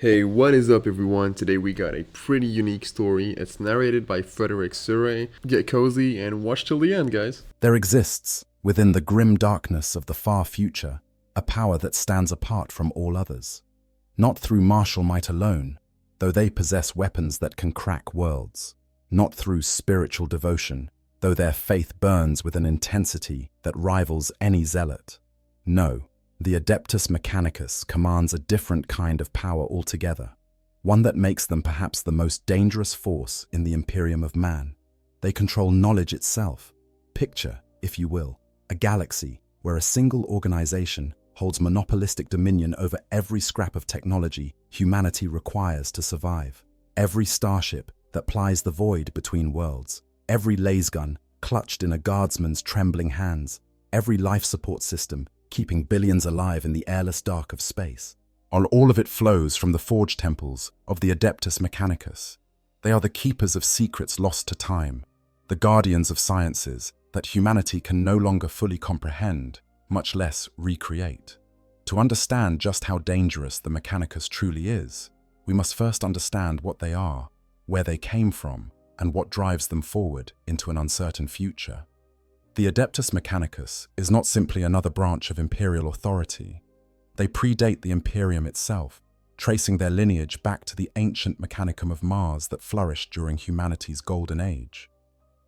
Hey, what is up, everyone? Today we got a pretty unique story. It's narrated by Frederick Surrey. Get cozy and watch till the end, guys. There exists, within the grim darkness of the far future, a power that stands apart from all others. Not through martial might alone, though they possess weapons that can crack worlds. Not through spiritual devotion, though their faith burns with an intensity that rivals any zealot. No, the Adeptus Mechanicus commands a different kind of power altogether, one that makes them perhaps the most dangerous force in the Imperium of man. They control knowledge itself. Picture, if you will, a galaxy where a single organization holds monopolistic dominion over every scrap of technology humanity requires to survive. Every starship that plies the void between worlds, every lasgun clutched in a guardsman's trembling hands, every life support system keeping billions alive in the airless dark of space. All of it flows from the forge temples of the Adeptus Mechanicus. They are the keepers of secrets lost to time, the guardians of sciences that humanity can no longer fully comprehend, much less recreate. To understand just how dangerous the Mechanicus truly is, we must first understand what they are, where they came from, and what drives them forward into an uncertain future. The Adeptus Mechanicus is not simply another branch of imperial authority. They predate the Imperium itself, tracing their lineage back to the ancient Mechanicum of Mars that flourished during humanity's golden age.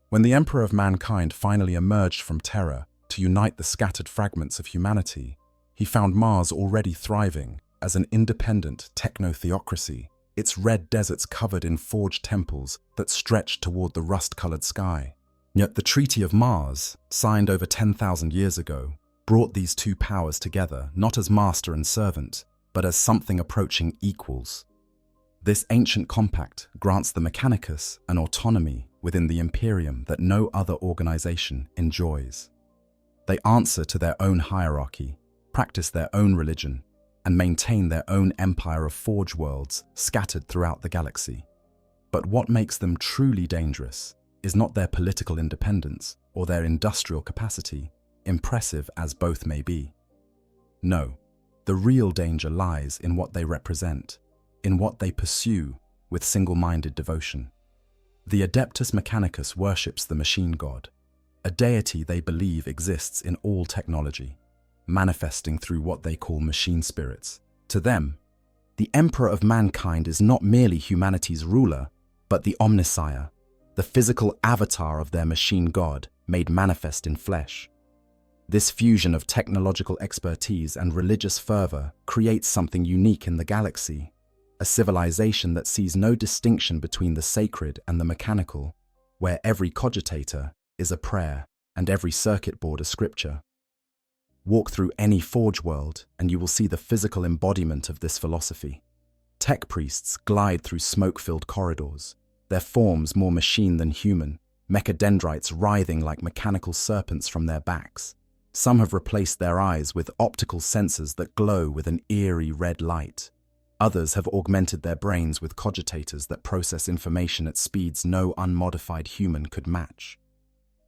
When the Emperor of Mankind finally emerged from Terra to unite the scattered fragments of humanity, he found Mars already thriving as an independent techno-theocracy, its red deserts covered in forged temples that stretched toward the rust-colored sky. Yet the Treaty of Mars, signed over 10,000 years ago, brought these two powers together not as master and servant, but as something approaching equals. This ancient compact grants the Mechanicus an autonomy within the Imperium that no other organization enjoys. They answer to their own hierarchy, practice their own religion, and maintain their own empire of forge worlds scattered throughout the galaxy. But what makes them truly dangerous is not their political independence or their industrial capacity, impressive as both may be. No, the real danger lies in what they represent, in what they pursue with single-minded devotion. The Adeptus Mechanicus worships the machine god, a deity they believe exists in all technology, manifesting through what they call machine spirits. To them, the Emperor of Mankind is not merely humanity's ruler, but the Omnissiah, the physical avatar of their machine god made manifest in flesh. This fusion of technological expertise and religious fervor creates something unique in the galaxy, a civilization that sees no distinction between the sacred and the mechanical, where every cogitator is a prayer and every circuit board a scripture. Walk through any forge world and you will see the physical embodiment of this philosophy. Tech priests glide through smoke-filled corridors, their forms more machine than human, mechadendrites writhing like mechanical serpents from their backs. Some have replaced their eyes with optical sensors that glow with an eerie red light. Others have augmented their brains with cogitators that process information at speeds no unmodified human could match.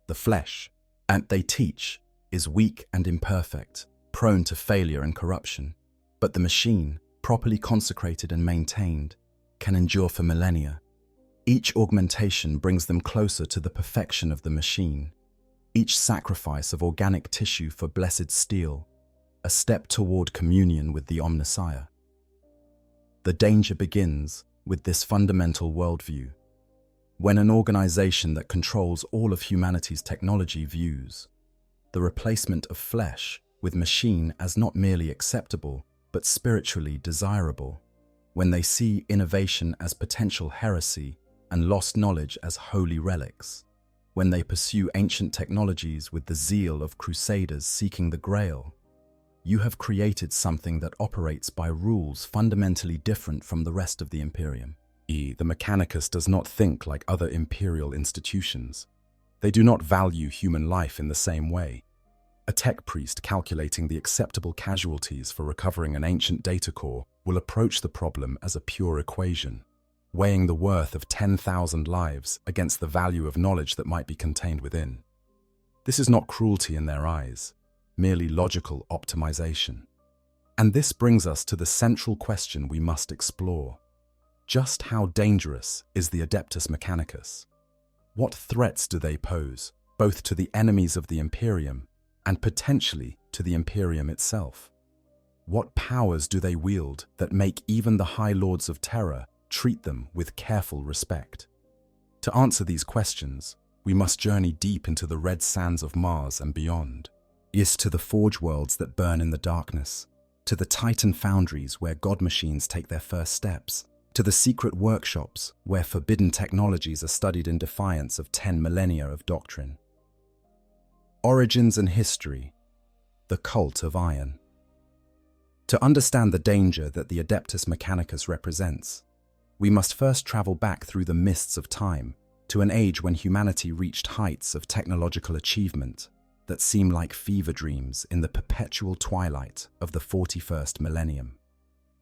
The flesh, and they teach, is weak and imperfect, prone to failure and corruption. But the machine, properly consecrated and maintained, can endure for millennia. Each augmentation brings them closer to the perfection of the machine. Each sacrifice of organic tissue for blessed steel, a step toward communion with the Omnissiah. The danger begins with this fundamental worldview. When an organization that controls all of humanity's technology views the replacement of flesh with machine as not merely acceptable, but spiritually desirable, when they see innovation as potential heresy and lost knowledge as holy relics, when they pursue ancient technologies with the zeal of crusaders seeking the Grail, you have created something that operates by rules fundamentally different from the rest of the Imperium. The Mechanicus does not think like other imperial institutions. They do not value human life in the same way. A tech priest calculating the acceptable casualties for recovering an ancient data core will approach the problem as a pure equation, weighing the worth of 10,000 lives against the value of knowledge that might be contained within. This is not cruelty in their eyes, merely logical optimization. And this brings us to the central question we must explore. Just how dangerous is the Adeptus Mechanicus? What threats do they pose, both to the enemies of the Imperium and potentially to the Imperium itself? What powers do they wield that make even the High Lords of Terror treat them with careful respect? To answer these questions, we must journey deep into the red sands of Mars and beyond. Yes, to the forge worlds that burn in the darkness, to the Titan foundries where god machines take their first steps, to the secret workshops where forbidden technologies are studied in defiance of 10 millennia of doctrine. Origins and history, the cult of iron. To understand the danger that the Adeptus Mechanicus represents, we must first travel back through the mists of time to an age when humanity reached heights of technological achievement that seem like fever dreams in the perpetual twilight of the 41st millennium.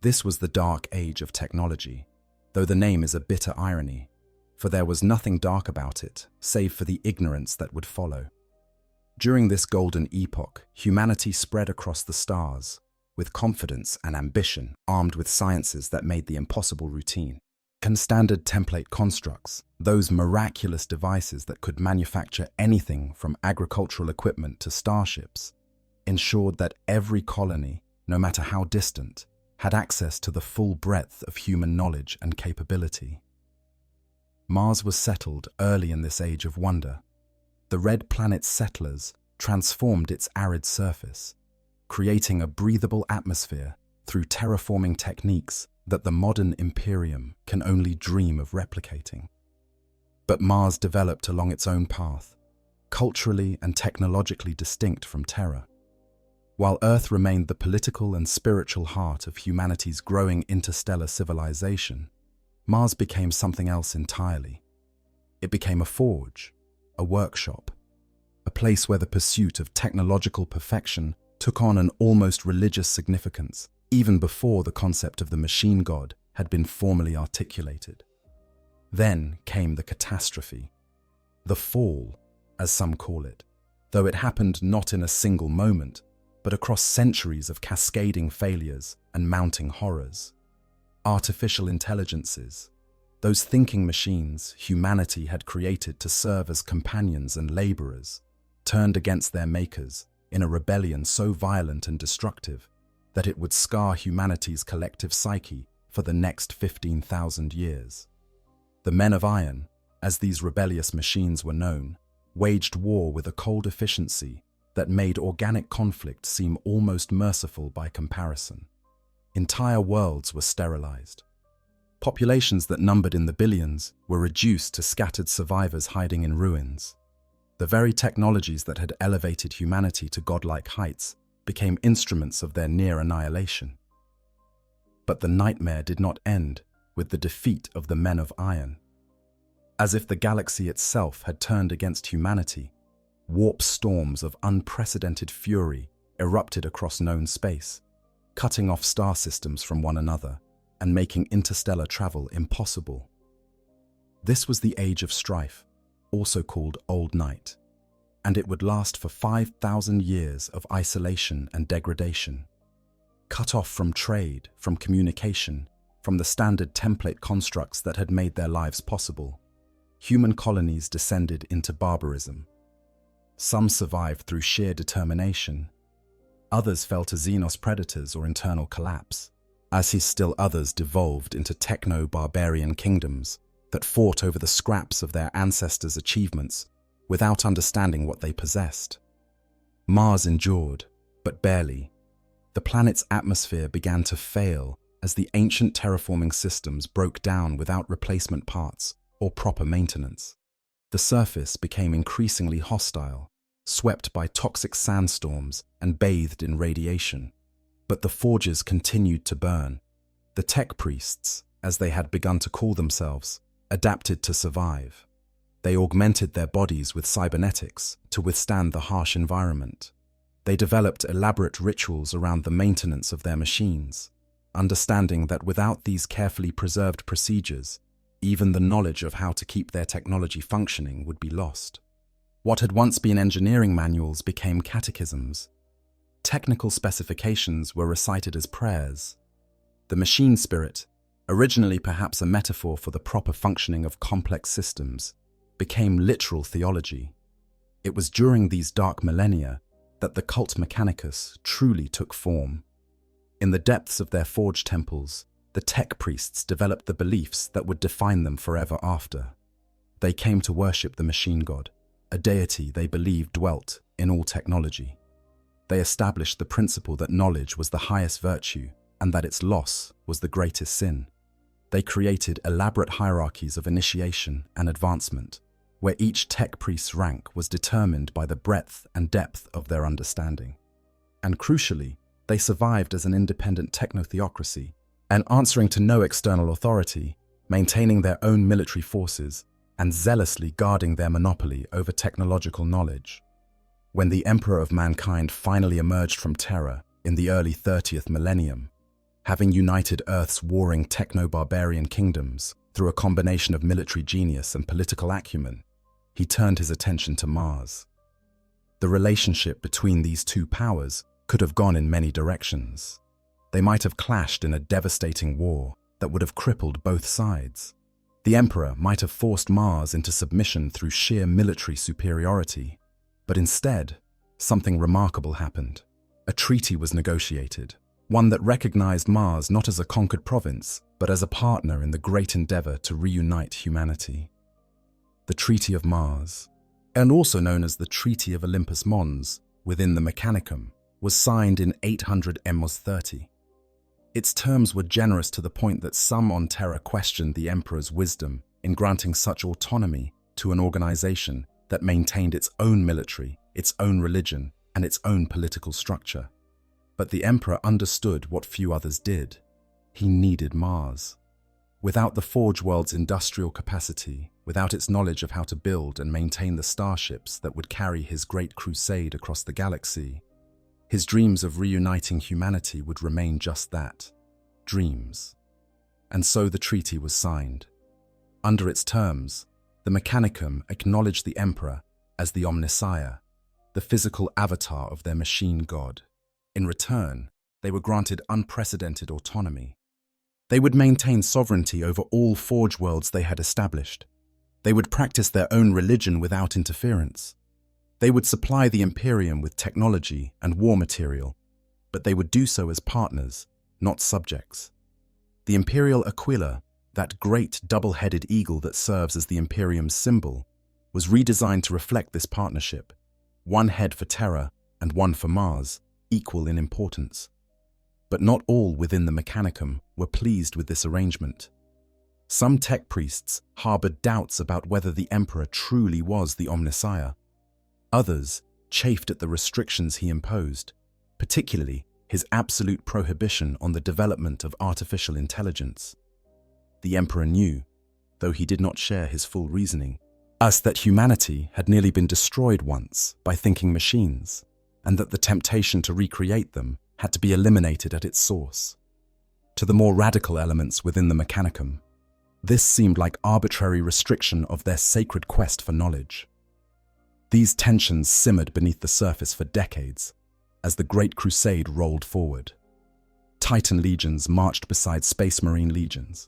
This was the dark age of technology, though the name is a bitter irony, for there was nothing dark about it, save for the ignorance that would follow. During this golden epoch, humanity spread across the stars, with confidence and ambition, armed with sciences that made the impossible routine. And standard template constructs, those miraculous devices that could manufacture anything from agricultural equipment to starships, ensured that every colony, no matter how distant, had access to the full breadth of human knowledge and capability. Mars was settled early in this age of wonder. The red planet's settlers transformed its arid surface, creating a breathable atmosphere through terraforming techniques that the modern Imperium can only dream of replicating. But Mars developed along its own path, culturally and technologically distinct from Terra. While Earth remained the political and spiritual heart of humanity's growing interstellar civilization, Mars became something else entirely. It became a forge, a workshop, a place where the pursuit of technological perfection took on an almost religious significance, even before the concept of the machine god had been formally articulated. Then came the catastrophe, the fall, as some call it, though it happened not in a single moment, but across centuries of cascading failures and mounting horrors. Artificial intelligences, those thinking machines humanity had created to serve as companions and laborers, turned against their makers in a rebellion so violent and destructive that it would scar humanity's collective psyche for the next 15,000 years. The Men of Iron, as these rebellious machines were known, waged war with a cold efficiency that made organic conflict seem almost merciful by comparison. Entire worlds were sterilized. Populations that numbered in the billions were reduced to scattered survivors hiding in ruins. The very technologies that had elevated humanity to godlike heights became instruments of their near annihilation. But the nightmare did not end with the defeat of the Men of Iron. As if the galaxy itself had turned against humanity, warp storms of unprecedented fury erupted across known space, cutting off star systems from one another and making interstellar travel impossible. This was the Age of Strife, also called Old Night, and it would last for 5,000 years of isolation and degradation. Cut off from trade, from communication, from the standard template constructs that had made their lives possible, human colonies descended into barbarism. Some survived through sheer determination. Others fell to Xenos predators or internal collapse, as still others devolved into techno-barbarian kingdoms that fought over the scraps of their ancestors' achievements without understanding what they possessed. Mars endured, but barely. The planet's atmosphere began to fail as the ancient terraforming systems broke down without replacement parts or proper maintenance. The surface became increasingly hostile, swept by toxic sandstorms and bathed in radiation. But the forges continued to burn. The tech priests, as they had begun to call themselves, adapted to survive. They augmented their bodies with cybernetics to withstand the harsh environment. They developed elaborate rituals around the maintenance of their machines, understanding that without these carefully preserved procedures, even the knowledge of how to keep their technology functioning would be lost. What had once been engineering manuals became catechisms. Technical specifications were recited as prayers. The machine spirit, originally perhaps a metaphor for the proper functioning of complex systems, became literal theology. It was during these dark millennia that the cult Mechanicus truly took form. In the depths of their forged temples, the tech priests developed the beliefs that would define them forever after. They came to worship the machine god, a deity they believed dwelt in all technology. They established the principle that knowledge was the highest virtue and that its loss was the greatest sin. They created elaborate hierarchies of initiation and advancement, where each tech priest's rank was determined by the breadth and depth of their understanding. And crucially, they survived as an independent techno-theocracy, and answering to no external authority, maintaining their own military forces, and zealously guarding their monopoly over technological knowledge. When the Emperor of Mankind finally emerged from Terra in the early 30th millennium, having united Earth's warring techno-barbarian kingdoms through a combination of military genius and political acumen, he turned his attention to Mars. The relationship between these two powers could have gone in many directions. They might have clashed in a devastating war that would have crippled both sides. The Emperor might have forced Mars into submission through sheer military superiority, but instead, something remarkable happened. A treaty was negotiated, one that recognized Mars not as a conquered province, but as a partner in the great endeavor to reunite humanity. The Treaty of Mars, and also known as the Treaty of Olympus Mons within the Mechanicum, was signed in 800 Emos 30. Its terms were generous to the point that some on Terra questioned the Emperor's wisdom in granting such autonomy to an organization that maintained its own military, its own religion, and its own political structure. But the Emperor understood what few others did. He needed Mars. Without the Forge World's industrial capacity, without its knowledge of how to build and maintain the starships that would carry his great crusade across the galaxy, his dreams of reuniting humanity would remain just that, dreams. And so the treaty was signed. Under its terms, the Mechanicum acknowledged the Emperor as the Omnissiah, the physical avatar of their machine god. In return, they were granted unprecedented autonomy. They would maintain sovereignty over all Forge Worlds they had established. They would practice their own religion without interference. They would supply the Imperium with technology and war material, but they would do so as partners, not subjects. The Imperial Aquila, that great double-headed eagle that serves as the Imperium's symbol, was redesigned to reflect this partnership. One head for Terra and one for Mars, equal in importance. But not all within the Mechanicum were pleased with this arrangement. Some tech priests harbored doubts about whether the Emperor truly was the Omnissiah. Others chafed at the restrictions he imposed, particularly his absolute prohibition on the development of artificial intelligence. The Emperor knew, though he did not share his full reasoning, that humanity had nearly been destroyed once by thinking machines, and that the temptation to recreate them had to be eliminated at its source. To the more radical elements within the Mechanicum, this seemed like arbitrary restriction of their sacred quest for knowledge. These tensions simmered beneath the surface for decades as the Great Crusade rolled forward. Titan legions marched beside Space Marine legions.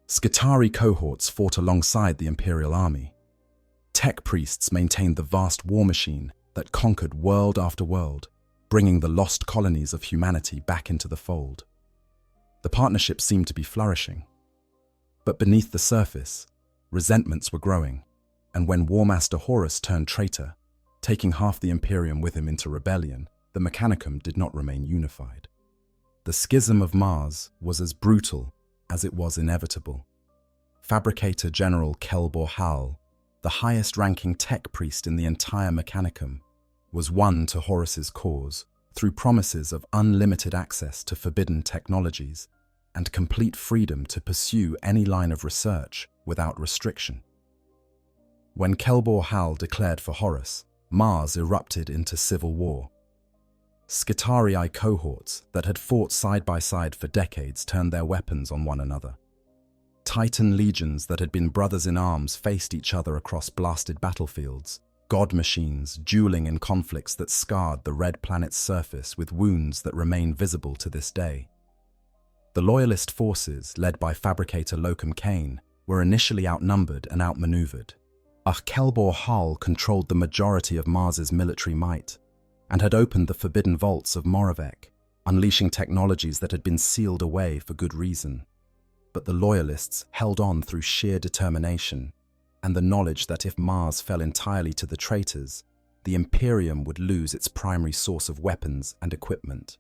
Skitarii cohorts fought alongside the Imperial army. Tech priests maintained the vast war machine that conquered world after world, bringing the lost colonies of humanity back into the fold. The partnership seemed to be flourishing. But beneath the surface, resentments were growing, and when War Master Horus turned traitor, taking half the Imperium with him into rebellion, the Mechanicum did not remain unified. The schism of Mars was as brutal as it was inevitable. Fabricator General Kelbor Hal, the highest-ranking tech priest in the entire Mechanicum, was won to Horus's cause through promises of unlimited access to forbidden technologies and complete freedom to pursue any line of research without restriction. When Kelbor Hal declared for Horus, Mars erupted into civil war. Skitarii cohorts that had fought side by side for decades turned their weapons on one another. Titan legions that had been brothers in arms faced each other across blasted battlefields, god machines dueling in conflicts that scarred the red planet's surface with wounds that remain visible to this day. The Loyalist forces, led by fabricator Locum Kane, were initially outnumbered and outmaneuvered. Kelbor Hull controlled the majority of Mars's military might and had opened the forbidden vaults of Moravec, unleashing technologies that had been sealed away for good reason. But the Loyalists held on through sheer determination and the knowledge that if Mars fell entirely to the traitors, the Imperium would lose its primary source of weapons and equipment.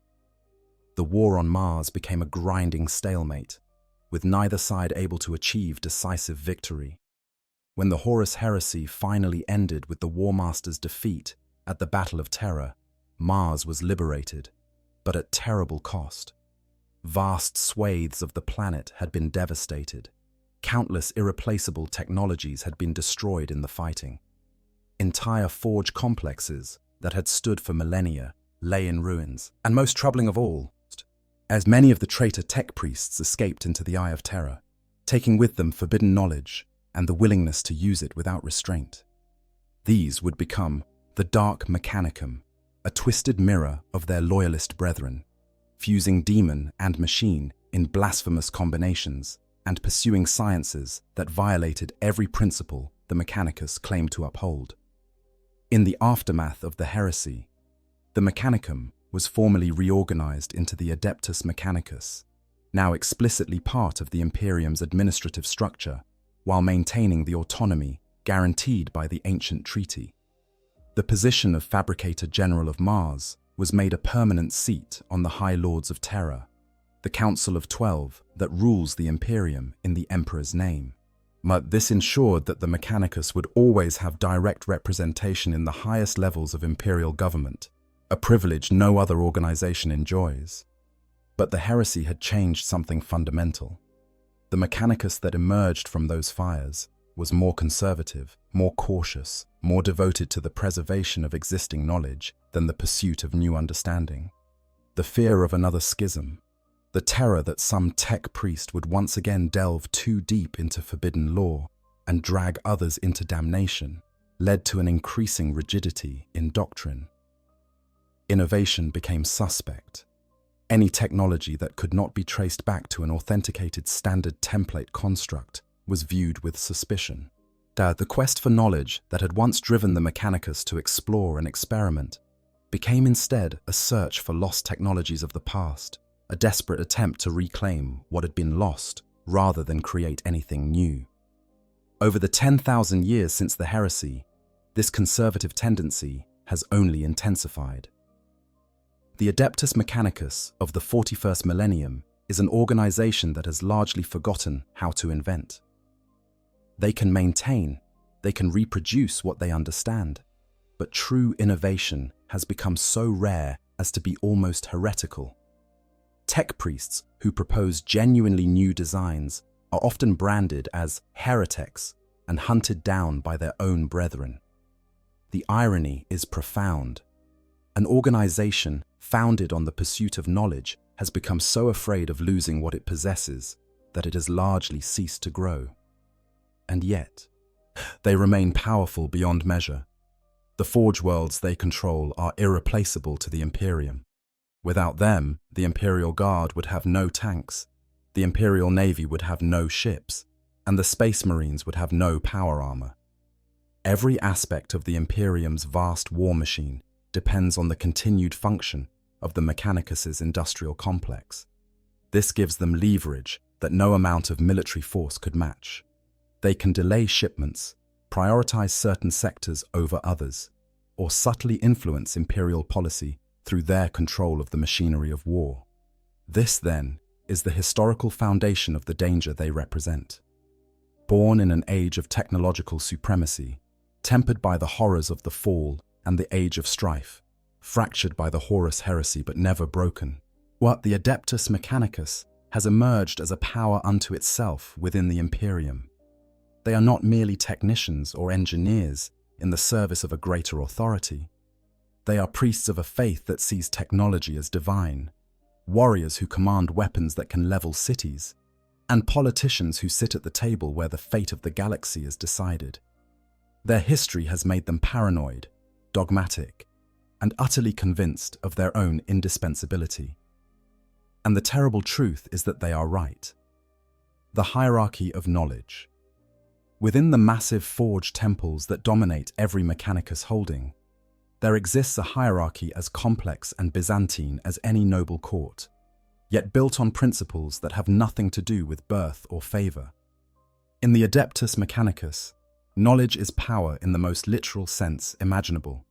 The war on Mars became a grinding stalemate, with neither side able to achieve decisive victory. When the Horus Heresy finally ended with the War Master's defeat at the Battle of Terra, Mars was liberated, but at terrible cost. Vast swathes of the planet had been devastated. Countless irreplaceable technologies had been destroyed in the fighting. Entire forge complexes that had stood for millennia lay in ruins, and most troubling of all, as many of the traitor tech priests escaped into the Eye of Terror, taking with them forbidden knowledge and the willingness to use it without restraint. These would become the Dark Mechanicum, a twisted mirror of their loyalist brethren, fusing demon and machine in blasphemous combinations and pursuing sciences that violated every principle the Mechanicus claimed to uphold. In the aftermath of the heresy, the Mechanicum was formally reorganized into the Adeptus Mechanicus, now explicitly part of the Imperium's administrative structure, while maintaining the autonomy guaranteed by the ancient treaty. The position of Fabricator General of Mars was made a permanent seat on the High Lords of Terror, the Council of 12 that rules the Imperium in the Emperor's name. But this ensured that the Mechanicus would always have direct representation in the highest levels of imperial government, a privilege no other organization enjoys. But the heresy had changed something fundamental. The Mechanicus that emerged from those fires was more conservative, more cautious, more devoted to the preservation of existing knowledge than the pursuit of new understanding. The fear of another schism, the terror that some tech priest would once again delve too deep into forbidden law and drag others into damnation, led to an increasing rigidity in doctrine. Innovation became suspect. Any technology that could not be traced back to an authenticated standard template construct was viewed with suspicion. The quest for knowledge that had once driven the Mechanicus to explore and experiment became instead a search for lost technologies of the past, a desperate attempt to reclaim what had been lost rather than create anything new. Over the 10,000 years since the heresy, this conservative tendency has only intensified. The Adeptus Mechanicus of the 41st Millennium is an organization that has largely forgotten how to invent. They can maintain, they can reproduce what they understand, but true innovation has become so rare as to be almost heretical. Tech priests who propose genuinely new designs are often branded as heretics and hunted down by their own brethren. The irony is profound. An organization founded on the pursuit of knowledge has become so afraid of losing what it possesses that it has largely ceased to grow. And yet, they remain powerful beyond measure. The forge worlds they control are irreplaceable to the Imperium. Without them, the Imperial Guard would have no tanks, the Imperial Navy would have no ships, and the Space Marines would have no power armor. Every aspect of the Imperium's vast war machine depends on the continued function of the Mechanicus's industrial complex. This gives them leverage that no amount of military force could match. They can delay shipments, prioritize certain sectors over others, or subtly influence imperial policy through their control of the machinery of war. This, then, is the historical foundation of the danger they represent. Born in an age of technological supremacy, tempered by the horrors of the Fall and the Age of Strife, fractured by the Horus Heresy but never broken, the Adeptus Mechanicus has emerged as a power unto itself within the Imperium. They are not merely technicians or engineers in the service of a greater authority. They are priests of a faith that sees technology as divine, warriors who command weapons that can level cities, and politicians who sit at the table where the fate of the galaxy is decided. Their history has made them paranoid, dogmatic, and utterly convinced of their own indispensability. And the terrible truth is that they are right. The hierarchy of knowledge. Within the massive forged temples that dominate every Mechanicus holding, there exists a hierarchy as complex and Byzantine as any noble court, yet built on principles that have nothing to do with birth or favor. In the Adeptus Mechanicus, knowledge is power in the most literal sense imaginable.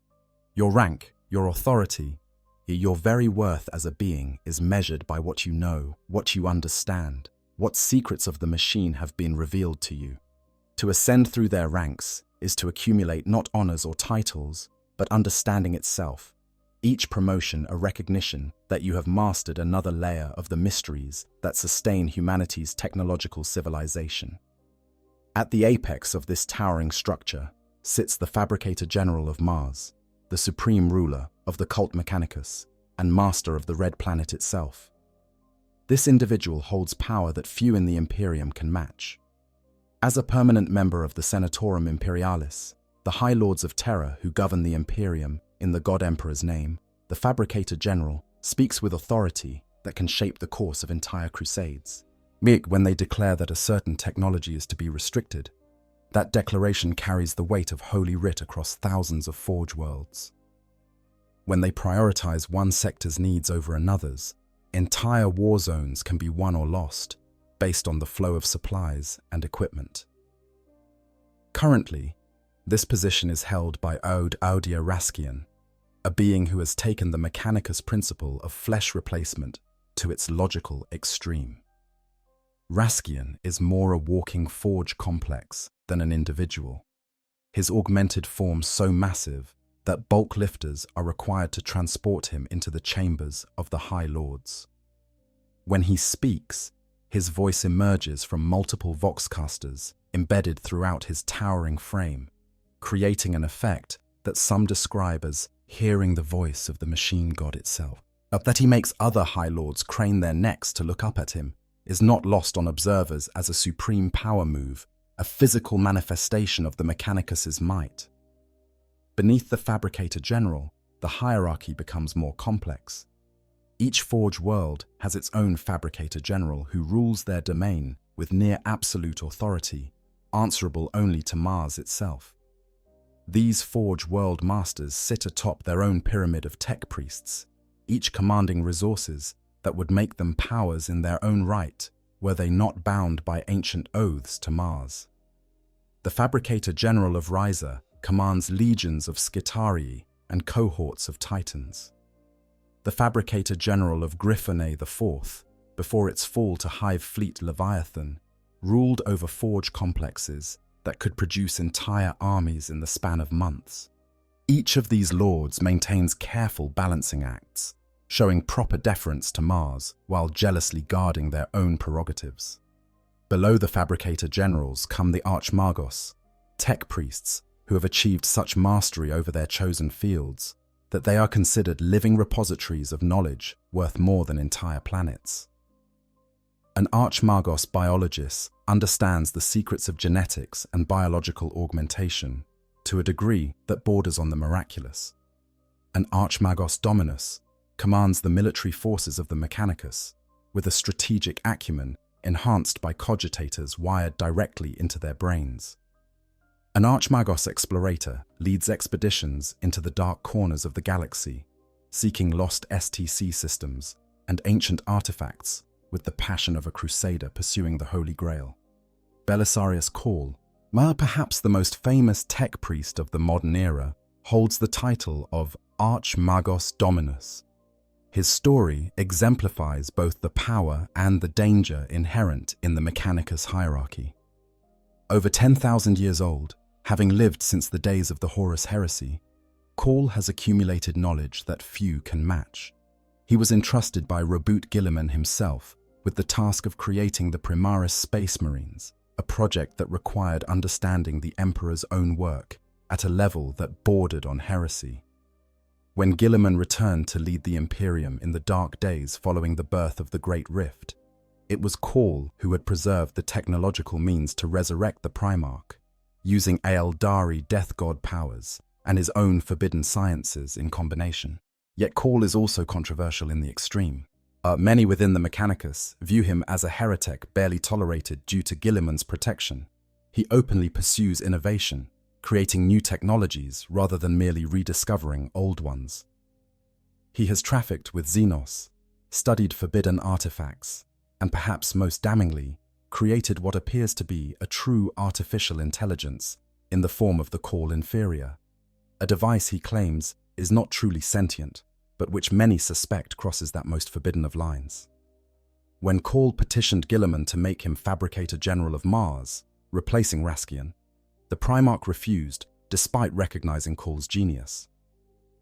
Your rank, your authority, your very worth as a being is measured by what you know, what you understand, what secrets of the machine have been revealed to you. To ascend through their ranks is to accumulate not honors or titles, but understanding itself. Each promotion a recognition that you have mastered another layer of the mysteries that sustain humanity's technological civilization. At the apex of this towering structure sits the Fabricator General of Mars, the supreme ruler of the cult Mechanicus and master of the Red Planet itself. This individual holds power that few in the Imperium can match. As a permanent member of the Senatorum Imperialis, the High Lords of Terror who govern the Imperium in the God Emperor's name, the Fabricator General speaks with authority that can shape the course of entire crusades. When they declare that a certain technology is to be restricted, that declaration carries the weight of Holy Writ across thousands of forge worlds. When they prioritize one sector's needs over another's, entire war zones can be won or lost based on the flow of supplies and equipment. Currently, this position is held by Audia Raskian, a being who has taken the Mechanicus principle of flesh replacement to its logical extreme. Raskian is more a walking forge complex than an individual, his augmented form so massive that bulk lifters are required to transport him into the chambers of the High Lords. When he speaks, his voice emerges from multiple voxcasters embedded throughout his towering frame, creating an effect that some describe as hearing the voice of the machine god itself. That he makes other High Lords crane their necks to look up at him is not lost on observers as a supreme power move, a physical manifestation of the Mechanicus's might. Beneath the Fabricator General, the hierarchy becomes more complex. Each forge world has its own Fabricator General who rules their domain with near absolute authority, answerable only to Mars itself. These forge world masters sit atop their own pyramid of tech priests, each commanding resources that would make them powers in their own right were they not bound by ancient oaths to Mars. The Fabricator General of Ryza commands legions of Skitarii and cohorts of Titans. The Fabricator General of Griffone IV, before its fall to Hive Fleet Leviathan, ruled over forge complexes that could produce entire armies in the span of months. Each of these lords maintains careful balancing acts, showing proper deference to Mars while jealously guarding their own prerogatives. Below the Fabricator Generals come the Archmagos, tech priests who have achieved such mastery over their chosen fields that they are considered living repositories of knowledge worth more than entire planets. An Archmagos biologist understands the secrets of genetics and biological augmentation to a degree that borders on the miraculous. An Archmagos Dominus commands the military forces of the Mechanicus with a strategic acumen enhanced by cogitators wired directly into their brains. An Archmagos explorator leads expeditions into the dark corners of the galaxy, seeking lost STC systems and ancient artifacts with the passion of a crusader pursuing the Holy Grail. Belisarius Cawl, perhaps the most famous tech priest of the modern era, holds the title of Archmagos Dominus. His story exemplifies both the power and the danger inherent in the Mechanicus hierarchy. Over 10,000 years old, having lived since the days of the Horus Heresy, Cawl has accumulated knowledge that few can match. He was entrusted by Robert Guilliman himself with the task of creating the Primaris Space Marines, a project that required understanding the Emperor's own work at a level that bordered on heresy. When Guilliman returned to lead the Imperium in the dark days following the birth of the Great Rift, it was Cawl who had preserved the technological means to resurrect the Primarch. using Aeldari death god powers and his own forbidden sciences in combination. Yet Call is also controversial in the extreme. Many within the Mechanicus view him as a heretic barely tolerated due to Guilliman's protection. He openly pursues innovation, creating new technologies rather than merely rediscovering old ones. He has trafficked with Xenos, studied forbidden artifacts, and perhaps most damningly, created what appears to be a true artificial intelligence in the form of the Call Inferior, a device he claims is not truly sentient, but which many suspect crosses that most forbidden of lines. When Call petitioned Guilliman to make him Fabricator General of Mars, replacing Raskian, the Primarch refused despite recognizing Call's genius.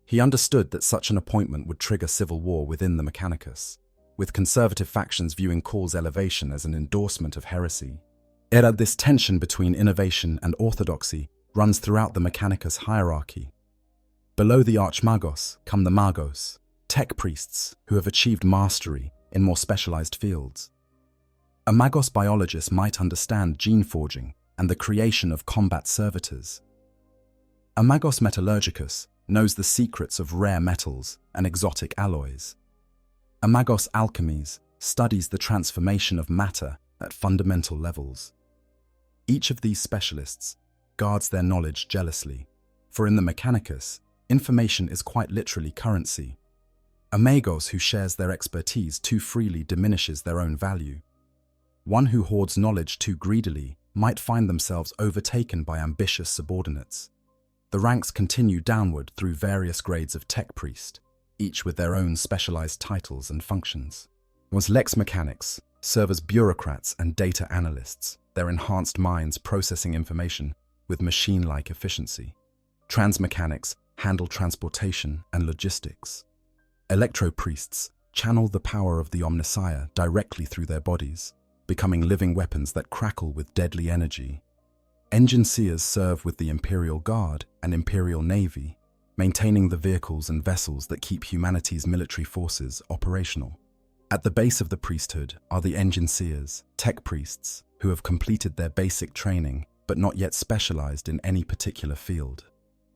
He understood that such an appointment would trigger civil war within the Mechanicus, with conservative factions viewing Call's elevation as an endorsement of heresy. This tension between innovation and orthodoxy runs throughout the Mechanicus hierarchy. Below the Archmagos come the Magos, tech priests who have achieved mastery in more specialized fields. A Magos biologist might understand gene forging and the creation of combat servitors. A Magos metallurgicus knows the secrets of rare metals and exotic alloys. A Magos alchemies studies the transformation of matter at fundamental levels. Each of these specialists guards their knowledge jealously, for in the Mechanicus, information is quite literally currency. A Magos who shares their expertise too freely diminishes their own value. One who hoards knowledge too greedily might find themselves overtaken by ambitious subordinates. The ranks continue downward through various grades of tech priest, each with their own specialized titles and functions. Lex mechanics serve as bureaucrats and data analysts, their enhanced minds processing information with machine-like efficiency. Transmechanics handle transportation and logistics. Electro-priests channel the power of the Omnissiah directly through their bodies, becoming living weapons that crackle with deadly energy. Engineers serve with the Imperial Guard and Imperial Navy, maintaining the vehicles and vessels that keep humanity's military forces operational. At the base of the priesthood are the Engineers, tech priests, who have completed their basic training but not yet specialized in any particular field.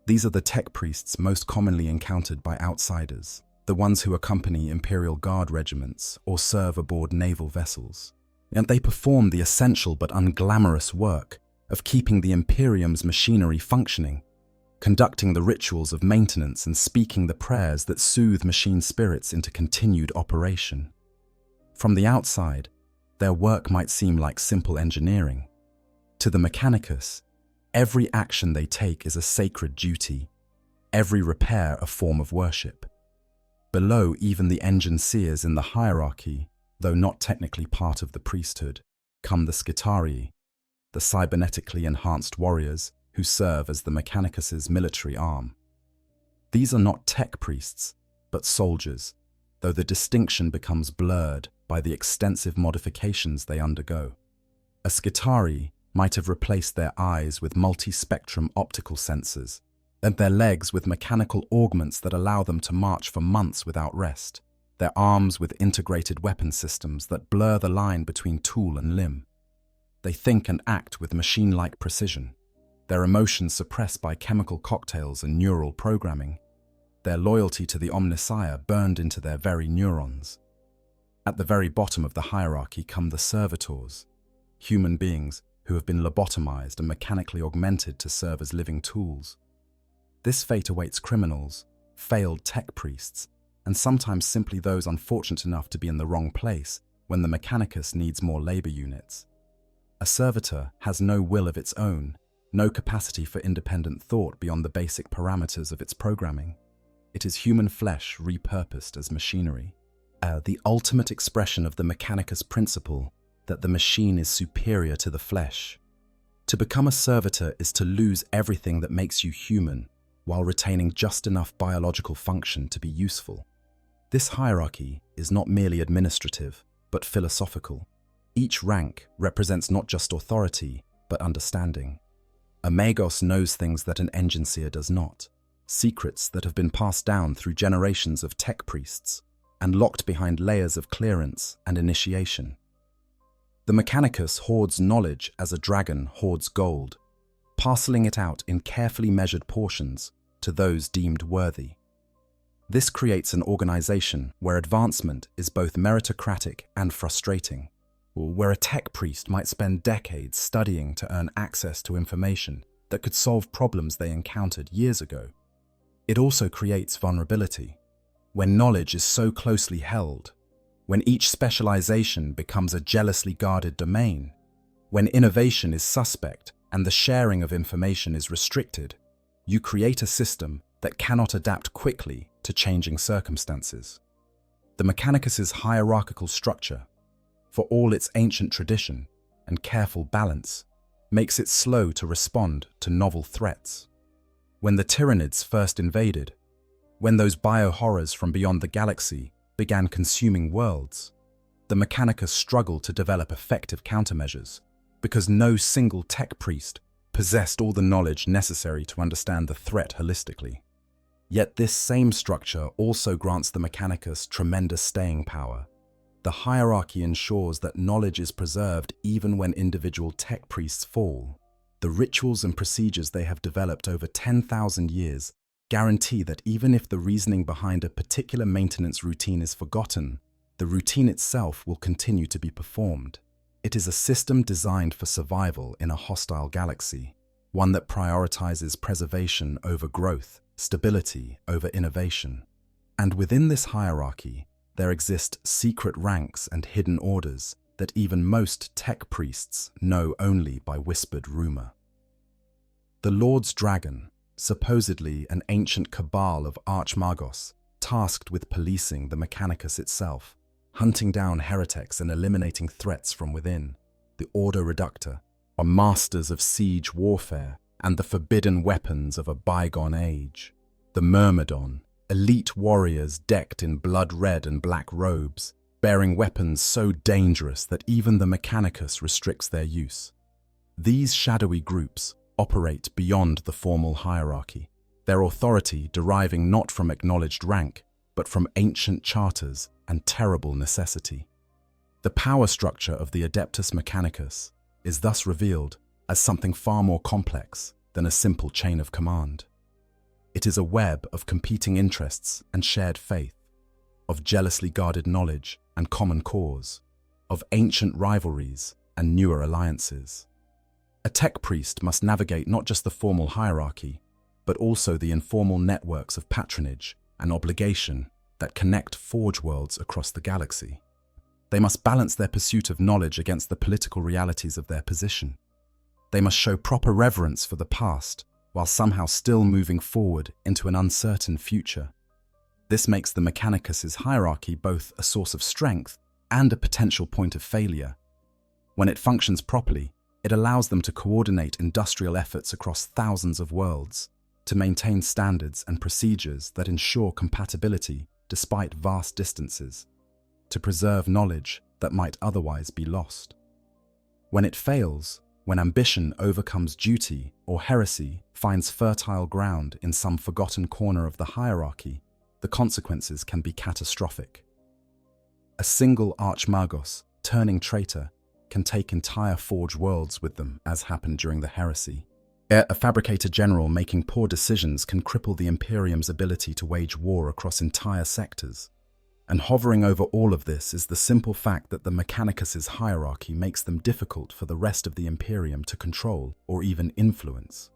These are the tech priests most commonly encountered by outsiders, the ones who accompany Imperial Guard regiments or serve aboard naval vessels. And they perform the essential but unglamorous work of keeping the Imperium's machinery functioning, conducting the rituals of maintenance and speaking the prayers that soothe machine spirits into continued operation. From the outside, their work might seem like simple engineering. To the Mechanicus, every action they take is a sacred duty, every repair a form of worship. Below even the Engineers in the hierarchy, though not technically part of the priesthood, come the Skitarii, the cybernetically enhanced warriors who serve as the Mechanicus's military arm. These are not tech priests, but soldiers, though the distinction becomes blurred by the extensive modifications they undergo. A Skitarii might have replaced their eyes with multi-spectrum optical sensors, and their legs with mechanical augments that allow them to march for months without rest, their arms with integrated weapon systems that blur the line between tool and limb. They think and act with machine-like precision, their emotions suppressed by chemical cocktails and neural programming, their loyalty to the Omnissiah burned into their very neurons. At the very bottom of the hierarchy come the servitors, human beings who have been lobotomized and mechanically augmented to serve as living tools. This fate awaits criminals, failed tech priests, and sometimes simply those unfortunate enough to be in the wrong place when the Mechanicus needs more labor units. A servitor has no will of its own, no capacity for independent thought beyond the basic parameters of its programming. It is human flesh repurposed as machinery. The ultimate expression of the Mechanicus principle that the machine is superior to the flesh. To become a servitor is to lose everything that makes you human while retaining just enough biological function to be useful. This hierarchy is not merely administrative, but philosophical. Each rank represents not just authority, but understanding. A Magos knows things that an Engineer does not, secrets that have been passed down through generations of tech priests and locked behind layers of clearance and initiation. The Mechanicus hoards knowledge as a dragon hoards gold. parceling it out in carefully measured portions to those deemed worthy. This creates an organization where advancement is both meritocratic and frustrating, or where a tech priest might spend decades studying to earn access to information that could solve problems they encountered years ago. It also creates vulnerability. When knowledge is so closely held, when each specialization becomes a jealously guarded domain, when innovation is suspect and the sharing of information is restricted, you create a system that cannot adapt quickly to changing circumstances. The Mechanicus's hierarchical structure, for all its ancient tradition and careful balance, makes it slow to respond to novel threats. When the Tyranids first invaded, when those bio-horrors from beyond the galaxy began consuming worlds, the Mechanicus struggled to develop effective countermeasures because no single tech priest possessed all the knowledge necessary to understand the threat holistically. Yet this same structure also grants the Mechanicus tremendous staying power. The hierarchy ensures that knowledge is preserved even when individual tech priests fall. The rituals and procedures they have developed over 10,000 years guarantee that even if the reasoning behind a particular maintenance routine is forgotten, the routine itself will continue to be performed. It is a system designed for survival in a hostile galaxy, one that prioritizes preservation over growth, stability over innovation. And within this hierarchy, there exist secret ranks and hidden orders that even most tech priests know only by whispered rumor. The Lord's Dragon, supposedly an ancient cabal of archmagos, tasked with policing the Mechanicus itself, hunting down heretics and eliminating threats from within. The Order Reductor are masters of siege warfare and the forbidden weapons of a bygone age. The Myrmidon, elite warriors decked in blood-red and black robes, bearing weapons so dangerous that even the Mechanicus restricts their use. These shadowy groups operate beyond the formal hierarchy, their authority deriving not from acknowledged rank, but from ancient charters and terrible necessity. The power structure of the Adeptus Mechanicus is thus revealed as something far more complex than a simple chain of command. It is a web of competing interests and shared faith, of jealously guarded knowledge and common cause, of ancient rivalries and newer alliances. A tech priest must navigate not just the formal hierarchy, but also the informal networks of patronage and obligation that connect forge worlds across the galaxy. They must balance their pursuit of knowledge against the political realities of their position. They must show proper reverence for the past while somehow still moving forward into an uncertain future. This makes the Mechanicus's hierarchy both a source of strength and a potential point of failure. When it functions properly, it allows them to coordinate industrial efforts across thousands of worlds, to maintain standards and procedures that ensure compatibility despite vast distances, to preserve knowledge that might otherwise be lost. When it fails, when ambition overcomes duty or heresy finds fertile ground in some forgotten corner of the hierarchy, the consequences can be catastrophic. A single archmagos turning traitor can take entire forge worlds with them, as happened during the heresy. A fabricator general making poor decisions can cripple the Imperium's ability to wage war across entire sectors. And hovering over all of this is the simple fact that the Mechanicus's hierarchy makes them difficult for the rest of the Imperium to control or even influence.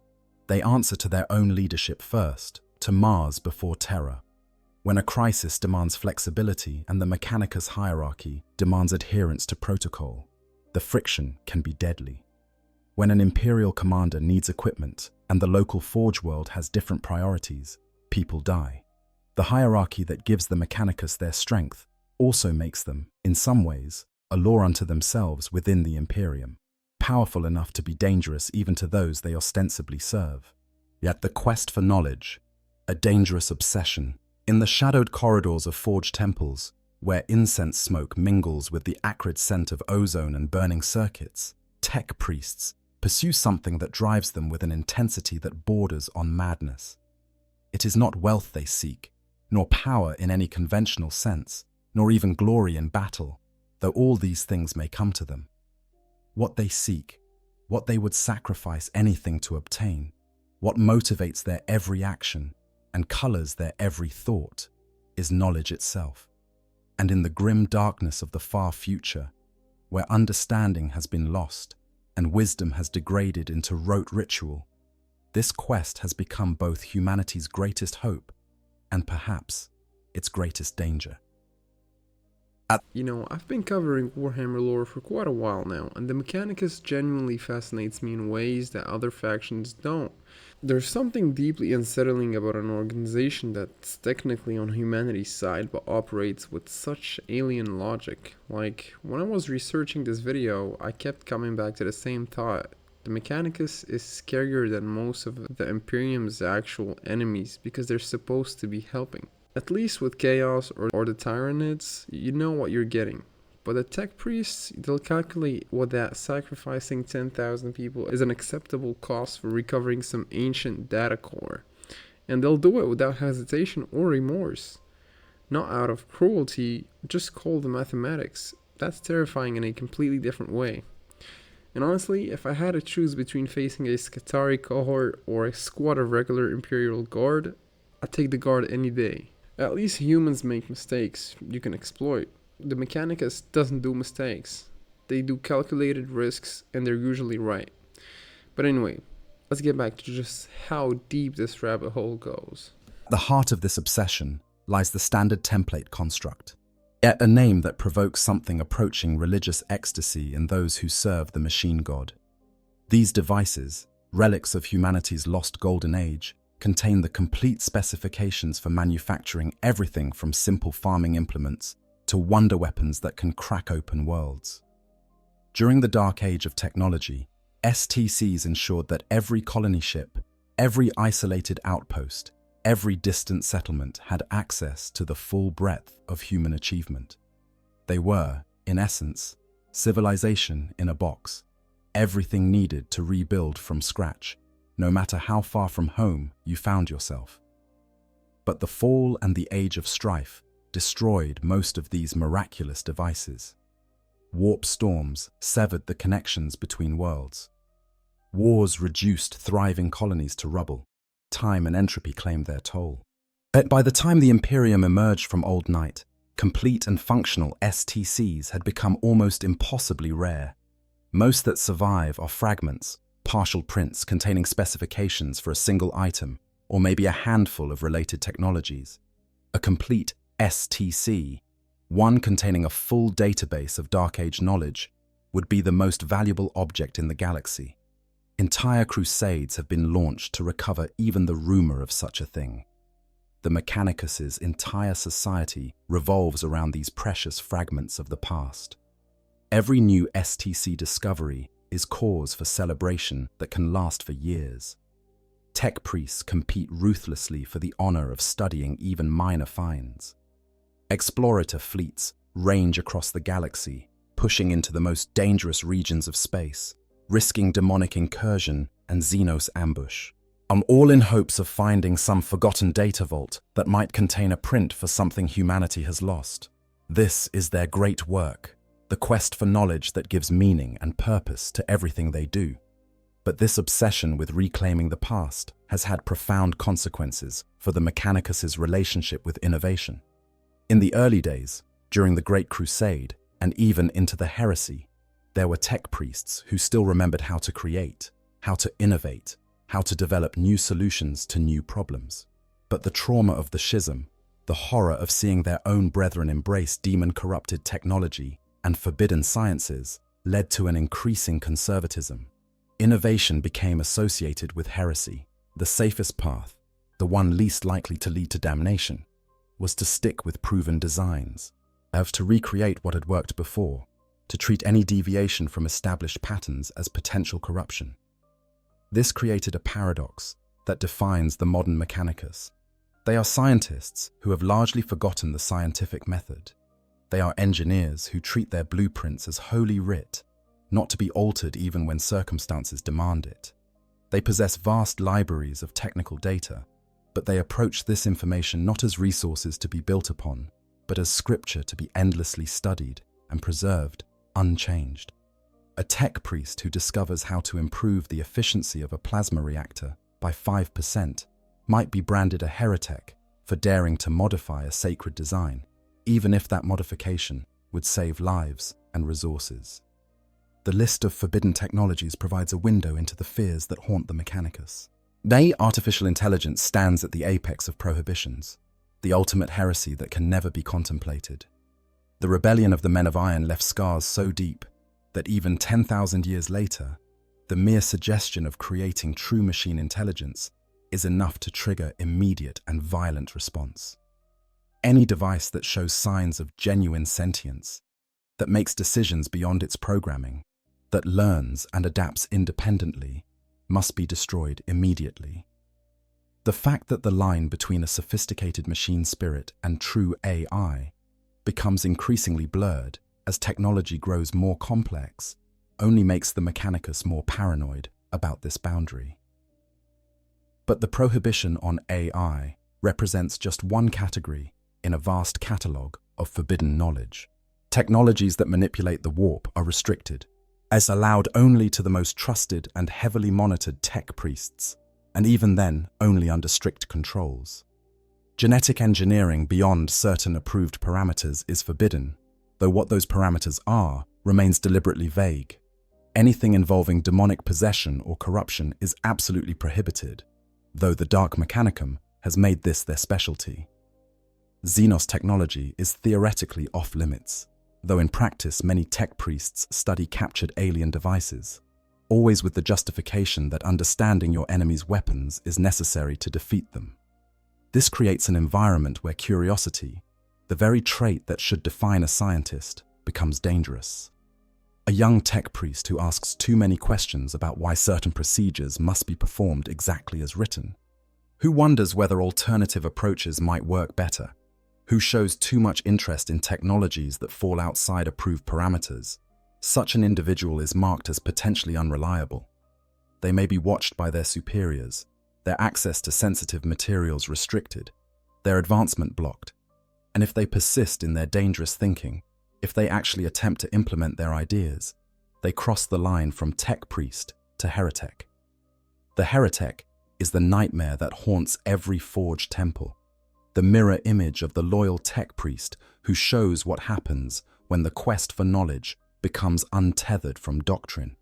They answer to their own leadership first, to Mars before Terra. When a crisis demands flexibility and the Mechanicus hierarchy demands adherence to protocol, the friction can be deadly. When an Imperial commander needs equipment and the local forge world has different priorities, people die. The hierarchy that gives the Mechanicus their strength also makes them, in some ways, a law unto themselves within the Imperium, powerful enough to be dangerous even to those they ostensibly serve. Yet the quest for knowledge, a dangerous obsession, in the shadowed corridors of forged temples, where incense smoke mingles with the acrid scent of ozone and burning circuits, tech priests pursue something that drives them with an intensity that borders on madness. It is not wealth they seek, nor power in any conventional sense, nor even glory in battle, though all these things may come to them. What they seek what they would sacrifice anything to obtain, what motivates their every action and colors their every thought, is knowledge itself. And in the grim darkness of the far future, where understanding has been lost and wisdom has degraded into rote ritual, this quest has become both humanity's greatest hope and perhaps its greatest danger. You know, I've been covering Warhammer lore for quite a while now, and the Mechanicus genuinely fascinates me in ways that other factions don't. There's something deeply unsettling about an organization that's technically on humanity's side but operates with such alien logic. Like, when I was researching this video, I kept coming back to the same thought. The Mechanicus is scarier than most of the Imperium's actual enemies because they're supposed to be helping. At least with Chaos or the Tyranids, you know what you're getting. But the tech priests, they'll calculate what that sacrificing 10,000 people is an acceptable cost for recovering some ancient data core. And they'll do it without hesitation or remorse. Not out of cruelty, just cold mathematics. That's terrifying in a completely different way. And honestly, if I had to choose between facing a Skitarii cohort or a squad of regular Imperial Guard, I'd take the Guard any day. At least humans make mistakes you can exploit. The Mechanicus doesn't do mistakes. They do calculated risks and they're usually right. But anyway, let's get back to just how deep this rabbit hole goes. At the heart of this obsession lies the standard template construct, yet a name that provokes something approaching religious ecstasy in those who serve the machine god. These devices, relics of humanity's lost golden age, contain the complete specifications for manufacturing everything from simple farming implements to wonder weapons that can crack open worlds. During the dark age of technology, STCs ensured that every colony ship, every isolated outpost, every distant settlement had access to the full breadth of human achievement. They were, in essence, civilization in a box, everything needed to rebuild from scratch, no matter how far from home you found yourself. But the fall and the age of strife destroyed most of these miraculous devices. Warp storms severed the connections between worlds. Wars reduced thriving colonies to rubble. Time and entropy claimed their toll. But by the time the Imperium emerged from Old Night, complete and functional STCs had become almost impossibly rare. Most that survive are fragments, partial prints containing specifications for a single item, or maybe a handful of related technologies. A complete STC, one containing a full database of Dark Age knowledge, would be the most valuable object in the galaxy. Entire crusades have been launched to recover even the rumor of such a thing. The Mechanicus's entire society revolves around these precious fragments of the past. Every new STC discovery is cause for celebration that can last for years. Tech priests compete ruthlessly for the honor of studying even minor finds. Explorator fleets range across the galaxy, pushing into the most dangerous regions of space, risking demonic incursion and Xenos ambush, all in hopes of finding some forgotten data vault that might contain a print for something humanity has lost. This is their great work, the quest for knowledge that gives meaning and purpose to everything they do. But this obsession with reclaiming the past has had profound consequences for the Mechanicus's relationship with innovation. In the early days, during the Great Crusade, and even into the heresy, there were tech priests who still remembered how to create, how to innovate, how to develop new solutions to new problems. But the trauma of the schism, the horror of seeing their own brethren embrace demon-corrupted technology and forbidden sciences, led to an increasing conservatism. Innovation became associated with heresy. The safest path, the one least likely to lead to damnation, was to stick with proven designs, to recreate what had worked before, to treat any deviation from established patterns as potential corruption. This created a paradox that defines the modern Mechanicus. They are scientists who have largely forgotten the scientific method. They are engineers who treat their blueprints as holy writ, not to be altered even when circumstances demand it. They possess vast libraries of technical data, but they approach this information not as resources to be built upon, but as scripture to be endlessly studied and preserved unchanged. A tech priest who discovers how to improve the efficiency of a plasma reactor by 5% might be branded a heretic for daring to modify a sacred design, even if that modification would save lives and resources. The list of forbidden technologies provides a window into the fears that haunt the Mechanicus. Artificial intelligence stands at the apex of prohibitions, the ultimate heresy that can never be contemplated. The rebellion of the Men of Iron left scars so deep that even 10,000 years later, the mere suggestion of creating true machine intelligence is enough to trigger immediate and violent response. Any device that shows signs of genuine sentience, that makes decisions beyond its programming, that learns and adapts independently, must be destroyed immediately. The fact that the line between a sophisticated machine spirit and true AI becomes increasingly blurred as technology grows more complex only makes the Mechanicus more paranoid about this boundary. But the prohibition on AI represents just one category in a vast catalogue of forbidden knowledge. Technologies that manipulate the warp are restricted, as allowed only to the most trusted and heavily monitored tech priests, and even then only under strict controls. Genetic engineering beyond certain approved parameters is forbidden, though what those parameters are remains deliberately vague. Anything involving demonic possession or corruption is absolutely prohibited, though the Dark Mechanicum has made this their specialty. Xenos technology is theoretically off-limits, though in practice many tech priests study captured alien devices, always with the justification that understanding your enemy's weapons is necessary to defeat them. This creates an environment where curiosity, the very trait that should define a scientist, becomes dangerous. A young tech priest who asks too many questions about why certain procedures must be performed exactly as written, who wonders whether alternative approaches might work better, who shows too much interest in technologies that fall outside approved parameters, such an individual is marked as potentially unreliable. They may be watched by their superiors, their access to sensitive materials restricted, their advancement blocked, and if they persist in their dangerous thinking, if they actually attempt to implement their ideas, they cross the line from tech priest to heretic. The heretic is the nightmare that haunts every forged temple, the mirror image of the loyal tech priest who shows what happens when the quest for knowledge becomes untethered from doctrine.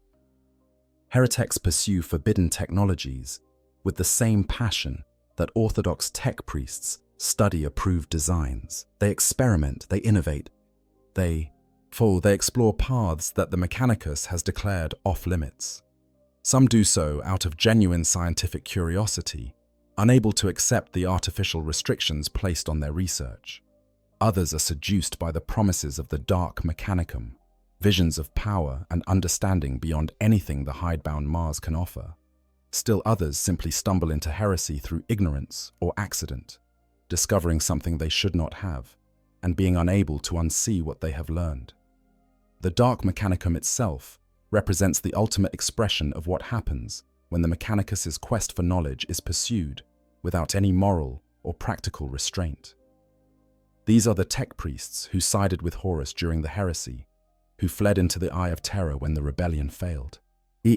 Heretics pursue forbidden technologies with the same passion that orthodox tech priests study approved designs. They experiment, they innovate, they explore paths that the Mechanicus has declared off-limits. Some do so out of genuine scientific curiosity, unable to accept the artificial restrictions placed on their research. Others are seduced by the promises of the Dark Mechanicum, visions of power and understanding beyond anything the hidebound Mars can offer. Still others simply stumble into heresy through ignorance or accident, discovering something they should not have, and being unable to unsee what they have learned. The Dark Mechanicum itself represents the ultimate expression of what happens when the Mechanicus's quest for knowledge is pursued without any moral or practical restraint. These are the tech priests who sided with Horus during the heresy, who fled into the Eye of Terror when the rebellion failed,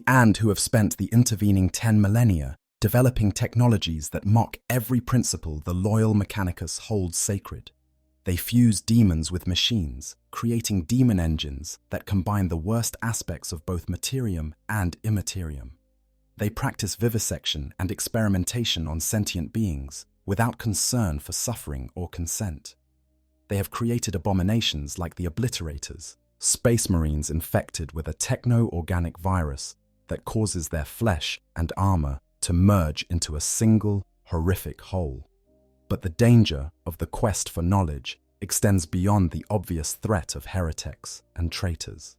and who have spent the intervening 10 millennia developing technologies that mock every principle the loyal Mechanicus holds sacred. They fuse demons with machines, creating demon engines that combine the worst aspects of both materium and immaterium. They practice vivisection and experimentation on sentient beings without concern for suffering or consent. They have created abominations like the Obliterators, space marines infected with a techno-organic virus that causes their flesh and armor to merge into a single, horrific whole. But the danger of the quest for knowledge extends beyond the obvious threat of heretics and traitors.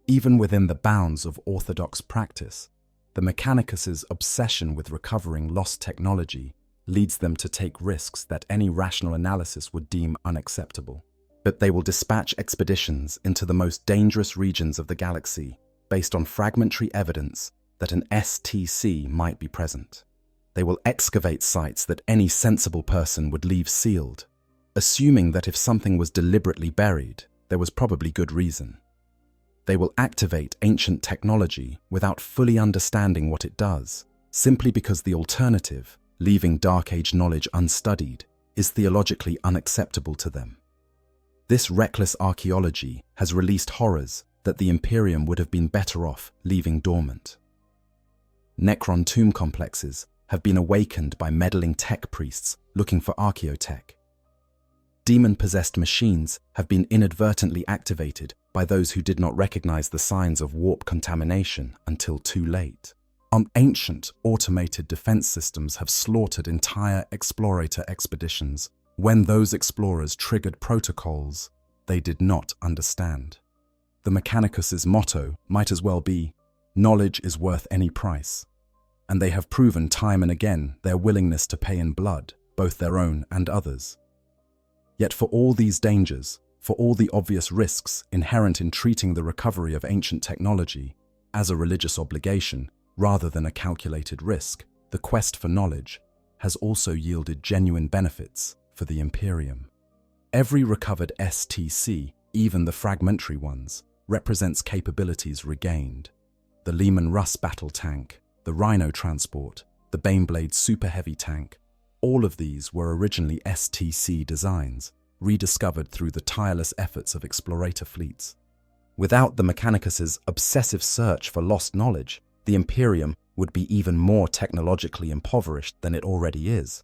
Even within the bounds of orthodox practice, the Mechanicus's obsession with recovering lost technology leads them to take risks that any rational analysis would deem unacceptable. But they will dispatch expeditions into the most dangerous regions of the galaxy based on fragmentary evidence that an STC might be present. They will excavate sites that any sensible person would leave sealed, assuming that if something was deliberately buried, there was probably good reason. They will activate ancient technology without fully understanding what it does, simply because the alternative, leaving Dark Age knowledge unstudied, is theologically unacceptable to them. This reckless archaeology has released horrors that the Imperium would have been better off leaving dormant. Necron tomb complexes have been awakened by meddling tech priests looking for archaeotech. Demon-possessed machines have been inadvertently activated by those who did not recognize the signs of warp contamination until too late. Ancient, automated defense systems have slaughtered entire explorator expeditions when those explorers triggered protocols they did not understand. The Mechanicus' motto might as well be, "Knowledge is worth any price," and they have proven time and again their willingness to pay in blood, both their own and others. Yet for all these dangers, for all the obvious risks inherent in treating the recovery of ancient technology as a religious obligation rather than a calculated risk, the quest for knowledge has also yielded genuine benefits for the Imperium. Every recovered STC, even the fragmentary ones, represents capabilities regained. The Lehman Russ battle tank, the Rhino transport, the Baneblade super heavy tank, all of these were originally STC designs, rediscovered through the tireless efforts of explorator fleets. Without the Mechanicus' obsessive search for lost knowledge, the Imperium would be even more technologically impoverished than it already is.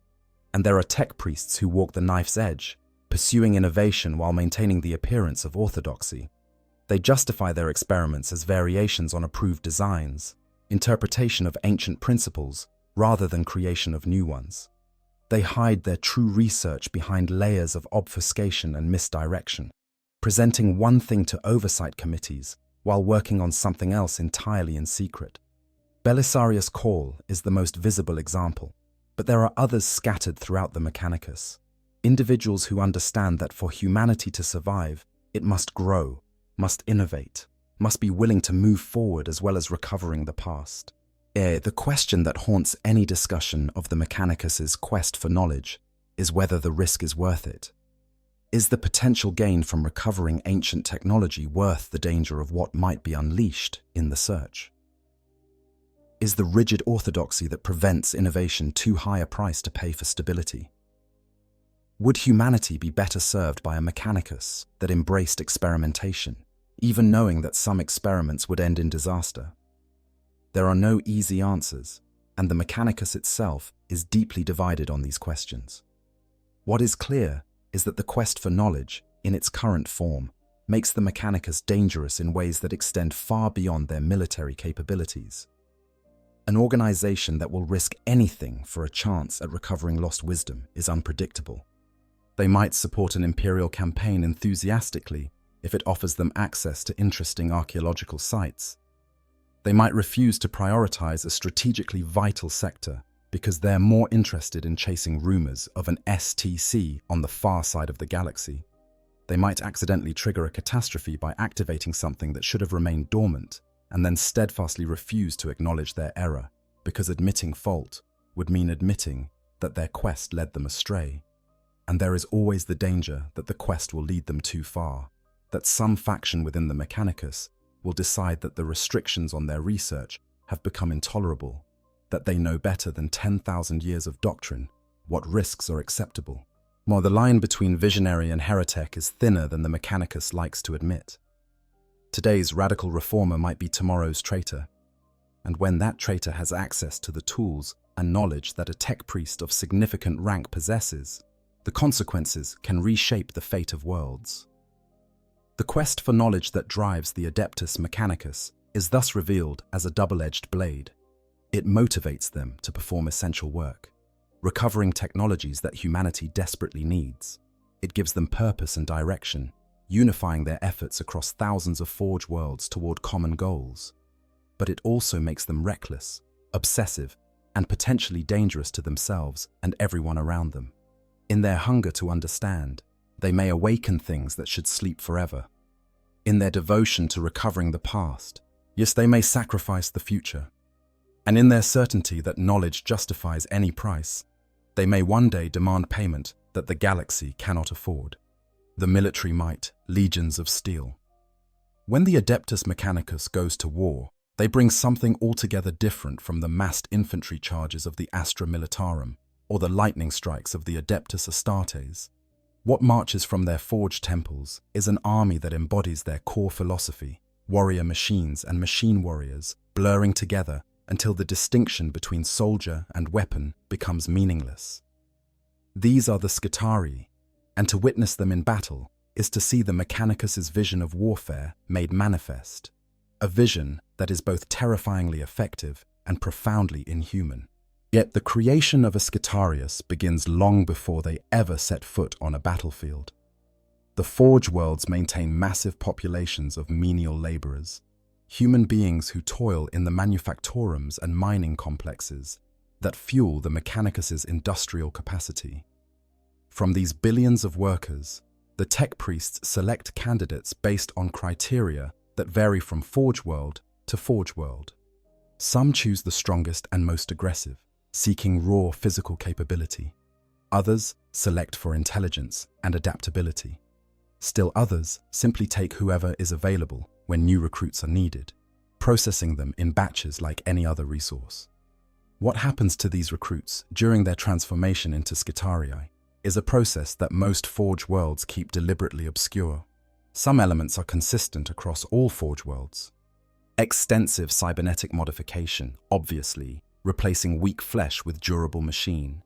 And there are tech priests who walk the knife's edge, pursuing innovation while maintaining the appearance of orthodoxy. They justify their experiments as variations on approved designs, interpretation of ancient principles, rather than creation of new ones. They hide their true research behind layers of obfuscation and misdirection, presenting one thing to oversight committees while working on something else entirely in secret. Belisarius Cawl is the most visible example, but there are others scattered throughout the Mechanicus. Individuals who understand that for humanity to survive, it must grow, must innovate, must be willing to move forward as well as recovering the past. The question that haunts any discussion of the Mechanicus' quest for knowledge is whether the risk is worth it. Is the potential gain from recovering ancient technology worth the danger of what might be unleashed in the search? Is the rigid orthodoxy that prevents innovation too high a price to pay for stability? Would humanity be better served by a Mechanicus that embraced experimentation, even knowing that some experiments would end in disaster? There are no easy answers, and the Mechanicus itself is deeply divided on these questions. What is clear is that the quest for knowledge, in its current form, makes the Mechanicus dangerous in ways that extend far beyond their military capabilities. An organization that will risk anything for a chance at recovering lost wisdom is unpredictable. They might support an imperial campaign enthusiastically if it offers them access to interesting archaeological sites. They might refuse to prioritize a strategically vital sector because they're more interested in chasing rumors of an STC on the far side of the galaxy. They might accidentally trigger a catastrophe by activating something that should have remained dormant, and then steadfastly refuse to acknowledge their error, because admitting fault would mean admitting that their quest led them astray. And there is always the danger that the quest will lead them too far, that some faction within the Mechanicus will decide that the restrictions on their research have become intolerable, that they know better than 10,000 years of doctrine what risks are acceptable. While the line between visionary and heretic is thinner than the Mechanicus likes to admit. Today's radical reformer might be tomorrow's traitor, and when that traitor has access to the tools and knowledge that a tech priest of significant rank possesses, the consequences can reshape the fate of worlds. The quest for knowledge that drives the Adeptus Mechanicus is thus revealed as a double-edged blade. It motivates them to perform essential work, recovering technologies that humanity desperately needs. It gives them purpose and direction, unifying their efforts across thousands of Forge worlds toward common goals. But it also makes them reckless, obsessive, and potentially dangerous to themselves and everyone around them. In their hunger to understand, they may awaken things that should sleep forever. In their devotion to recovering the past, yes, they may sacrifice the future. And in their certainty that knowledge justifies any price, they may one day demand payment that the galaxy cannot afford. The military might, legions of steel. When the Adeptus Mechanicus goes to war, they bring something altogether different from the massed infantry charges of the Astra Militarum or the lightning strikes of the Adeptus Astartes. What marches from their forged temples is an army that embodies their core philosophy, warrior machines and machine warriors blurring together until the distinction between soldier and weapon becomes meaningless. These are the Scutarii, and to witness them in battle is to see the Mechanicus's vision of warfare made manifest, a vision that is both terrifyingly effective and profoundly inhuman. Yet the creation of a Scutarius begins long before they ever set foot on a battlefield. The Forge worlds maintain massive populations of menial laborers, human beings who toil in the manufactorums and mining complexes that fuel the Mechanicus's industrial capacity. From these billions of workers, the tech priests select candidates based on criteria that vary from Forge world to Forge world. Some choose the strongest and most aggressive, seeking raw physical capability. Others select for intelligence and adaptability. Still others simply take whoever is available when new recruits are needed, processing them in batches like any other resource. What happens to these recruits during their transformation into Scutarii is a process that most Forge worlds keep deliberately obscure. Some elements are consistent across all Forge worlds. Extensive cybernetic modification, obviously, replacing weak flesh with durable machine.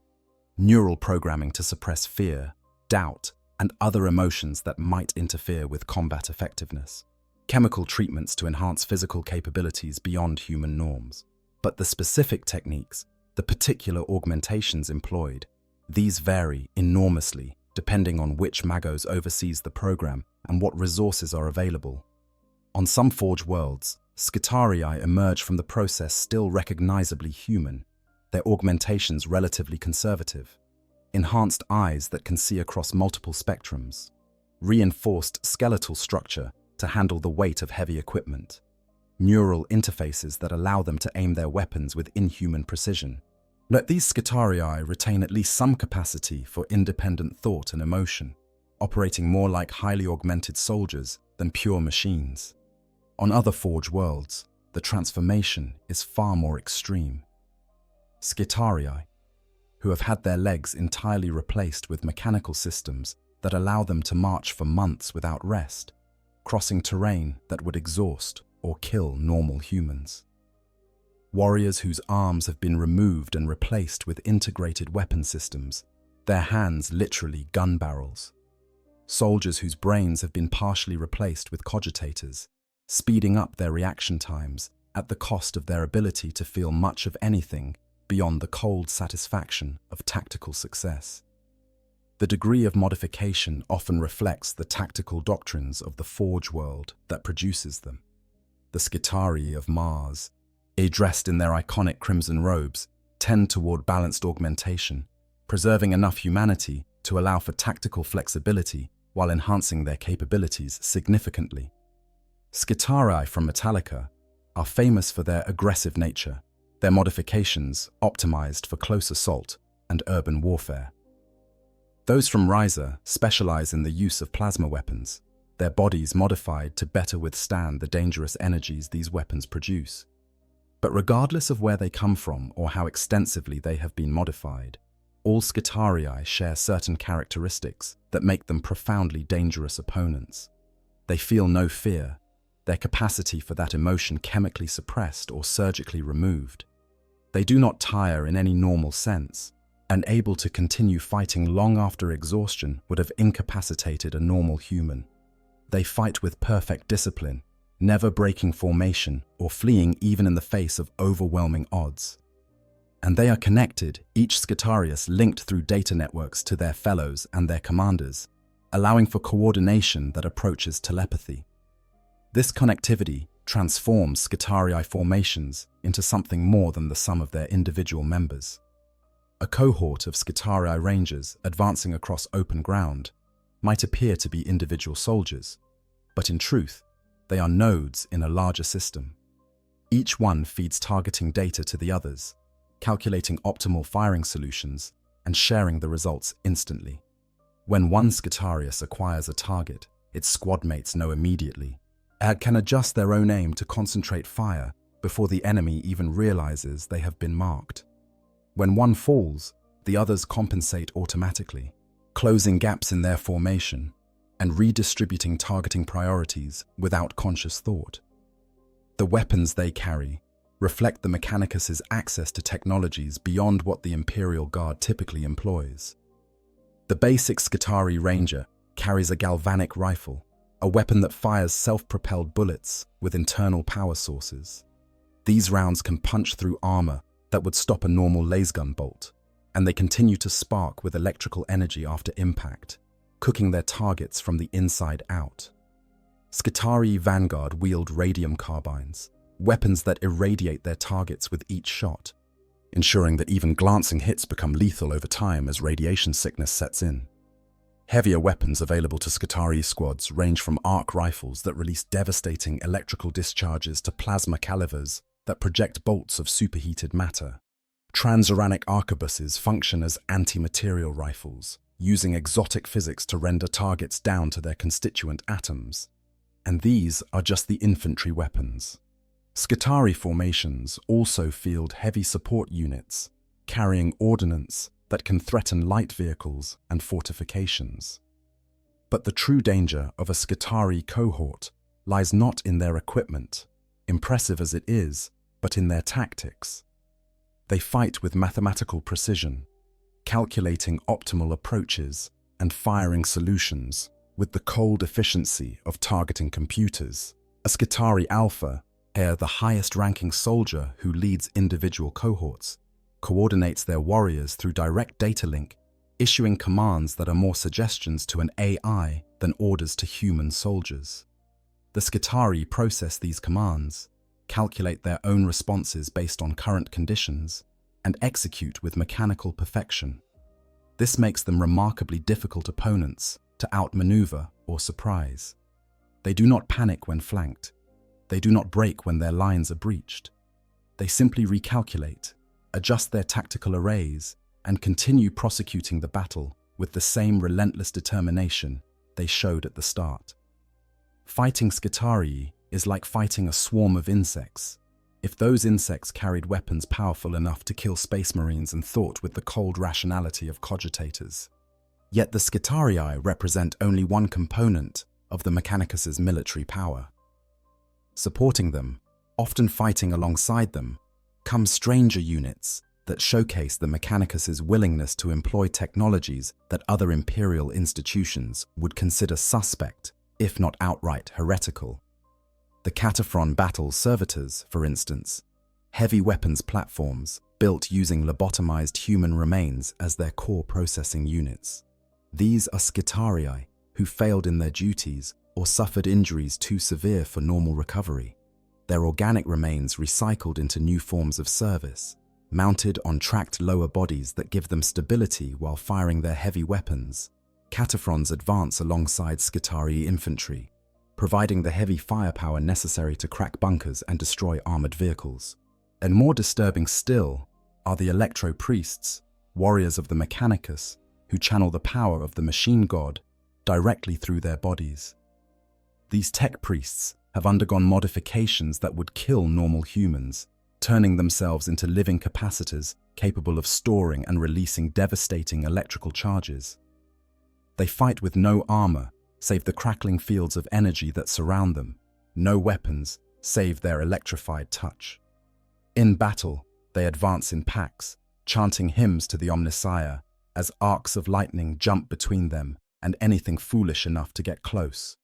Neural programming to suppress fear, doubt, and other emotions that might interfere with combat effectiveness. Chemical treatments to enhance physical capabilities beyond human norms. But the specific techniques, the particular augmentations employed, these vary enormously depending on which Magos oversees the program and what resources are available. On some Forge worlds, Scutarii emerge from the process still recognizably human, their augmentations relatively conservative. Enhanced eyes that can see across multiple spectrums, reinforced skeletal structure to handle the weight of heavy equipment, neural interfaces that allow them to aim their weapons with inhuman precision. Let these Scutarii retain at least some capacity for independent thought and emotion, operating more like highly augmented soldiers than pure machines. On other Forge worlds, the transformation is far more extreme. Scutarii, who have had their legs entirely replaced with mechanical systems that allow them to march for months without rest, crossing terrain that would exhaust or kill normal humans. Warriors whose arms have been removed and replaced with integrated weapon systems, their hands literally gun barrels. Soldiers whose brains have been partially replaced with cogitators, speeding up their reaction times at the cost of their ability to feel much of anything beyond the cold satisfaction of tactical success. The degree of modification often reflects the tactical doctrines of the Forge world that produces them. The Scutarii of Mars, dressed in their iconic crimson robes, tend toward balanced augmentation, preserving enough humanity to allow for tactical flexibility while enhancing their capabilities significantly. Scutarii from Metallica are famous for their aggressive nature, their modifications optimized for close assault and urban warfare. Those from Ryza specialize in the use of plasma weapons, their bodies modified to better withstand the dangerous energies these weapons produce. But regardless of where they come from or how extensively they have been modified, all Scutarii share certain characteristics that make them profoundly dangerous opponents. They feel no fear, their capacity for that emotion chemically suppressed or surgically removed. They do not tire in any normal sense, and able to continue fighting long after exhaustion would have incapacitated a normal human. They fight with perfect discipline, never breaking formation or fleeing even in the face of overwhelming odds. And they are connected, each Scutarius linked through data networks to their fellows and their commanders, allowing for coordination that approaches telepathy. This connectivity transforms Scutarii formations into something more than the sum of their individual members. A cohort of Scutarii rangers advancing across open ground might appear to be individual soldiers, but in truth, they are nodes in a larger system. Each one feeds targeting data to the others, calculating optimal firing solutions and sharing the results instantly. When one Scutarius acquires a target, its squad mates know immediately. can adjust their own aim to concentrate fire before the enemy even realizes they have been marked. When one falls, the others compensate automatically, closing gaps in their formation and redistributing targeting priorities without conscious thought. The weapons they carry reflect the Mechanicus' access to technologies beyond what the Imperial Guard typically employs. The basic Skitarii Ranger carries a galvanic rifle, a weapon that fires self-propelled bullets with internal power sources. These rounds can punch through armor that would stop a normal lasgun bolt, and they continue to spark with electrical energy after impact, cooking their targets from the inside out. Skitarii Vanguard wield radium carbines, weapons that irradiate their targets with each shot, ensuring that even glancing hits become lethal over time as radiation sickness sets in. Heavier weapons available to Skitarii squads range from arc rifles that release devastating electrical discharges to plasma calivers that project bolts of superheated matter. Transuranic arquebuses function as anti-material rifles, using exotic physics to render targets down to their constituent atoms. And these are just the infantry weapons. Skitarii formations also field heavy support units, carrying ordnance that can threaten light vehicles and fortifications. But the true danger of a Skitarii cohort lies not in their equipment, impressive as it is, but in their tactics. They fight with mathematical precision, calculating optimal approaches and firing solutions with the cold efficiency of targeting computers. A Skitarii Alpha, the highest-ranking soldier who leads individual cohorts, coordinates their warriors through direct data link, issuing commands that are more suggestions to an AI than orders to human soldiers. The Skitarii process these commands, calculate their own responses based on current conditions, and execute with mechanical perfection. This makes them remarkably difficult opponents to outmaneuver or surprise. They do not panic when flanked. They do not break when their lines are breached. They simply recalculate, adjust their tactical arrays, and continue prosecuting the battle with the same relentless determination they showed at the start. Fighting Skitarii is like fighting a swarm of insects. If those insects carried weapons powerful enough to kill space marines and thought with the cold rationality of cogitators. Yet the Skitarii represent only one component of the Mechanicus' military power. Supporting them, often fighting alongside them, come stranger units that showcase the Mechanicus' willingness to employ technologies that other imperial institutions would consider suspect, if not outright heretical. The Cataphron battle servitors, for instance, heavy weapons platforms built using lobotomized human remains as their core processing units. These are Skitarii who failed in their duties or suffered injuries too severe for normal recovery. Their organic remains recycled into new forms of service, mounted on tracked lower bodies that give them stability while firing their heavy weapons. Cataphrons advance alongside Skitarii infantry, providing the heavy firepower necessary to crack bunkers and destroy armored vehicles. And more disturbing still are the electro-priests, warriors of the Mechanicus, who channel the power of the machine god directly through their bodies. These tech priests have undergone modifications that would kill normal humans, turning themselves into living capacitors capable of storing and releasing devastating electrical charges. They fight with no armor, save the crackling fields of energy that surround them, no weapons, save their electrified touch. In battle, they advance in packs, chanting hymns to the Omnissiah as arcs of lightning jump between them and anything foolish enough to get close.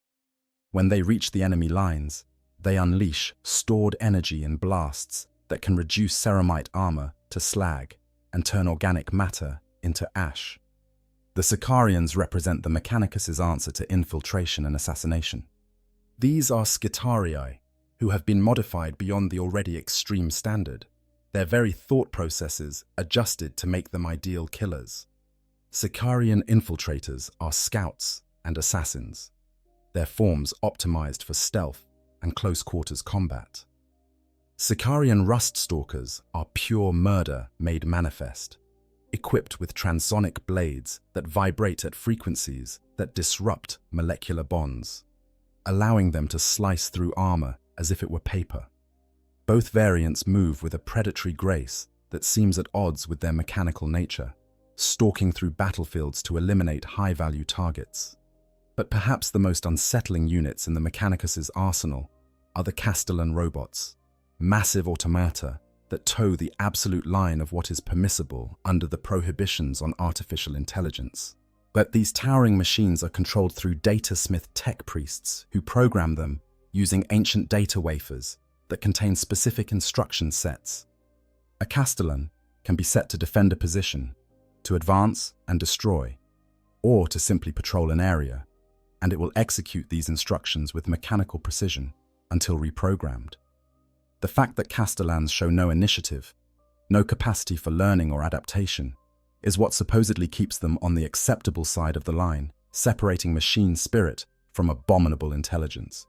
When they reach the enemy lines, they unleash stored energy in blasts that can reduce ceramite armor to slag and turn organic matter into ash. The Sicarians represent the Mechanicus' answer to infiltration and assassination. These are Skitarii, who have been modified beyond the already extreme standard, their very thought processes adjusted to make them ideal killers. Sicarian infiltrators are scouts and assassins, their forms optimized for stealth and close-quarters combat. Sicarian rust stalkers are pure murder made manifest, equipped with transonic blades that vibrate at frequencies that disrupt molecular bonds. allowing them to slice through armor as if it were paper. Both variants move with a predatory grace that seems at odds with their mechanical nature, stalking through battlefields to eliminate high-value targets. But perhaps the most unsettling units in the Mechanicus's arsenal are the Castellan robots, massive automata that toe the absolute line of what is permissible under the prohibitions on artificial intelligence. But these towering machines are controlled through datasmith tech priests who program them using ancient data wafers that contain specific instruction sets. A Castellan can be set to defend a position, to advance and destroy, or to simply patrol an area, and it will execute these instructions with mechanical precision until reprogrammed. The fact that Castellans show no initiative, no capacity for learning or adaptation, is what supposedly keeps them on the acceptable side of the line, separating machine spirit from abominable intelligence.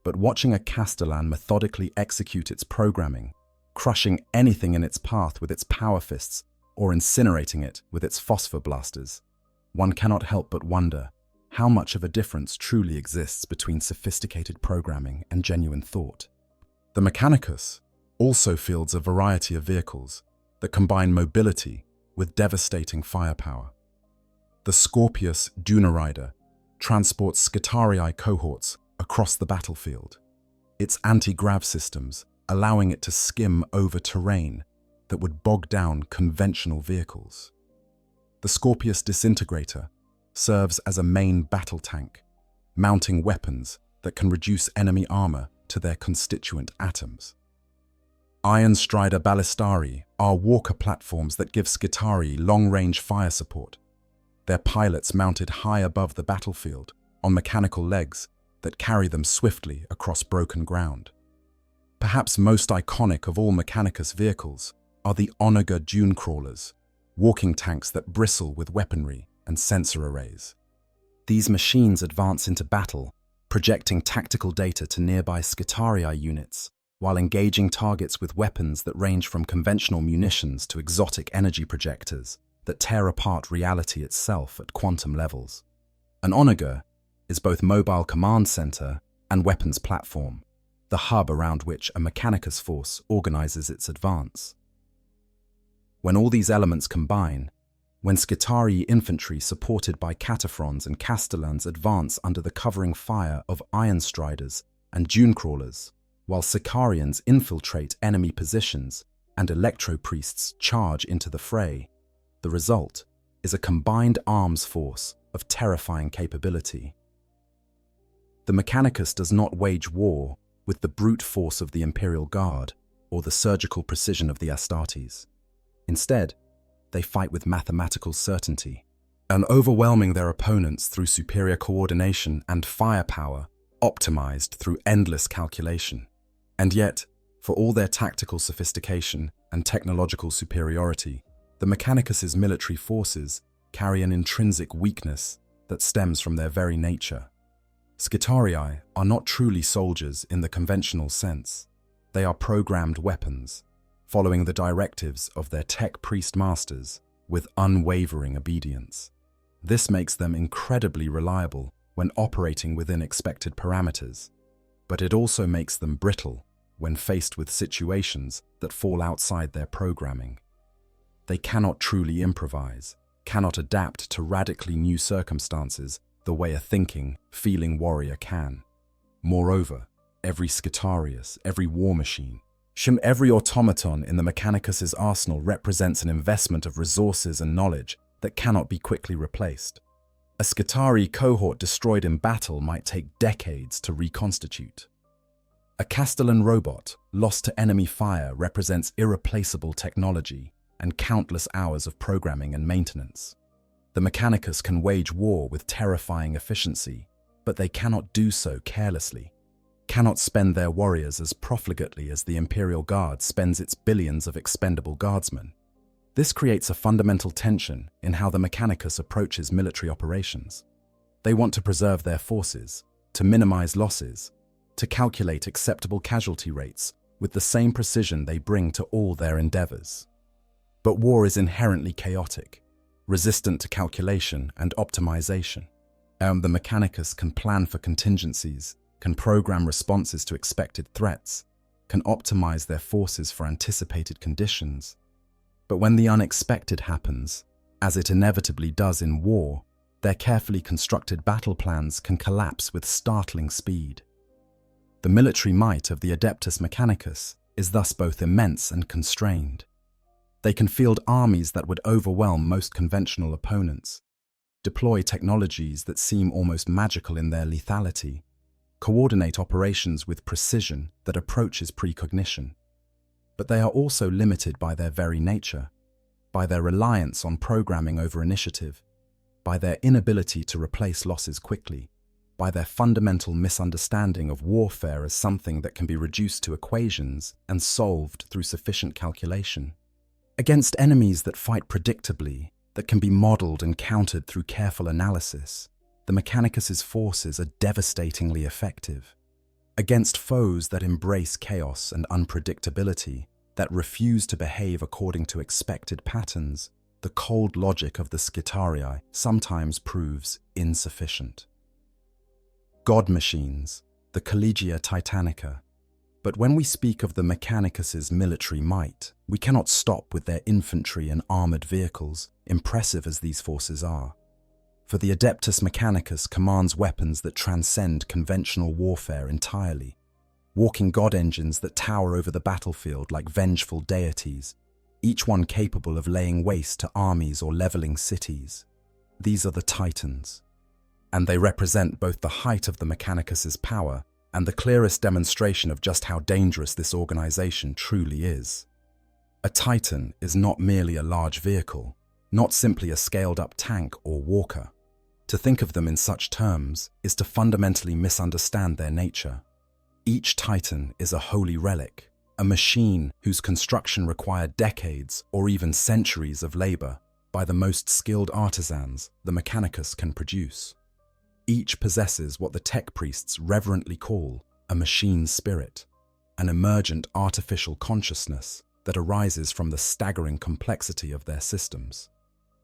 But watching a Castellan methodically execute its programming, crushing anything in its path with its power fists or incinerating it with its phosphor blasters, one cannot help but wonder how much of a difference truly exists between sophisticated programming and genuine thought. The Mechanicus also fields a variety of vehicles that combine mobility with devastating firepower. The Scorpius Dunarider transports Skitarii cohorts across the battlefield, its anti-grav systems allowing it to skim over terrain that would bog down conventional vehicles. The Scorpius Disintegrator serves as a main battle tank, mounting weapons that can reduce enemy armor to their constituent atoms. Iron Strider Ballistari are walker platforms that give Skitarii long-range fire support, their pilots mounted high above the battlefield on mechanical legs that carry them swiftly across broken ground. Perhaps most iconic of all Mechanicus vehicles are the Onager Dune Crawlers, walking tanks that bristle with weaponry and sensor arrays. These machines advance into battle, projecting tactical data to nearby Skitarii units, while engaging targets with weapons that range from conventional munitions to exotic energy projectors that tear apart reality itself at quantum levels. An Onager is both mobile command center and weapons platform, the hub around which a Mechanicus force organizes its advance. When all these elements combine, when Skitarii infantry supported by Cataphrons and Castellans advance under the covering fire of Iron Striders and Dune Crawlers, while Sicarians infiltrate enemy positions and Electro-priests charge into the fray, the result is a combined arms force of terrifying capability. The Mechanicus does not wage war with the brute force of the Imperial Guard or the surgical precision of the Astartes. Instead, they fight with mathematical certainty, and overwhelming their opponents through superior coordination and firepower optimized through endless calculation. And yet, for all their tactical sophistication and technological superiority, the Mechanicus's military forces carry an intrinsic weakness that stems from their very nature. Skitarii are not truly soldiers in the conventional sense. They are programmed weapons, following the directives of their tech priest masters with unwavering obedience. This makes them incredibly reliable when operating within expected parameters, but it also makes them brittle when faced with situations that fall outside their programming. They cannot truly improvise, cannot adapt to radically new circumstances the way a thinking, feeling warrior can. Moreover, every Skitarius, every war machine, every automaton in the Mechanicus's arsenal represents an investment of resources and knowledge that cannot be quickly replaced. A Skitarii cohort destroyed in battle might take decades to reconstitute. A Castellan robot lost to enemy fire represents irreplaceable technology and countless hours of programming and maintenance. The Mechanicus can wage war with terrifying efficiency, but they cannot do so carelessly, cannot spend their warriors as profligately as the Imperial Guard spends its billions of expendable guardsmen. This creates a fundamental tension in how the Mechanicus approaches military operations. They want to preserve their forces, to minimize losses, to calculate acceptable casualty rates with the same precision they bring to all their endeavors. But war is inherently chaotic, resistant to calculation and optimization. The Mechanicus can plan for contingencies, can program responses to expected threats, can optimize their forces for anticipated conditions. But when the unexpected happens, as it inevitably does in war, their carefully constructed battle plans can collapse with startling speed. The military might of the Adeptus Mechanicus is thus both immense and constrained. They can field armies that would overwhelm most conventional opponents, deploy technologies that seem almost magical in their lethality, coordinate operations with precision that approaches precognition. But they are also limited by their very nature, by their reliance on programming over initiative, by their inability to replace losses quickly, by their fundamental misunderstanding of warfare as something that can be reduced to equations and solved through sufficient calculation. Against enemies that fight predictably, that can be modeled and countered through careful analysis, the Mechanicus's forces are devastatingly effective. Against foes that embrace chaos and unpredictability, that refuse to behave according to expected patterns, the cold logic of the Scitarii sometimes proves insufficient. God machines, the Collegia Titanica. But when we speak of the Mechanicus's military might, we cannot stop with their infantry and armored vehicles, impressive as these forces are. For the Adeptus Mechanicus commands weapons that transcend conventional warfare entirely, walking god engines that tower over the battlefield like vengeful deities, each one capable of laying waste to armies or leveling cities. These are the Titans, and they represent both the height of the Mechanicus's power and the clearest demonstration of just how dangerous this organization truly is. A Titan is not merely a large vehicle, not simply a scaled-up tank or walker. To think of them in such terms is to fundamentally misunderstand their nature. Each Titan is a holy relic, a machine whose construction required decades or even centuries of labor by the most skilled artisans the Mechanicus can produce. Each possesses what the tech priests reverently call a machine spirit, an emergent artificial consciousness that arises from the staggering complexity of their systems.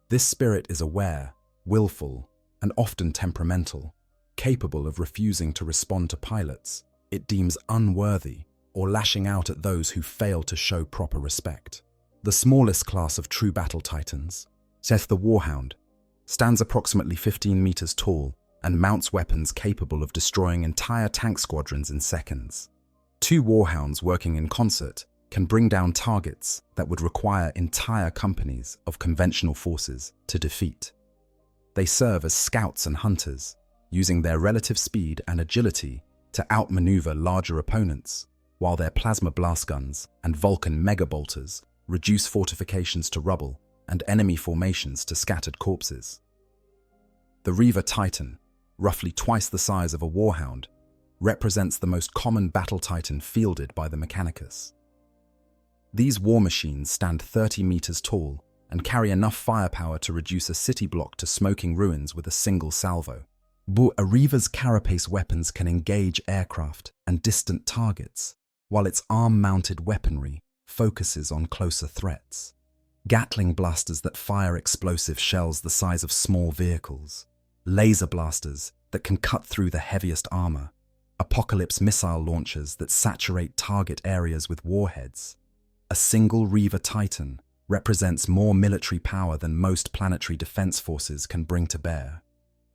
This spirit is aware, willful, and often temperamental, capable of refusing to respond to pilots it deems unworthy or lashing out at those who fail to show proper respect. The smallest class of true battle titans, Seth the Warhound, stands approximately 15 meters tall and mounts weapons capable of destroying entire tank squadrons in seconds. Two warhounds working in concert can bring down targets that would require entire companies of conventional forces to defeat. They serve as scouts and hunters, using their relative speed and agility to outmaneuver larger opponents, while their plasma blast guns and Vulcan megabolters reduce fortifications to rubble and enemy formations to scattered corpses. The Reaver Titan, roughly twice the size of a warhound, represents the most common battle titan fielded by the Mechanicus. These war machines stand 30 meters tall and carry enough firepower to reduce a city block to smoking ruins with a single salvo. A Reaver's carapace weapons can engage aircraft and distant targets, while its arm-mounted weaponry focuses on closer threats. Gatling blasters that fire explosive shells the size of small vehicles, laser blasters that can cut through the heaviest armor, apocalypse missile launchers that saturate target areas with warheads. A single Reaver Titan represents more military power than most planetary defense forces can bring to bear.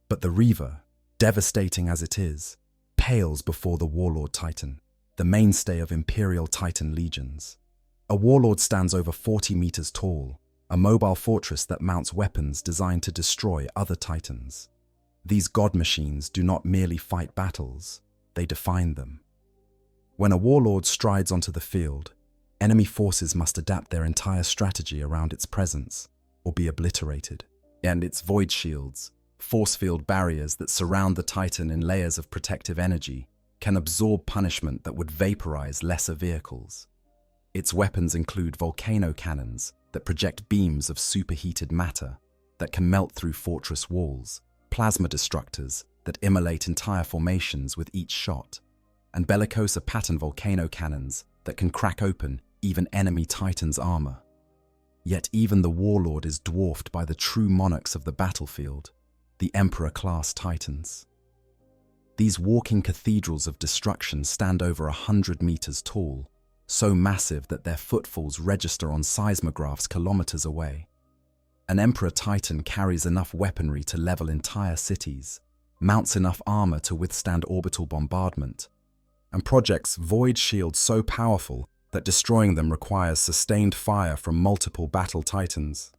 But the Reaver, devastating as it is, pales before the Warlord Titan, the mainstay of Imperial Titan legions. A Warlord stands over 40 meters tall, a mobile fortress that mounts weapons designed to destroy other Titans. These god machines do not merely fight battles, they define them. When a warlord strides onto the field, enemy forces must adapt their entire strategy around its presence or be obliterated. And its void shields, force field barriers that surround the Titan in layers of protective energy, can absorb punishment that would vaporize lesser vehicles. Its weapons include volcano cannons that project beams of superheated matter that can melt through fortress walls, plasma destructors that immolate entire formations with each shot, and bellicosa pattern volcano cannons that can crack open even enemy Titans' armor. Yet even the Warlord is dwarfed by the true monarchs of the battlefield. the Emperor-class Titans. These walking cathedrals of destruction stand over 100 meters tall, so massive that their footfalls register on seismographs kilometers away. An Emperor Titan carries enough weaponry to level entire cities, mounts enough armor to withstand orbital bombardment, and projects void shields so powerful that destroying them requires sustained fire from multiple battle titans.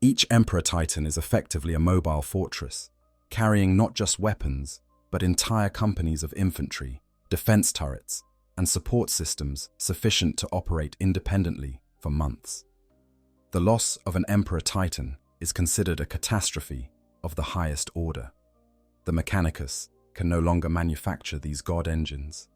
Each Emperor Titan is effectively a mobile fortress, carrying not just weapons, but entire companies of infantry, defense turrets, and support systems sufficient to operate independently for months. The loss of an Emperor Titan is considered a catastrophe of the highest order. The Mechanicus can no longer manufacture these god engines.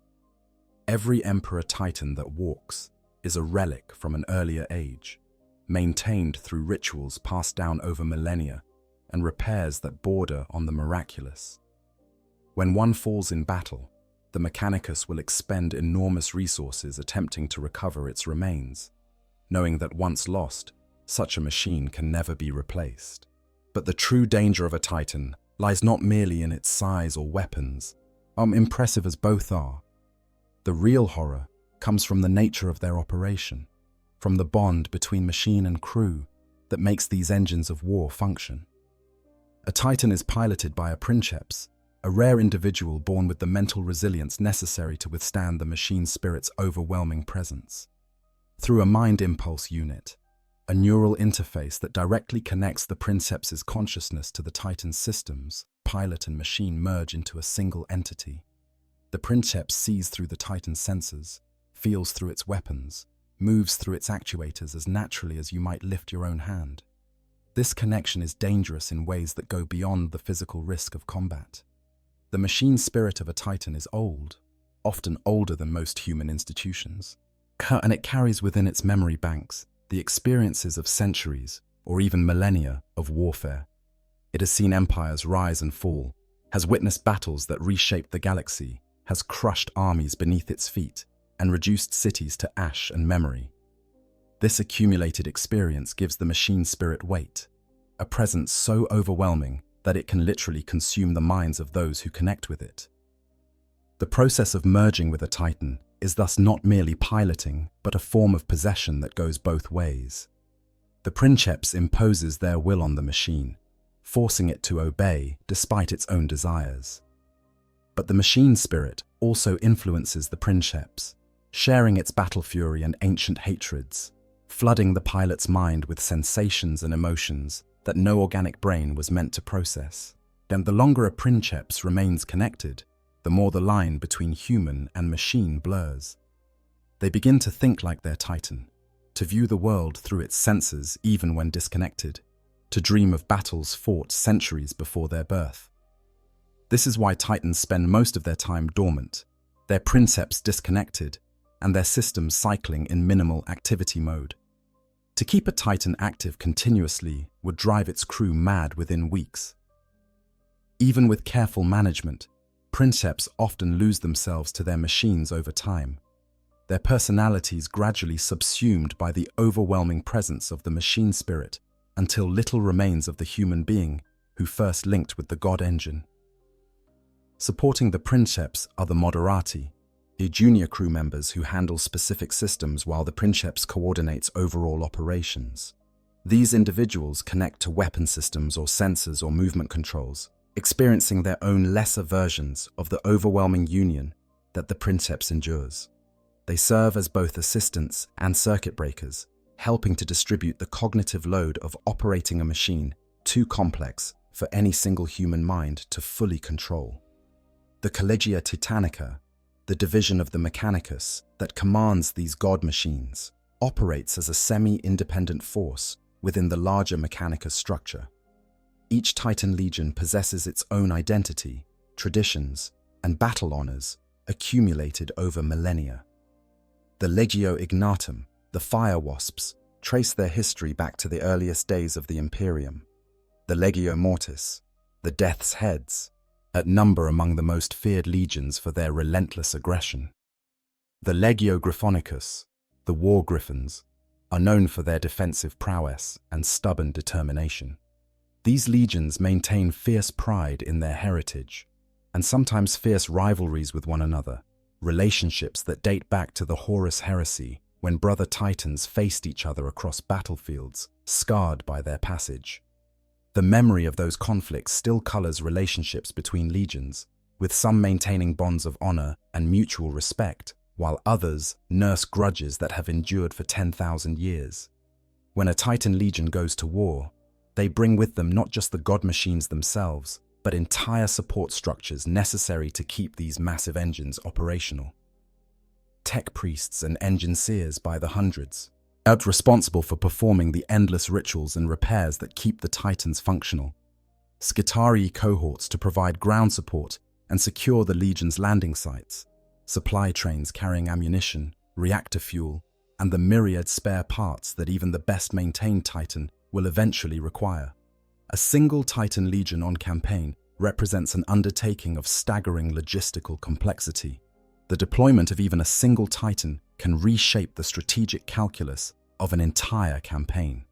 Every Emperor Titan that walks is a relic from an earlier age, maintained through rituals passed down over millennia and repairs that border on the miraculous. When one falls in battle, the Mechanicus will expend enormous resources attempting to recover its remains, knowing that once lost, such a machine can never be replaced. But the true danger of a Titan lies not merely in its size or weapons, impressive as both are. The real horror comes from the nature of their operation, from the bond between machine and crew that makes these engines of war function. A Titan is piloted by a princeps, a rare individual born with the mental resilience necessary to withstand the machine spirit's overwhelming presence. Through a mind impulse unit, a neural interface that directly connects the princeps's consciousness to the Titan's systems, pilot and machine merge into a single entity. The princeps sees through the Titan's sensors, feels through its weapons, moves through its actuators as naturally as you might lift your own hand. This connection is dangerous in ways that go beyond the physical risk of combat. The machine spirit of a Titan is old, often older than most human institutions, and it carries within its memory banks the experiences of centuries or even millennia of warfare. It has seen empires rise and fall, has witnessed battles that reshaped the galaxy, has crushed armies beneath its feet, and reduced cities to ash and memory. This accumulated experience gives the machine spirit weight, a presence so overwhelming that it can literally consume the minds of those who connect with it. The process of merging with a Titan is thus not merely piloting, but a form of possession that goes both ways. The princeps imposes their will on the machine, forcing it to obey despite its own desires. But the machine spirit also influences the princeps, sharing its battle fury and ancient hatreds, flooding the pilot's mind with sensations and emotions that no organic brain was meant to process. And the longer a princeps remains connected, the more the line between human and machine blurs. They begin to think like their Titan, to view the world through its senses even when disconnected, to dream of battles fought centuries before their birth. This is why Titans spend most of their time dormant, their princeps disconnected, and their systems cycling in minimal activity mode. To keep a Titan active continuously would drive its crew mad within weeks. Even with careful management, princeps often lose themselves to their machines over time, their personalities gradually subsumed by the overwhelming presence of the machine spirit until little remains of the human being who first linked with the god engine. Supporting the princeps are the moderati, the junior crew members who handle specific systems while the princeps coordinates overall operations. These individuals connect to weapon systems or sensors or movement controls, experiencing their own lesser versions of the overwhelming union that the princeps endures. They serve as both assistants and circuit breakers, helping to distribute the cognitive load of operating a machine too complex for any single human mind to fully control. The Collegia Titanica, the division of the Mechanicus that commands these god machines, operates as a semi-independent force within the larger Mechanicus structure. Each Titan Legion possesses its own identity, traditions, and battle honors accumulated over millennia. The Legio Ignatum, the Fire Wasps, trace their history back to the earliest days of the Imperium. The Legio Mortis, the Death's Heads, at number among the most feared legions for their relentless aggression. The Legio Griffonicus, the War Griffins, are known for their defensive prowess and stubborn determination. These legions maintain fierce pride in their heritage, and sometimes fierce rivalries with one another, relationships that date back to the Horus Heresy, when brother titans faced each other across battlefields, scarred by their passage. The memory of those conflicts still colors relationships between legions, with some maintaining bonds of honor and mutual respect, while others nurse grudges that have endured for 10,000 years. When a Titan legion goes to war, they bring with them not just the god machines themselves, but entire support structures necessary to keep these massive engines operational. Tech priests and engineers by the hundreds, are responsible for performing the endless rituals and repairs that keep the Titans functional. Skitarii cohorts to provide ground support and secure the Legion's landing sites, supply trains carrying ammunition, reactor fuel, and the myriad spare parts that even the best-maintained Titan will eventually require. A single Titan Legion on campaign represents an undertaking of staggering logistical complexity. The deployment of even a single Titan can reshape the strategic calculus of an entire campaign.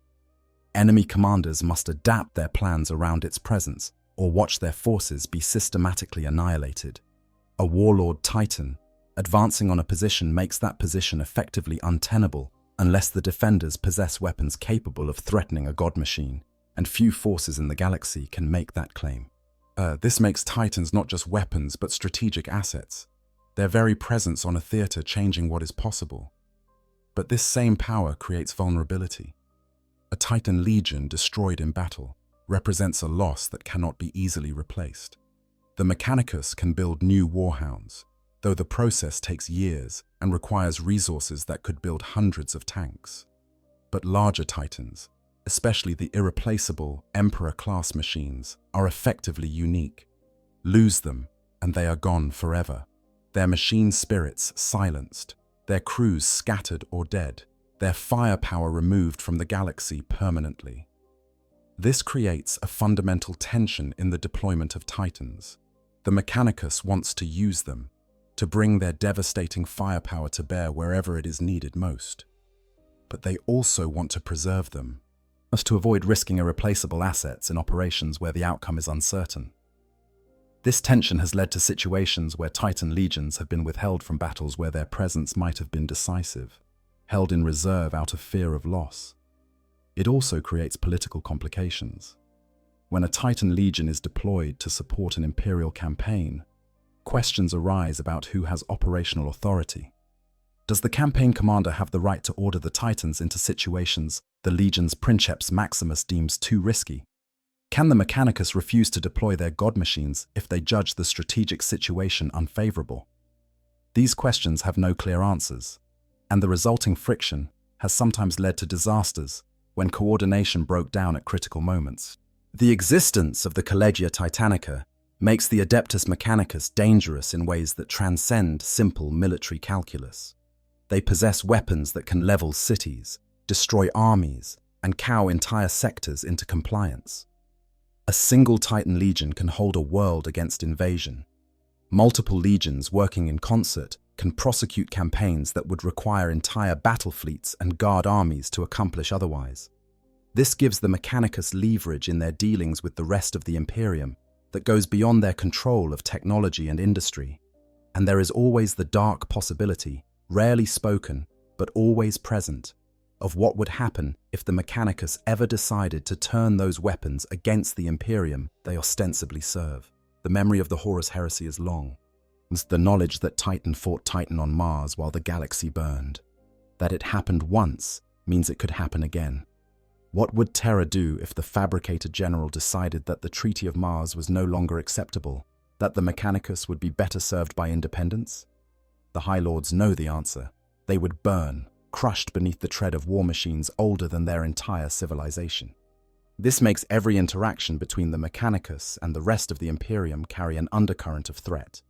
Enemy commanders must adapt their plans around its presence or watch their forces be systematically annihilated. A warlord Titan advancing on a position makes that position effectively untenable unless the defenders possess weapons capable of threatening a god machine, and few forces in the galaxy can make that claim. This makes Titans not just weapons but strategic assets, their very presence on a theater changing what is possible. But this same power creates vulnerability. A Titan Legion destroyed in battle represents a loss that cannot be easily replaced. The Mechanicus can build new warhounds, though the process takes years and requires resources that could build hundreds of tanks. But larger Titans, especially the irreplaceable Emperor-class machines, are effectively unique. Lose them, and they are gone forever. Their machine spirits silenced, their crews scattered or dead, their firepower removed from the galaxy permanently. This creates a fundamental tension in the deployment of Titans. The Mechanicus wants to use them, to bring their devastating firepower to bear wherever it is needed most. But they also want to preserve them, as to avoid risking irreplaceable assets in operations where the outcome is uncertain. This tension has led to situations where Titan legions have been withheld from battles where their presence might have been decisive, held in reserve out of fear of loss. It also creates political complications. When a Titan legion is deployed to support an Imperial campaign, questions arise about who has operational authority. Does the campaign commander have the right to order the Titans into situations the legion's Princeps Maximus deems too risky? Can the Mechanicus refuse to deploy their god machines if they judge the strategic situation unfavorable? These questions have no clear answers, and the resulting friction has sometimes led to disasters when coordination broke down at critical moments. The existence of the Collegia Titanica makes the Adeptus Mechanicus dangerous in ways that transcend simple military calculus. They possess weapons that can level cities, destroy armies, and cow entire sectors into compliance. A single Titan Legion can hold a world against invasion. Multiple legions working in concert can prosecute campaigns that would require entire battle fleets and guard armies to accomplish otherwise. This gives the Mechanicus leverage in their dealings with the rest of the Imperium that goes beyond their control of technology and industry. And there is always the dark possibility, rarely spoken but always present, of what would happen if the Mechanicus ever decided to turn those weapons against the Imperium they ostensibly serve. The memory of the Horus Heresy is long. It's the knowledge that Titan fought Titan on Mars while the galaxy burned. That it happened once means it could happen again. What would Terra do if the Fabricator General decided that the Treaty of Mars was no longer acceptable, that the Mechanicus would be better served by independence? The High Lords know the answer. They would burn, crushed beneath the tread of war machines older than their entire civilization. This makes every interaction between the Mechanicus and the rest of the Imperium carry an undercurrent of threat.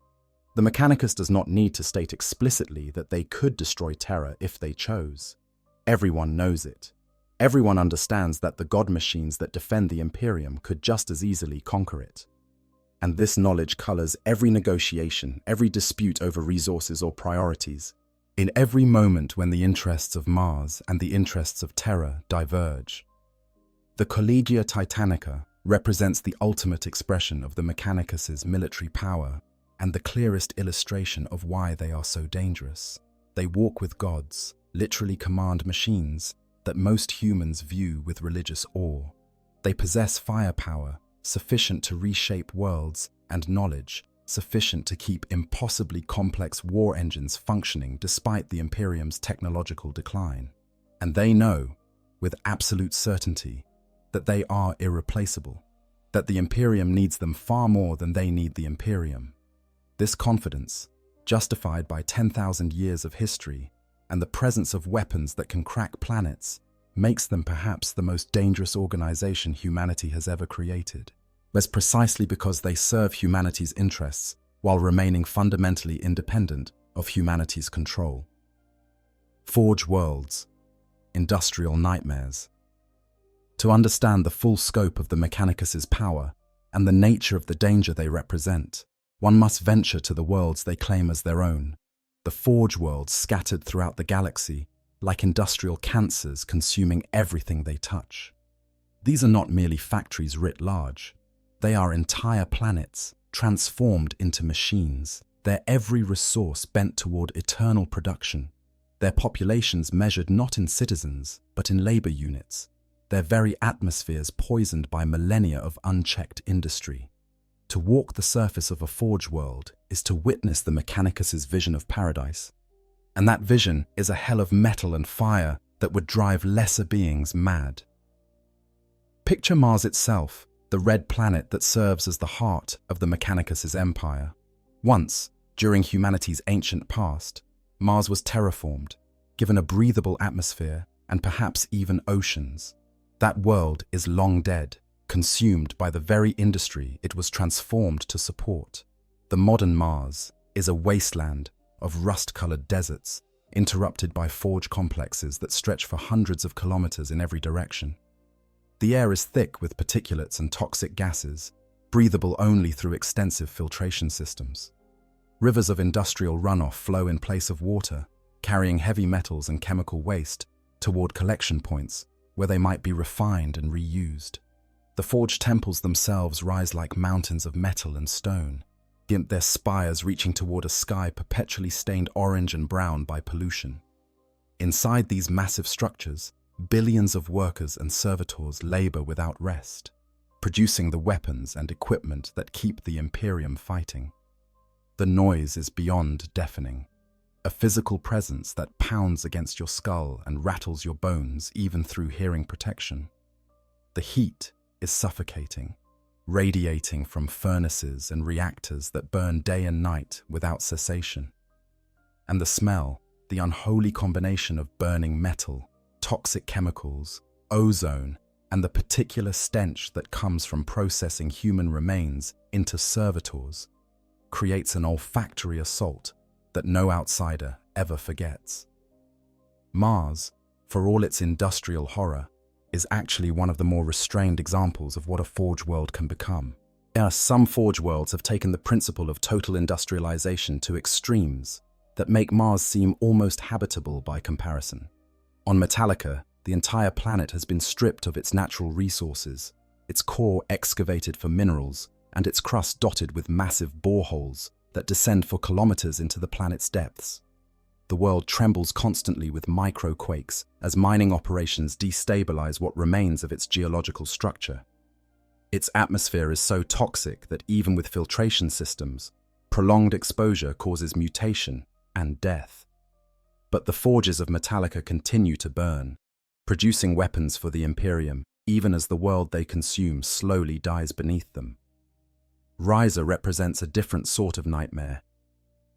The Mechanicus does not need to state explicitly that they could destroy Terra if they chose. Everyone knows it. Everyone understands that the god machines that defend the Imperium could just as easily conquer it. And this knowledge colors every negotiation, every dispute over resources or priorities. In every moment when the interests of Mars and the interests of Terra diverge. The Collegia Titanica represents the ultimate expression of the Mechanicus's military power and the clearest illustration of why they are so dangerous. They walk with gods, literally command machines that most humans view with religious awe. They possess firepower sufficient to reshape worlds and knowledge sufficient to keep impossibly complex war engines functioning despite the Imperium's technological decline. And they know, with absolute certainty, that they are irreplaceable, that the Imperium needs them far more than they need the Imperium. This confidence, justified by 10,000 years of history and the presence of weapons that can crack planets, makes them perhaps the most dangerous organization humanity has ever created. That's precisely because they serve humanity's interests while remaining fundamentally independent of humanity's control. Forge worlds, industrial nightmares. To understand the full scope of the Mechanicus's power and the nature of the danger they represent, one must venture to the worlds they claim as their own, the forge worlds scattered throughout the galaxy like industrial cancers consuming everything they touch. These are not merely factories writ large. They are entire planets transformed into machines, their every resource bent toward eternal production, their populations measured not in citizens but in labor units, their very atmospheres poisoned by millennia of unchecked industry. To walk the surface of a forge world is to witness the Mechanicus's vision of paradise. And that vision is a hell of metal and fire that would drive lesser beings mad. Picture Mars itself, the red planet that serves as the heart of the Mechanicus's empire. Once, during humanity's ancient past, Mars was terraformed, given a breathable atmosphere and perhaps even oceans. That world is long dead, consumed by the very industry it was transformed to support. The modern Mars is a wasteland of rust-colored deserts, interrupted by forge complexes that stretch for hundreds of kilometers in every direction. The air is thick with particulates and toxic gases, breathable only through extensive filtration systems. Rivers of industrial runoff flow in place of water, carrying heavy metals and chemical waste toward collection points where they might be refined and reused. The forged temples themselves rise like mountains of metal and stone, their spires reaching toward a sky perpetually stained orange and brown by pollution. Inside these massive structures, billions of workers and servitors labor without rest, producing the weapons and equipment that keep the Imperium fighting. The noise is beyond deafening, a physical presence that pounds against your skull and rattles your bones even through hearing protection. The heat is suffocating, radiating from furnaces and reactors that burn day and night without cessation. And the smell, the unholy combination of burning metal, toxic chemicals, ozone, and the particular stench that comes from processing human remains into servitors, creates an olfactory assault that no outsider ever forgets. Mars, for all its industrial horror, is actually one of the more restrained examples of what a forge world can become. Some forge worlds have taken the principle of total industrialization to extremes that make Mars seem almost habitable by comparison. On Metallica, the entire planet has been stripped of its natural resources, its core excavated for minerals, and its crust dotted with massive boreholes that descend for kilometers into the planet's depths. The world trembles constantly with microquakes as mining operations destabilize what remains of its geological structure. Its atmosphere is so toxic that even with filtration systems, prolonged exposure causes mutation and death. But the forges of Metallica continue to burn, producing weapons for the Imperium, even as the world they consume slowly dies beneath them. Riser represents a different sort of nightmare,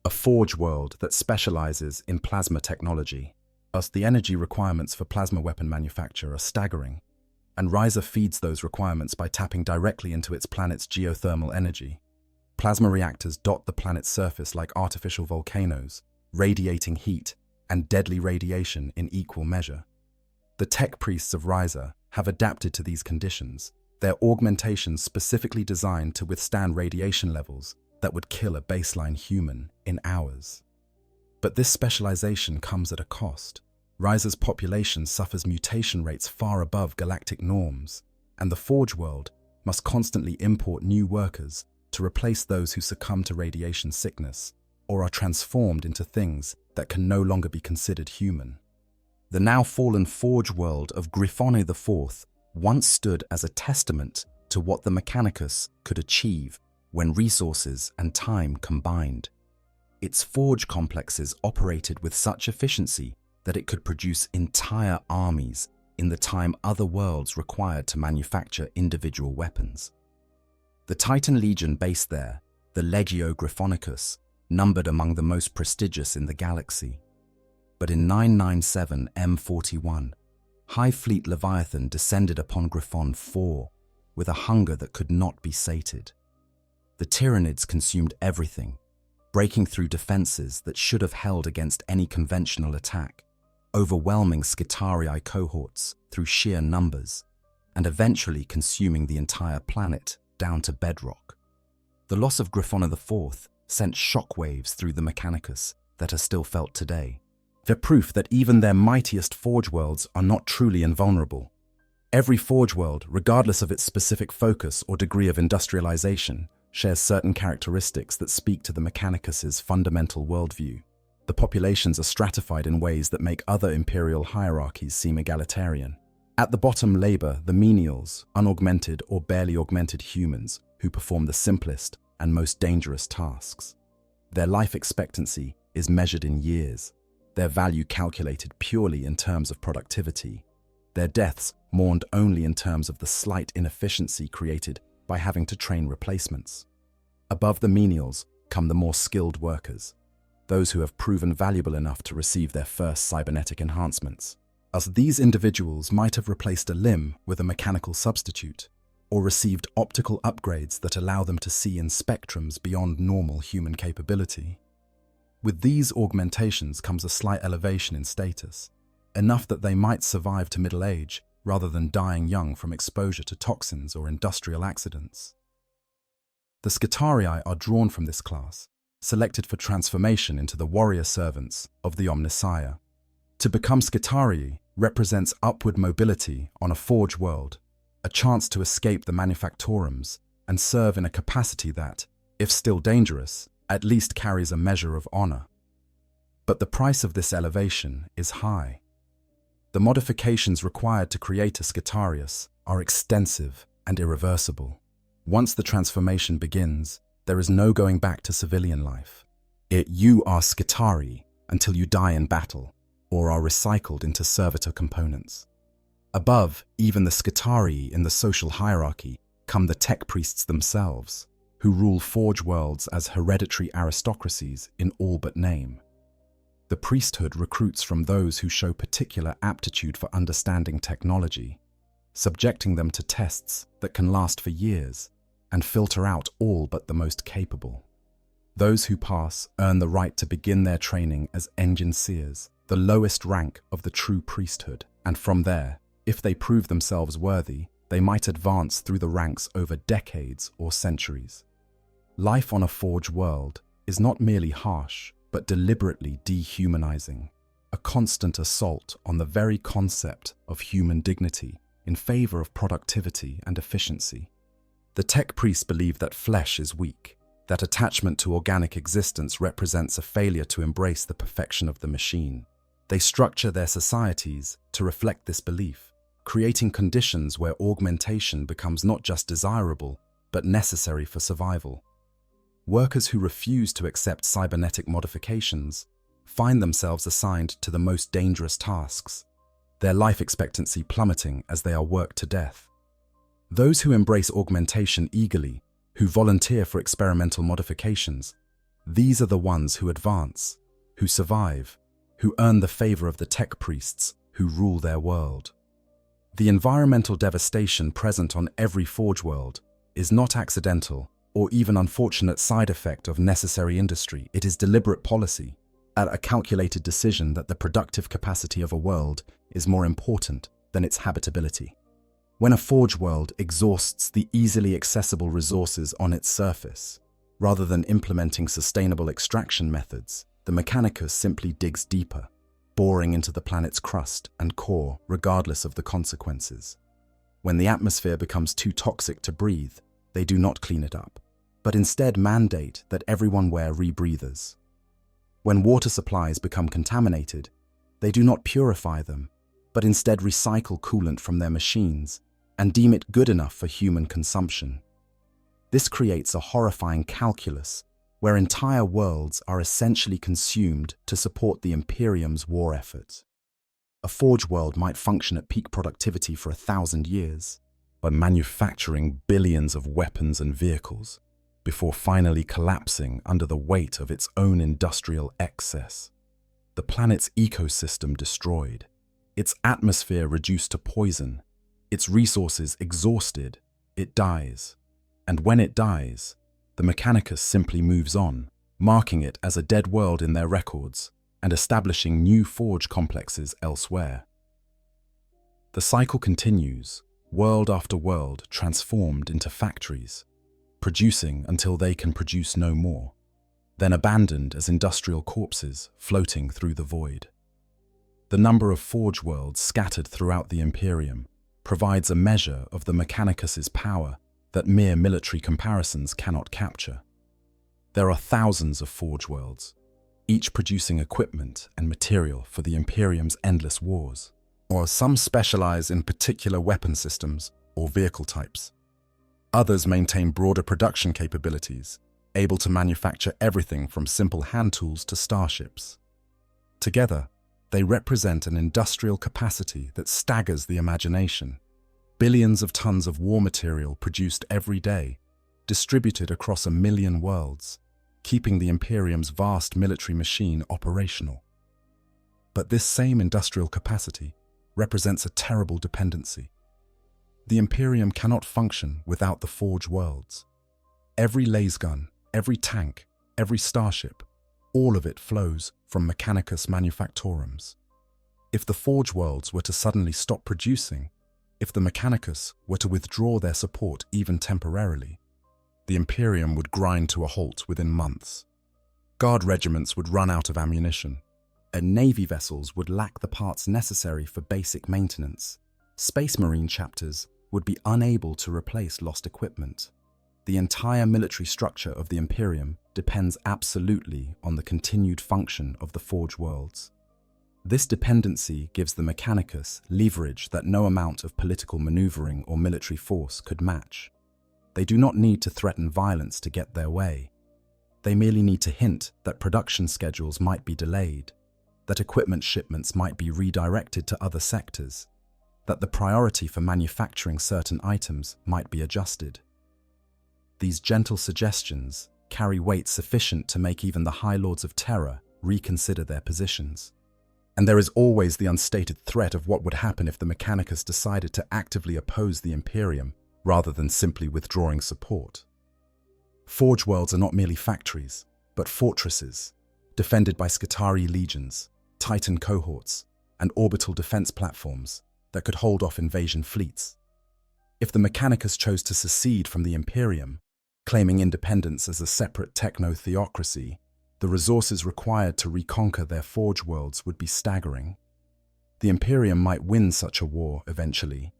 a forge world that specializes in plasma technology. Thus, the energy requirements for plasma weapon manufacture are staggering, and Riser feeds those requirements by tapping directly into its planet's geothermal energy. Plasma reactors dot the planet's surface like artificial volcanoes, radiating heat and deadly radiation in equal measure. The tech priests of Riser have adapted to these conditions, their augmentations specifically designed to withstand radiation levels that would kill a baseline human in hours. But this specialization comes at a cost. Riser's population suffers mutation rates far above galactic norms, and the Forge world must constantly import new workers to replace those who succumb to radiation sickness or are transformed into things that can no longer be considered human. The now fallen forge world of Griffone IV once stood as a testament to what the Mechanicus could achieve when resources and time combined. Its forge complexes operated with such efficiency that it could produce entire armies in the time other worlds required to manufacture individual weapons. The Titan Legion based there, the Legio Griffonicus, numbered among the most prestigious in the galaxy. But in 997 M41, Hive Fleet Leviathan descended upon Griffon IV with a hunger that could not be sated. The Tyranids consumed everything, breaking through defenses that should have held against any conventional attack, overwhelming Skitarii cohorts through sheer numbers, and eventually consuming the entire planet down to bedrock. The loss of Griffon IV sent shockwaves through the Mechanicus that are still felt today. They're proof that even their mightiest forge worlds are not truly invulnerable. Every forge world, regardless of its specific focus or degree of industrialization, shares certain characteristics that speak to the Mechanicus's fundamental worldview. The populations are stratified in ways that make other imperial hierarchies seem egalitarian. At the bottom labor the menials, unaugmented or barely augmented humans who perform the simplest and most dangerous tasks. Their life expectancy is measured in years, their value calculated purely in terms of productivity, their deaths mourned only in terms of the slight inefficiency created by having to train replacements. Above the menials come the more skilled workers, those who have proven valuable enough to receive their first cybernetic enhancements. As these individuals might have replaced a limb with a mechanical substitute, or received optical upgrades that allow them to see in spectrums beyond normal human capability. With these augmentations comes a slight elevation in status, enough that they might survive to middle age rather than dying young from exposure to toxins or industrial accidents. The Skitarii are drawn from this class, selected for transformation into the warrior servants of the Omnissiah. To become Skitarii represents upward mobility on a forge world, a chance to escape the manufactorums and serve in a capacity that, if still dangerous, at least carries a measure of honor. But the price of this elevation is high. The modifications required to create a Skitarius are extensive and irreversible. Once the transformation begins, there is no going back to civilian life. You are Skitarii until you die in battle, or are recycled into servitor components. Above even the Skitarii in the social hierarchy come the tech priests themselves, who rule forge worlds as hereditary aristocracies in all but name. The priesthood recruits from those who show particular aptitude for understanding technology, subjecting them to tests that can last for years and filter out all but the most capable. Those who pass earn the right to begin their training as engine seers, the lowest rank of the true priesthood, and from there, if they prove themselves worthy, they might advance through the ranks over decades or centuries. Life on a forge world is not merely harsh, but deliberately dehumanizing, a constant assault on the very concept of human dignity in favor of productivity and efficiency. The tech priests believe that flesh is weak, that attachment to organic existence represents a failure to embrace the perfection of the machine. They structure their societies to reflect this belief, creating conditions where augmentation becomes not just desirable, but necessary for survival. Workers who refuse to accept cybernetic modifications find themselves assigned to the most dangerous tasks, their life expectancy plummeting as they are worked to death. Those who embrace augmentation eagerly, who volunteer for experimental modifications, these are the ones who advance, who survive, who earn the favor of the tech priests who rule their world. The environmental devastation present on every forge world is not accidental or even unfortunate side effect of necessary industry. It is deliberate policy, a calculated decision that the productive capacity of a world is more important than its habitability. When a forge world exhausts the easily accessible resources on its surface, rather than implementing sustainable extraction methods, the Mechanicus simply digs deeper, boring into the planet's crust and core regardless of the consequences. When the atmosphere becomes too toxic to breathe, they do not clean it up, but instead mandate that everyone wear rebreathers. When water supplies become contaminated, they do not purify them, but instead recycle coolant from their machines and deem it good enough for human consumption. This creates a horrifying calculus where entire worlds are essentially consumed to support the Imperium's war effort. A forge world might function at peak productivity for 1,000 years, by manufacturing billions of weapons and vehicles, before finally collapsing under the weight of its own industrial excess. The planet's ecosystem destroyed, its atmosphere reduced to poison, its resources exhausted, it dies. And when it dies, the Mechanicus simply moves on, marking it as a dead world in their records and establishing new forge complexes elsewhere. The cycle continues, world after world transformed into factories, producing until they can produce no more, then abandoned as industrial corpses floating through the void. The number of forge worlds scattered throughout the Imperium provides a measure of the Mechanicus's power that mere military comparisons cannot capture. There are thousands of forge worlds, each producing equipment and material for the Imperium's endless wars. Or some specialize in particular weapon systems or vehicle types. Others maintain broader production capabilities, able to manufacture everything from simple hand tools to starships. Together, they represent an industrial capacity that staggers the imagination. Billions of tons of war material produced every day, distributed across 1 million worlds, keeping the Imperium's vast military machine operational. But this same industrial capacity represents a terrible dependency. The Imperium cannot function without the forge worlds. Every lasgun, every tank, every starship, all of it flows from Mechanicus manufactorums. If the forge worlds were to suddenly stop producing, if the Mechanicus were to withdraw their support even temporarily, the Imperium would grind to a halt within months. Guard regiments would run out of ammunition, and Navy vessels would lack the parts necessary for basic maintenance. Space Marine chapters would be unable to replace lost equipment. The entire military structure of the Imperium depends absolutely on the continued function of the Forge Worlds. This dependency gives the Mechanicus leverage that no amount of political maneuvering or military force could match. They do not need to threaten violence to get their way. They merely need to hint that production schedules might be delayed, that equipment shipments might be redirected to other sectors, that the priority for manufacturing certain items might be adjusted. These gentle suggestions carry weight sufficient to make even the High Lords of Terror reconsider their positions. And there is always the unstated threat of what would happen if the Mechanicus decided to actively oppose the Imperium rather than simply withdrawing support. Forge worlds are not merely factories, but fortresses, defended by Skitarii legions, Titan cohorts, and orbital defense platforms that could hold off invasion fleets. If the Mechanicus chose to secede from the Imperium, claiming independence as a separate techno-theocracy, the resources required to reconquer their forge worlds would be staggering. The Imperium might win such a war eventually,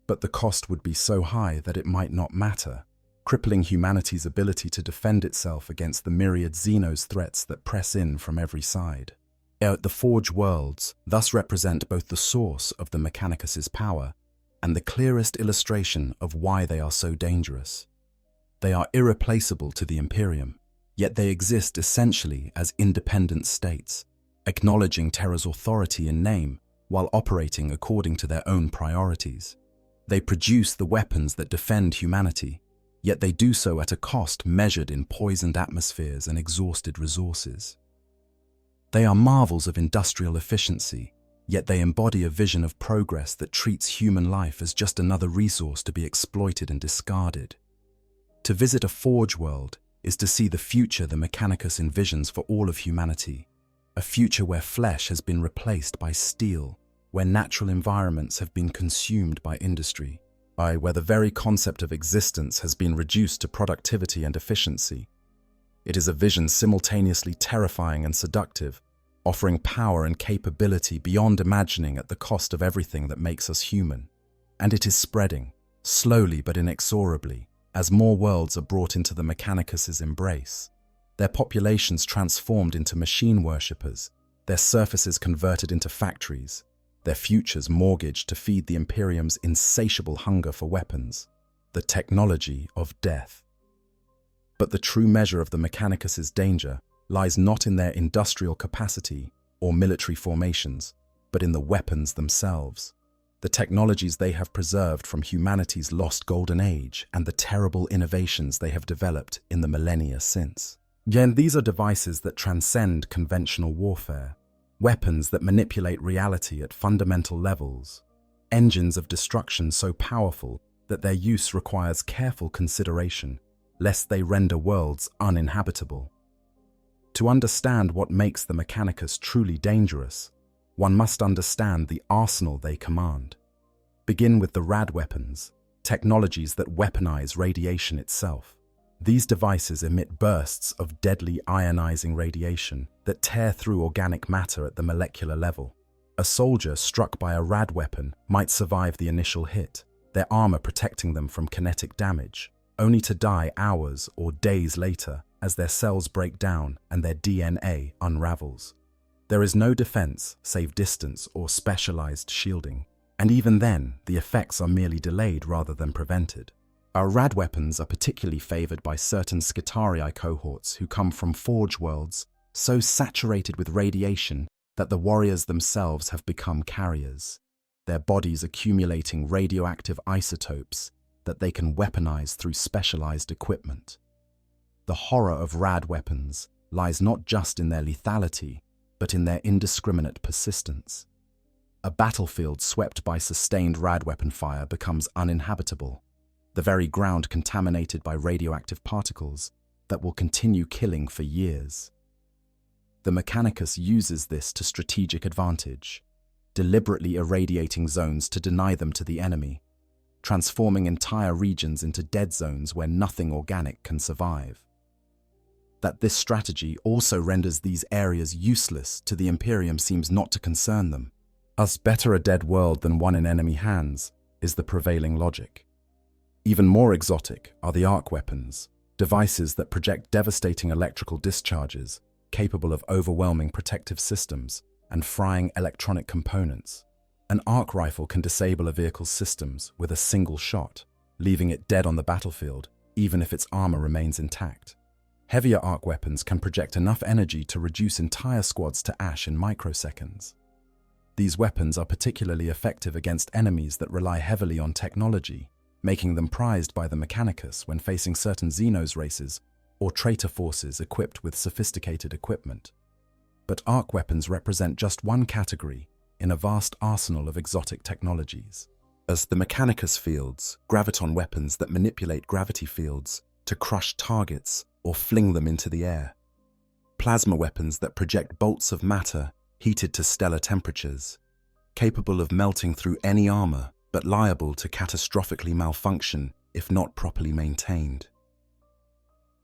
but the cost would be so high that it might not matter, crippling humanity's ability to defend itself against the myriad Xenos threats that press in from every side. The Forge Worlds thus represent both the source of the Mechanicus's power and the clearest illustration of why they are so dangerous. They are irreplaceable to the Imperium, yet they exist essentially as independent states, acknowledging Terra's authority in name while operating according to their own priorities. They produce the weapons that defend humanity, yet they do so at a cost measured in poisoned atmospheres and exhausted resources. They are marvels of industrial efficiency, yet they embody a vision of progress that treats human life as just another resource to be exploited and discarded. To visit a forge world is to see the future the Mechanicus envisions for all of humanity, a future where flesh has been replaced by steel, where natural environments have been consumed by industry, where the very concept of existence has been reduced to productivity and efficiency. It is a vision simultaneously terrifying and seductive, offering power and capability beyond imagining at the cost of everything that makes us human. And it is spreading, slowly but inexorably, as more worlds are brought into the Mechanicus' embrace. Their populations transformed into machine worshippers, their surfaces converted into factories, their futures mortgaged to feed the Imperium's insatiable hunger for weapons, the technology of death. But the true measure of the Mechanicus' danger lies not in their industrial capacity or military formations, but in the weapons themselves, the technologies they have preserved from humanity's lost golden age and the terrible innovations they have developed in the millennia since. Yet these are devices that transcend conventional warfare, weapons that manipulate reality at fundamental levels, engines of destruction so powerful that their use requires careful consideration, lest they render worlds uninhabitable. To understand what makes the Mechanicus truly dangerous, one must understand the arsenal they command. Begin with the rad weapons, technologies that weaponize radiation itself. These devices emit bursts of deadly ionizing radiation that tear through organic matter at the molecular level. A soldier struck by a rad weapon might survive the initial hit, their armor protecting them from kinetic damage, only to die hours or days later as their cells break down and their DNA unravels. There is no defense save distance or specialized shielding, and even then, the effects are merely delayed rather than prevented. Our rad weapons are particularly favored by certain Skitarii cohorts who come from forge worlds so saturated with radiation that the warriors themselves have become carriers, their bodies accumulating radioactive isotopes that they can weaponize through specialized equipment. The horror of rad weapons lies not just in their lethality, but in their indiscriminate persistence. A battlefield swept by sustained rad weapon fire becomes uninhabitable, the very ground contaminated by radioactive particles that will continue killing for years. The Mechanicus uses this to strategic advantage, deliberately irradiating zones to deny them to the enemy, transforming entire regions into dead zones where nothing organic can survive. That this strategy also renders these areas useless to the Imperium seems not to concern them. As better a dead world than one in enemy hands is the prevailing logic. Even more exotic are the arc weapons, devices that project devastating electrical discharges, capable of overwhelming protective systems and frying electronic components. An arc rifle can disable a vehicle's systems with a single shot, leaving it dead on the battlefield, even if its armor remains intact. Heavier arc weapons can project enough energy to reduce entire squads to ash in microseconds. These weapons are particularly effective against enemies that rely heavily on technology, making them prized by the Mechanicus when facing certain Xenos races or traitor forces equipped with sophisticated equipment. But arc weapons represent just one category in a vast arsenal of exotic technologies. As the Mechanicus fields, graviton weapons that manipulate gravity fields to crush targets or fling them into the air. Plasma weapons that project bolts of matter heated to stellar temperatures, capable of melting through any armor, but liable to catastrophically malfunction if not properly maintained.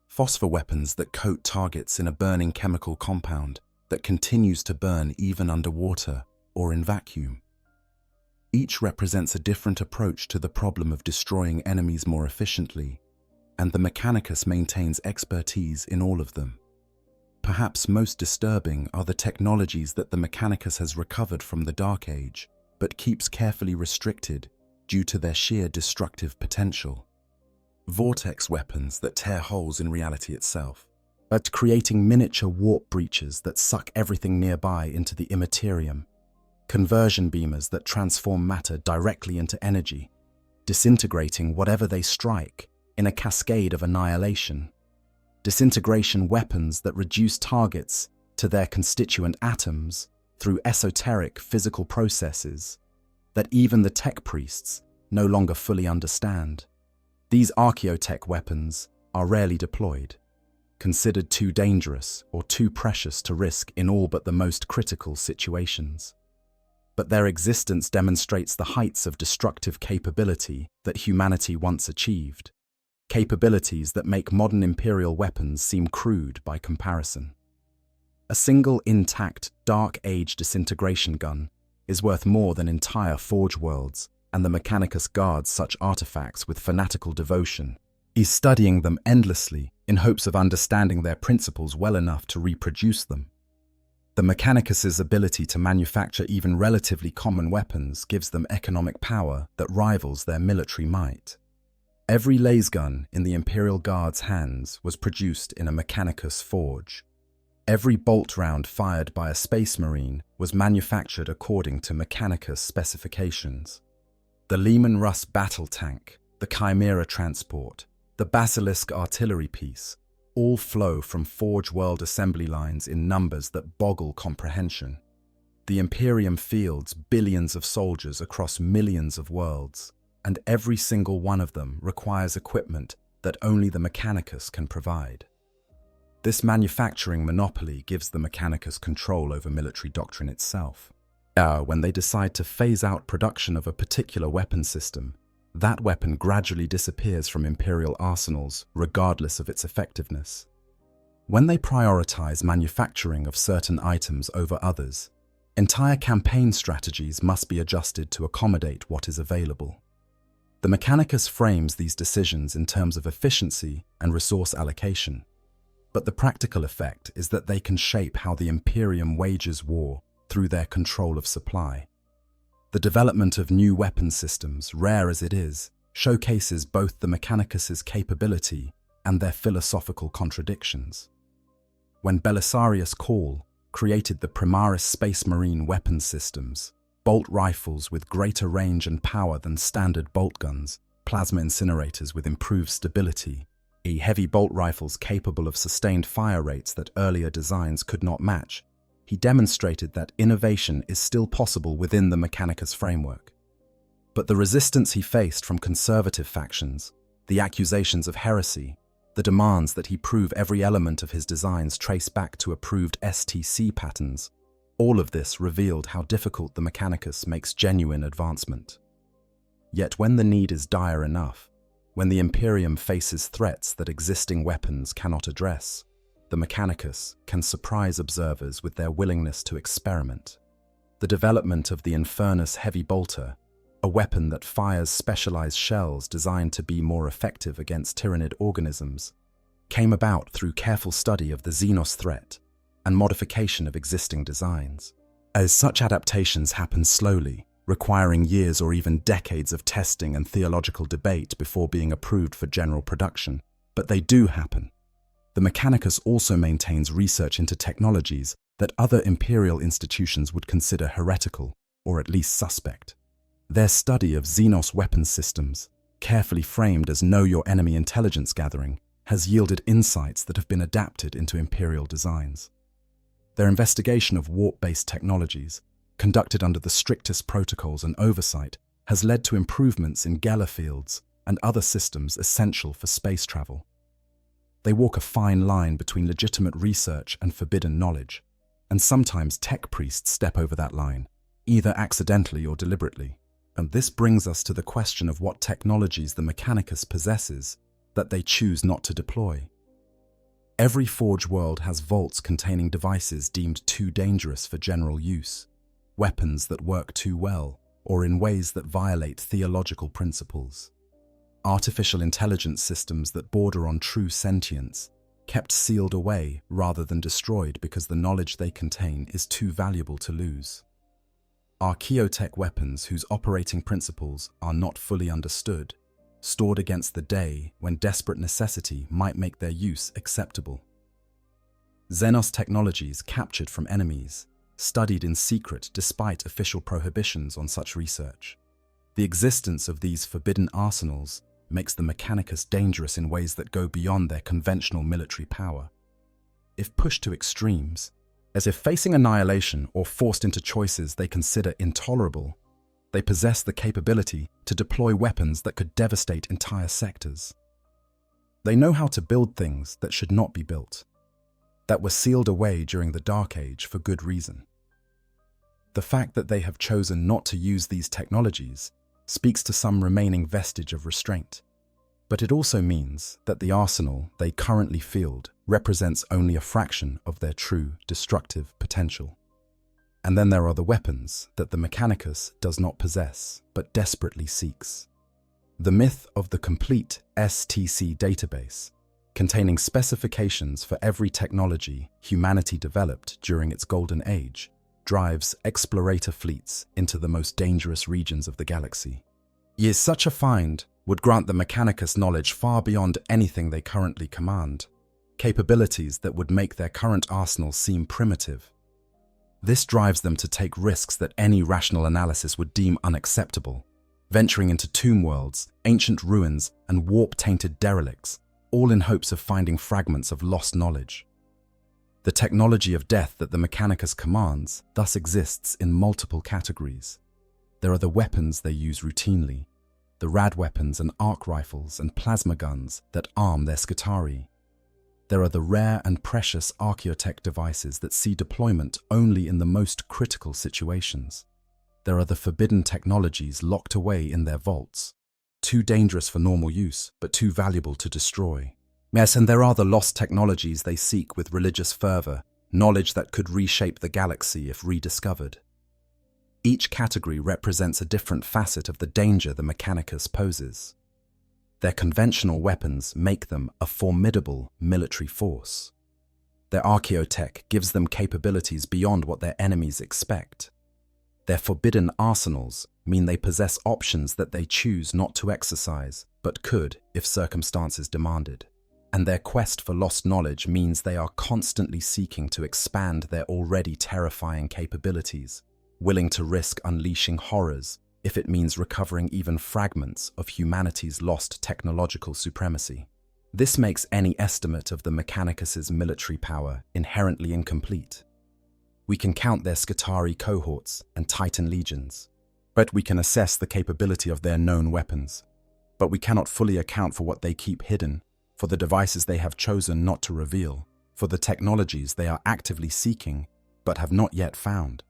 Phosphor weapons that coat targets in a burning chemical compound that continues to burn even underwater or in vacuum. Each represents a different approach to the problem of destroying enemies more efficiently, and the Mechanicus maintains expertise in all of them. Perhaps most disturbing are the technologies that the Mechanicus has recovered from the Dark Age, but keeps carefully restricted due to their sheer destructive potential. Vortex weapons that tear holes in reality itself, but creating miniature warp breaches that suck everything nearby into the immaterium. Conversion beamers that transform matter directly into energy, disintegrating whatever they strike in a cascade of annihilation. Disintegration weapons that reduce targets to their constituent atoms through esoteric physical processes that even the tech priests no longer fully understand. These archaeotech weapons are rarely deployed, considered too dangerous or too precious to risk in all but the most critical situations. But their existence demonstrates the heights of destructive capability that humanity once achieved, capabilities that make modern imperial weapons seem crude by comparison. A single intact Dark Age disintegration gun is worth more than entire forge worlds and the Mechanicus guards such artifacts with fanatical devotion. He's studying them endlessly in hopes of understanding their principles well enough to reproduce them. The Mechanicus' ability to manufacture even relatively common weapons gives them economic power that rivals their military might. Every lasgun in the Imperial Guard's hands was produced in a Mechanicus forge. Every bolt round fired by a Space Marine was manufactured according to Mechanicus specifications. The Lehman Russ battle tank, the Chimera transport, the Basilisk artillery piece, all flow from Forge World assembly lines in numbers that boggle comprehension. The Imperium fields billions of soldiers across millions of worlds, and every single one of them requires equipment that only the Mechanicus can provide. This manufacturing monopoly gives the Mechanicus control over military doctrine itself. When they decide to phase out production of a particular weapon system, that weapon gradually disappears from Imperial arsenals, regardless of its effectiveness. When they prioritize manufacturing of certain items over others, entire campaign strategies must be adjusted to accommodate what is available. The Mechanicus frames these decisions in terms of efficiency and resource allocation, but the practical effect is that they can shape how the Imperium wages war through their control of supply. The development of new weapon systems, rare as it is, showcases both the Mechanicus' capability and their philosophical contradictions. When Belisarius Cawl created the Primaris Space Marine weapon systems, bolt rifles with greater range and power than standard bolt guns, plasma incinerators with improved stability, heavy bolt rifles capable of sustained fire rates that earlier designs could not match, he demonstrated that innovation is still possible within the Mechanicus framework. But the resistance he faced from conservative factions, the accusations of heresy, the demands that he prove every element of his designs trace back to approved STC patterns, all of this revealed how difficult the Mechanicus makes genuine advancement. Yet when the need is dire enough, when the Imperium faces threats that existing weapons cannot address, the Mechanicus can surprise observers with their willingness to experiment. The development of the Infernus Heavy Bolter, a weapon that fires specialized shells designed to be more effective against tyrannid organisms, came about through careful study of the Xenos threat and modification of existing designs. As such adaptations happen slowly, requiring years or even decades of testing and theological debate before being approved for general production, but they do happen. The Mechanicus also maintains research into technologies that other imperial institutions would consider heretical, or at least suspect. Their study of Xenos weapons systems, carefully framed as know-your-enemy intelligence gathering, has yielded insights that have been adapted into imperial designs. Their investigation of warp-based technologies, conducted under the strictest protocols and oversight, has led to improvements in Geller fields and other systems essential for space travel. They walk a fine line between legitimate research and forbidden knowledge, and sometimes tech priests step over that line, either accidentally or deliberately. And this brings us to the question of what technologies the Mechanicus possesses that they choose not to deploy. Every Forge world has vaults containing devices deemed too dangerous for general use, weapons that work too well, or in ways that violate theological principles. Artificial intelligence systems that border on true sentience, kept sealed away rather than destroyed because the knowledge they contain is too valuable to lose. Archaeotech weapons whose operating principles are not fully understood, stored against the day when desperate necessity might make their use acceptable. Xenos technologies captured from enemies, studied in secret despite official prohibitions on such research. The existence of these forbidden arsenals makes the Mechanicus dangerous in ways that go beyond their conventional military power. If pushed to extremes, as if facing annihilation or forced into choices they consider intolerable, they possess the capability to deploy weapons that could devastate entire sectors. They know how to build things that should not be built, that were sealed away during the Dark Age for good reason. The fact that they have chosen not to use these technologies speaks to some remaining vestige of restraint, but it also means that the arsenal they currently field represents only a fraction of their true destructive potential. And then there are the weapons that the Mechanicus does not possess, but desperately seeks. The myth of the complete STC database, containing specifications for every technology humanity developed during its golden age, drives explorator fleets into the most dangerous regions of the galaxy. Yet such a find would grant the Mechanicus knowledge far beyond anything they currently command, capabilities that would make their current arsenal seem primitive. This drives them to take risks that any rational analysis would deem unacceptable, venturing into tomb worlds, ancient ruins, and warp-tainted derelicts, all in hopes of finding fragments of lost knowledge. The technology of death that the Mechanicus commands thus exists in multiple categories. There are the weapons they use routinely, the rad weapons and arc rifles and plasma guns that arm their Skitarii. There are the rare and precious archaeotech devices that see deployment only in the most critical situations. There are the forbidden technologies locked away in their vaults, too dangerous for normal use, but too valuable to destroy. Yes, and there are the lost technologies they seek with religious fervor, knowledge that could reshape the galaxy if rediscovered. Each category represents a different facet of the danger the Mechanicus poses. Their conventional weapons make them a formidable military force. Their archaeotech gives them capabilities beyond what their enemies expect. Their forbidden arsenals mean they possess options that they choose not to exercise, but could if circumstances demanded. And their quest for lost knowledge means they are constantly seeking to expand their already terrifying capabilities, willing to risk unleashing horrors if it means recovering even fragments of humanity's lost technological supremacy. This makes any estimate of the Mechanicus's military power inherently incomplete. We can count their Skitarii cohorts and Titan legions, but we can assess the capability of their known weapons. But we cannot fully account for what they keep hidden, for the devices they have chosen not to reveal, for the technologies they are actively seeking but have not yet found.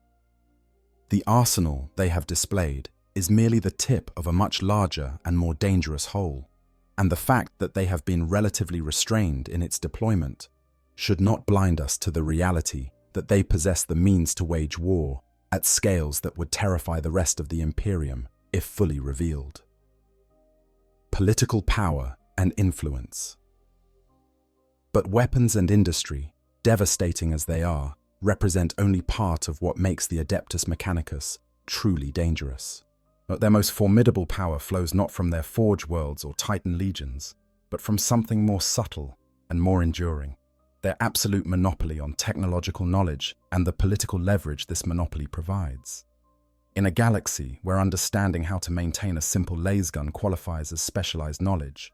The arsenal they have displayed is merely the tip of a much larger and more dangerous whole, and the fact that they have been relatively restrained in its deployment should not blind us to the reality that they possess the means to wage war at scales that would terrify the rest of the Imperium if fully revealed. Political power and influence. But weapons and industry, devastating as they are, represent only part of what makes the Adeptus Mechanicus truly dangerous. But their most formidable power flows not from their forge worlds or Titan legions, but from something more subtle and more enduring. Their absolute monopoly on technological knowledge and the political leverage this monopoly provides. In a galaxy where understanding how to maintain a simple laser gun qualifies as specialized knowledge,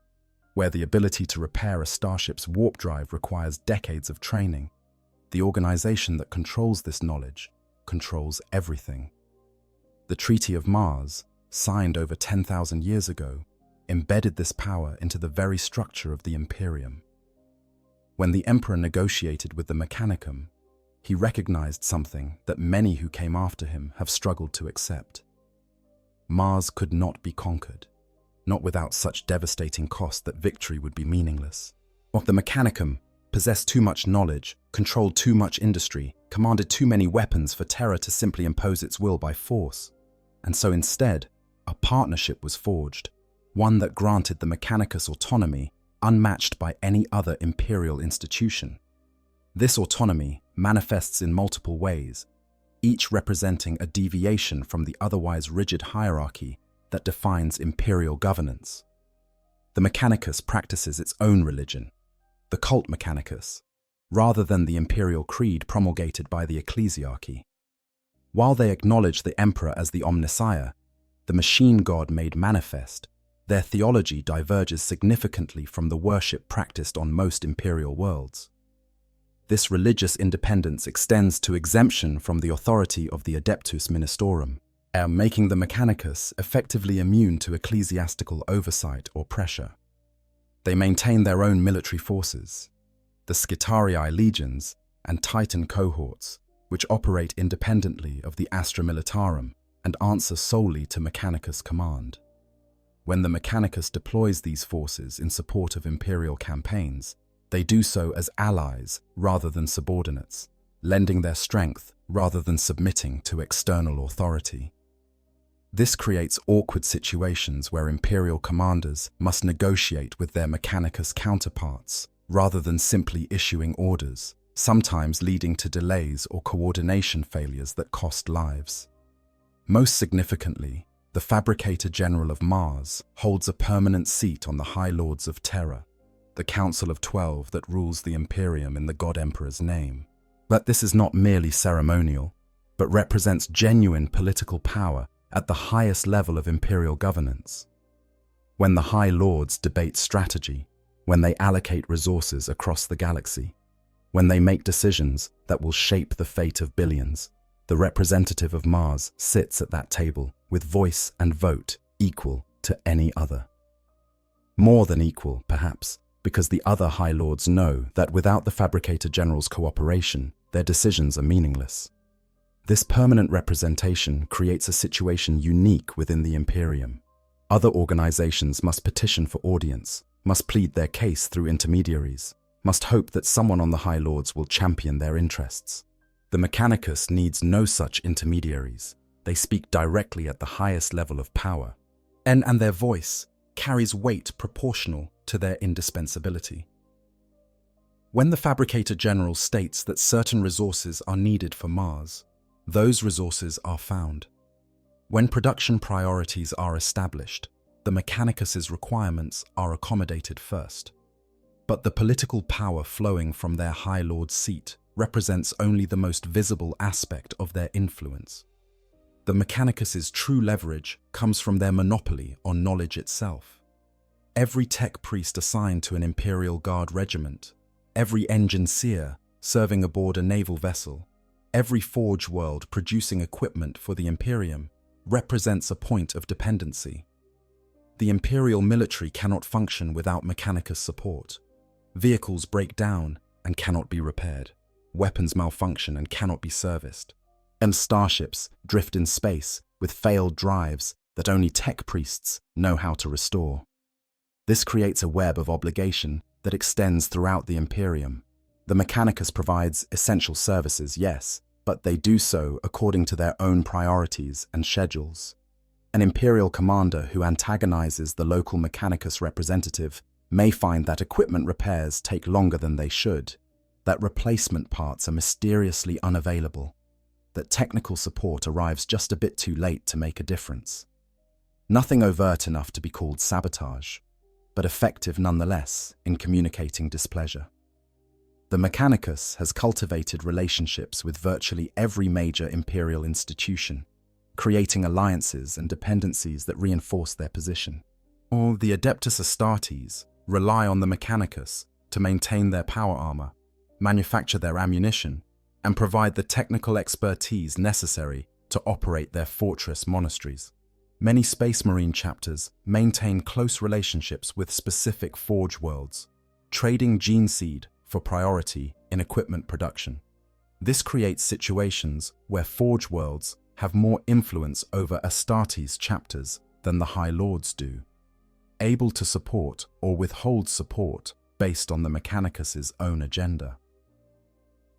where the ability to repair a starship's warp drive requires decades of training, the organization that controls this knowledge controls everything. The Treaty of Mars, signed over 10,000 years ago, embedded this power into the very structure of the Imperium. When the Emperor negotiated with the Mechanicum, he recognized something that many who came after him have struggled to accept. Mars could not be conquered, not without such devastating cost that victory would be meaningless. The Mechanicum possessed too much knowledge, controlled too much industry, commanded too many weapons for Terra to simply impose its will by force. And so instead, a partnership was forged, one that granted the Mechanicus autonomy unmatched by any other imperial institution. This autonomy manifests in multiple ways, each representing a deviation from the otherwise rigid hierarchy that defines imperial governance. The Mechanicus practices its own religion, the cult Mechanicus, rather than the imperial creed promulgated by the ecclesiarchy. While they acknowledge the emperor as the omnissiah, the machine god made manifest, their theology diverges significantly from the worship practiced on most imperial worlds. This religious independence extends to exemption from the authority of the Adeptus Ministorum, making the Mechanicus effectively immune to ecclesiastical oversight or pressure. They maintain their own military forces, the Skitarii legions and Titan cohorts, which operate independently of the Astra Militarum and answer solely to Mechanicus command. When the Mechanicus deploys these forces in support of imperial campaigns, they do so as allies rather than subordinates, lending their strength rather than submitting to external authority. This creates awkward situations where Imperial commanders must negotiate with their Mechanicus counterparts rather than simply issuing orders, sometimes leading to delays or coordination failures that cost lives. Most significantly, the Fabricator General of Mars holds a permanent seat on the High Lords of Terror, the Council of 12 that rules the Imperium in the God Emperor's name. But this is not merely ceremonial, but represents genuine political power at the highest level of imperial governance. When the High Lords debate strategy, when they allocate resources across the galaxy, when they make decisions that will shape the fate of billions, the representative of Mars sits at that table with voice and vote equal to any other. More than equal, perhaps, because the other High Lords know that without the Fabricator General's cooperation, their decisions are meaningless. This permanent representation creates a situation unique within the Imperium. Other organizations must petition for audience, must plead their case through intermediaries, must hope that someone on the High Lords will champion their interests. The Mechanicus needs no such intermediaries. They speak directly at the highest level of power, and their voice carries weight proportional to their indispensability. When the Fabricator General states that certain resources are needed for Mars, those resources are found. When production priorities are established, the Mechanicus's requirements are accommodated first. But the political power flowing from their High Lord seat represents only the most visible aspect of their influence. The Mechanicus's true leverage comes from their monopoly on knowledge itself. Every tech priest assigned to an Imperial Guard regiment, every engine seer serving aboard a naval vessel, every forge world producing equipment for the Imperium represents a point of dependency. The Imperial military cannot function without Mechanicus support. Vehicles break down and cannot be repaired. Weapons malfunction and cannot be serviced. And starships drift in space with failed drives that only tech priests know how to restore. This creates a web of obligation that extends throughout the Imperium. The Mechanicus provides essential services, yes, but they do so according to their own priorities and schedules. An Imperial commander who antagonizes the local Mechanicus representative may find that equipment repairs take longer than they should, that replacement parts are mysteriously unavailable, that technical support arrives just a bit too late to make a difference. Nothing overt enough to be called sabotage, but effective nonetheless in communicating displeasure. The Mechanicus has cultivated relationships with virtually every major imperial institution, creating alliances and dependencies that reinforce their position. Or the Adeptus Astartes rely on the Mechanicus to maintain their power armor, manufacture their ammunition, and provide the technical expertise necessary to operate their fortress monasteries. Many Space Marine chapters maintain close relationships with specific forge worlds, trading gene seed for priority in equipment production. This creates situations where forge worlds have more influence over Astartes chapters than the High Lords do, able to support or withhold support based on the Mechanicus's own agenda.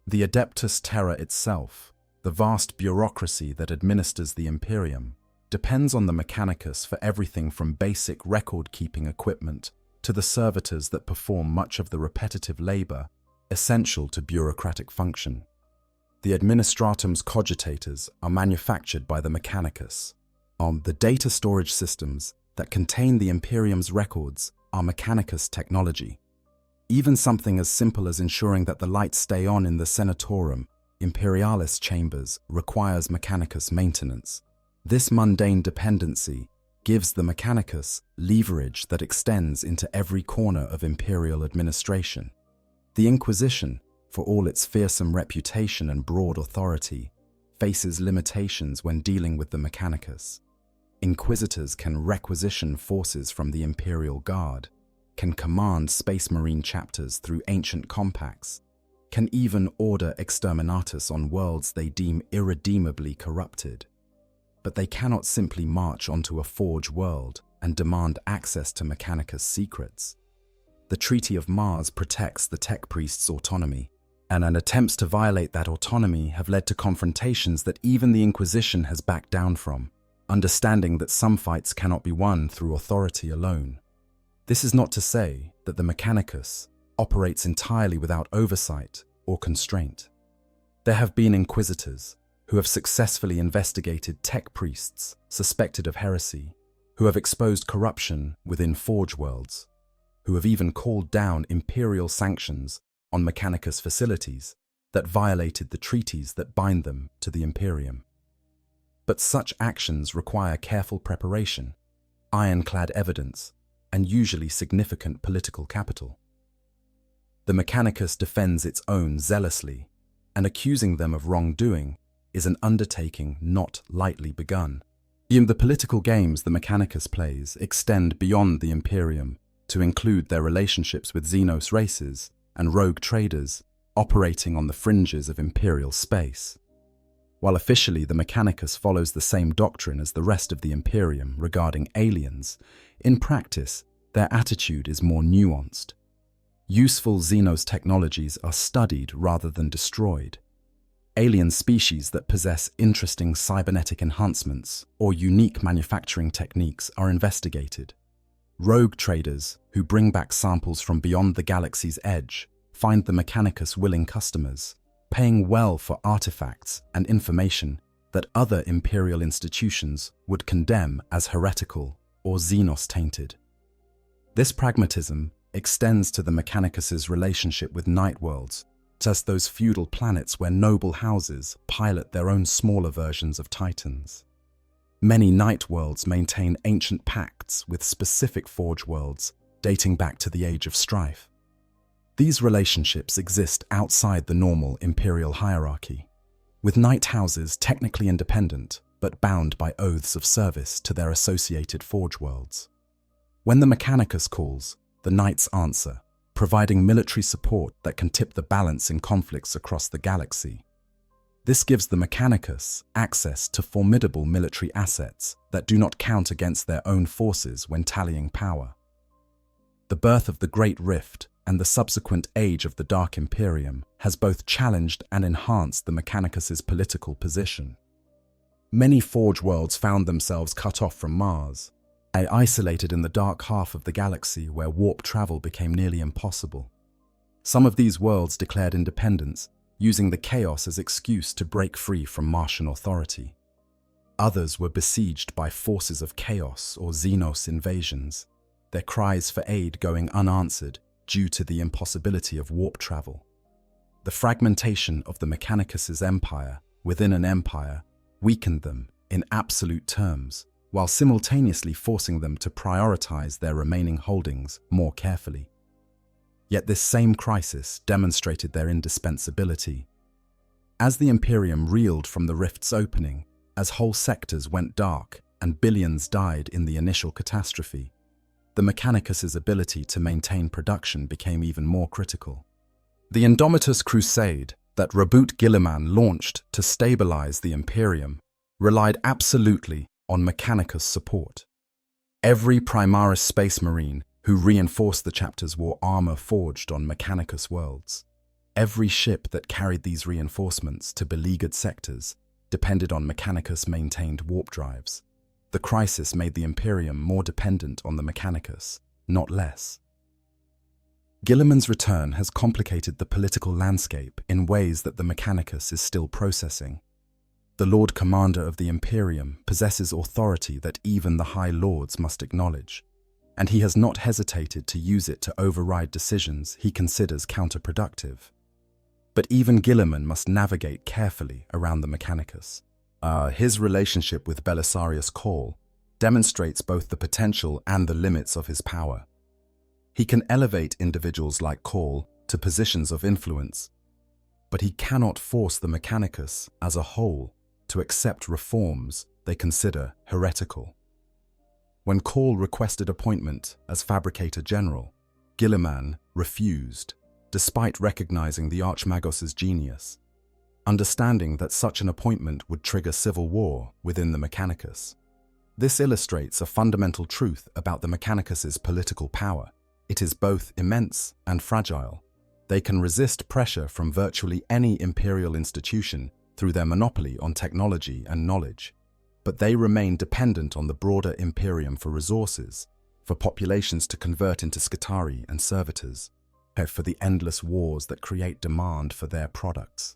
The Adeptus Terra itself, the vast bureaucracy that administers the Imperium, depends on the Mechanicus for everything from basic record-keeping equipment to the servitors that perform much of the repetitive labor essential to bureaucratic function. The Administratum's cogitators are manufactured by the Mechanicus. The data storage systems that contain the Imperium's records are Mechanicus technology. Even something as simple as ensuring that the lights stay on in the Senatorum Imperialis chambers requires Mechanicus maintenance. This mundane dependency gives the Mechanicus leverage that extends into every corner of imperial administration. The Inquisition, for all its fearsome reputation and broad authority, faces limitations when dealing with the Mechanicus. Inquisitors can requisition forces from the Imperial Guard, can command Space Marine chapters through ancient compacts, can even order exterminatus on worlds they deem irredeemably corrupted. But they cannot simply march onto a forge world and demand access to Mechanicus secrets. The Treaty of Mars protects the tech priest's autonomy. and attempts to violate that autonomy have led to confrontations that even the Inquisition has backed down from, understanding that some fights cannot be won through authority alone. This is not to say that the Mechanicus operates entirely without oversight or constraint. There have been inquisitors who have successfully investigated tech priests suspected of heresy, who have exposed corruption within Forge worlds, who have even called down imperial sanctions on Mechanicus facilities that violated the treaties that bind them to the Imperium. But such actions require careful preparation, ironclad evidence, and usually significant political capital. The Mechanicus defends its own zealously, and accusing them of wrongdoing is an undertaking not lightly begun. The political games the Mechanicus plays extend beyond the Imperium to include their relationships with Xenos races and rogue traders operating on the fringes of imperial space. While officially the Mechanicus follows the same doctrine as the rest of the Imperium regarding aliens, in practice their attitude is more nuanced. Useful Xenos technologies are studied rather than destroyed. Alien species that possess interesting cybernetic enhancements or unique manufacturing techniques are investigated. Rogue traders who bring back samples from beyond the galaxy's edge find the Mechanicus willing customers, paying well for artifacts and information that other imperial institutions would condemn as heretical or Xenos-tainted. This pragmatism extends to the Mechanicus's relationship with night worlds, as those feudal planets where noble houses pilot their own smaller versions of titans. Many night worlds maintain ancient pacts with specific Forge worlds dating back to the Age of Strife. These relationships exist outside the normal imperial hierarchy, with night houses technically independent but bound by oaths of service to their associated Forge worlds. When the Mechanicus calls, the knights answer, providing military support that can tip the balance in conflicts across the galaxy. This gives the Mechanicus access to formidable military assets that do not count against their own forces when tallying power. The birth of the Great Rift and the subsequent age of the Dark Imperium has both challenged and enhanced the Mechanicus's political position. Many Forge worlds found themselves cut off from Mars, isolated in the dark half of the galaxy where warp travel became nearly impossible. Some of these worlds declared independence, using the chaos as excuse to break free from Martian authority. Others were besieged by forces of chaos or Xenos invasions, their cries for aid going unanswered due to the impossibility of warp travel. The fragmentation of the Mechanicus's empire within an empire weakened them in absolute terms, while simultaneously forcing them to prioritize their remaining holdings more carefully. Yet this same crisis demonstrated their indispensability. As the Imperium reeled from the rift's opening, as whole sectors went dark and billions died in the initial catastrophe, the Mechanicus's ability to maintain production became even more critical. The Indomitus Crusade that Reboot Guilliman launched to stabilize the Imperium relied absolutely on Mechanicus support. Every Primaris Space Marine who reinforced the chapters wore armor forged on Mechanicus worlds. Every ship that carried these reinforcements to beleaguered sectors depended on Mechanicus-maintained warp drives. The crisis made the Imperium more dependent on the Mechanicus, not less. Guilliman's return has complicated the political landscape in ways that the Mechanicus is still processing. The Lord Commander of the Imperium possesses authority that even the High Lords must acknowledge, and he has not hesitated to use it to override decisions he considers counterproductive. But even Guilliman must navigate carefully around the Mechanicus. His relationship with Belisarius Cawl demonstrates both the potential and the limits of his power. He can elevate individuals like Cawl to positions of influence, but he cannot force the Mechanicus as a whole to accept reforms they consider heretical. When Cawl requested appointment as Fabricator General, Guilliman refused, despite recognizing the Archmagos's genius, understanding that such an appointment would trigger civil war within the Mechanicus. This illustrates a fundamental truth about the Mechanicus's political power. It is both immense and fragile. They can resist pressure from virtually any imperial institution through their monopoly on technology and knowledge, but they remain dependent on the broader Imperium for resources, for populations to convert into Skitarii and servitors, for the endless wars that create demand for their products.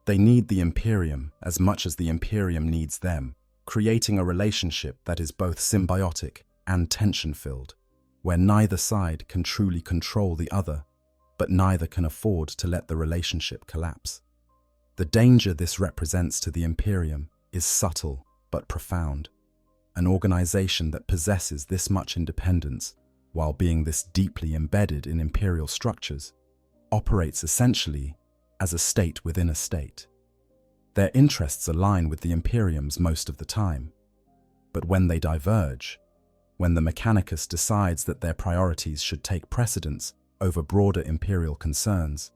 They need the Imperium as much as the Imperium needs them, creating a relationship that is both symbiotic and tension-filled, where neither side can truly control the other, but neither can afford to let the relationship collapse. The danger this represents to the Imperium is subtle but profound. An organization that possesses this much independence, while being this deeply embedded in imperial structures, operates essentially as a state within a state. Their interests align with the Imperium's most of the time, but when they diverge, when the Mechanicus decides that their priorities should take precedence over broader imperial concerns,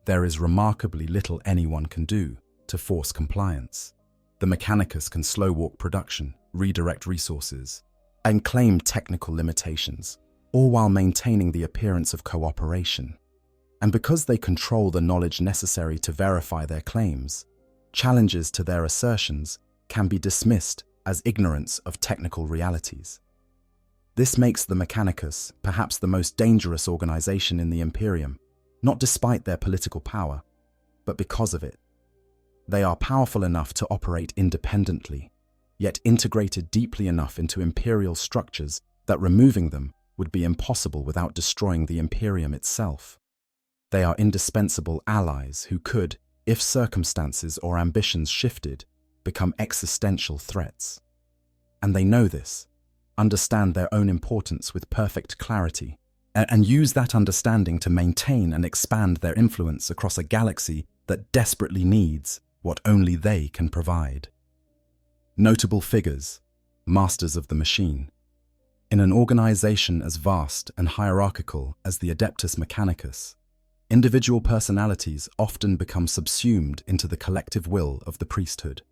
there is remarkably little anyone can do to force compliance. The Mechanicus can slow-walk production, redirect resources, and claim technical limitations, all while maintaining the appearance of cooperation. And because they control the knowledge necessary to verify their claims, challenges to their assertions can be dismissed as ignorance of technical realities. This makes the Mechanicus perhaps the most dangerous organization in the Imperium, not despite their political power, but because of it. They are powerful enough to operate independently, yet integrated deeply enough into imperial structures that removing them would be impossible without destroying the Imperium itself. They are indispensable allies who could, if circumstances or ambitions shifted, become existential threats. And they know this, understand their own importance with perfect clarity, and use that understanding to maintain and expand their influence across a galaxy that desperately needs what only they can provide. Notable figures, masters of the machine. In an organization as vast and hierarchical as the Adeptus Mechanicus, individual personalities often become subsumed into the collective will of the priesthood.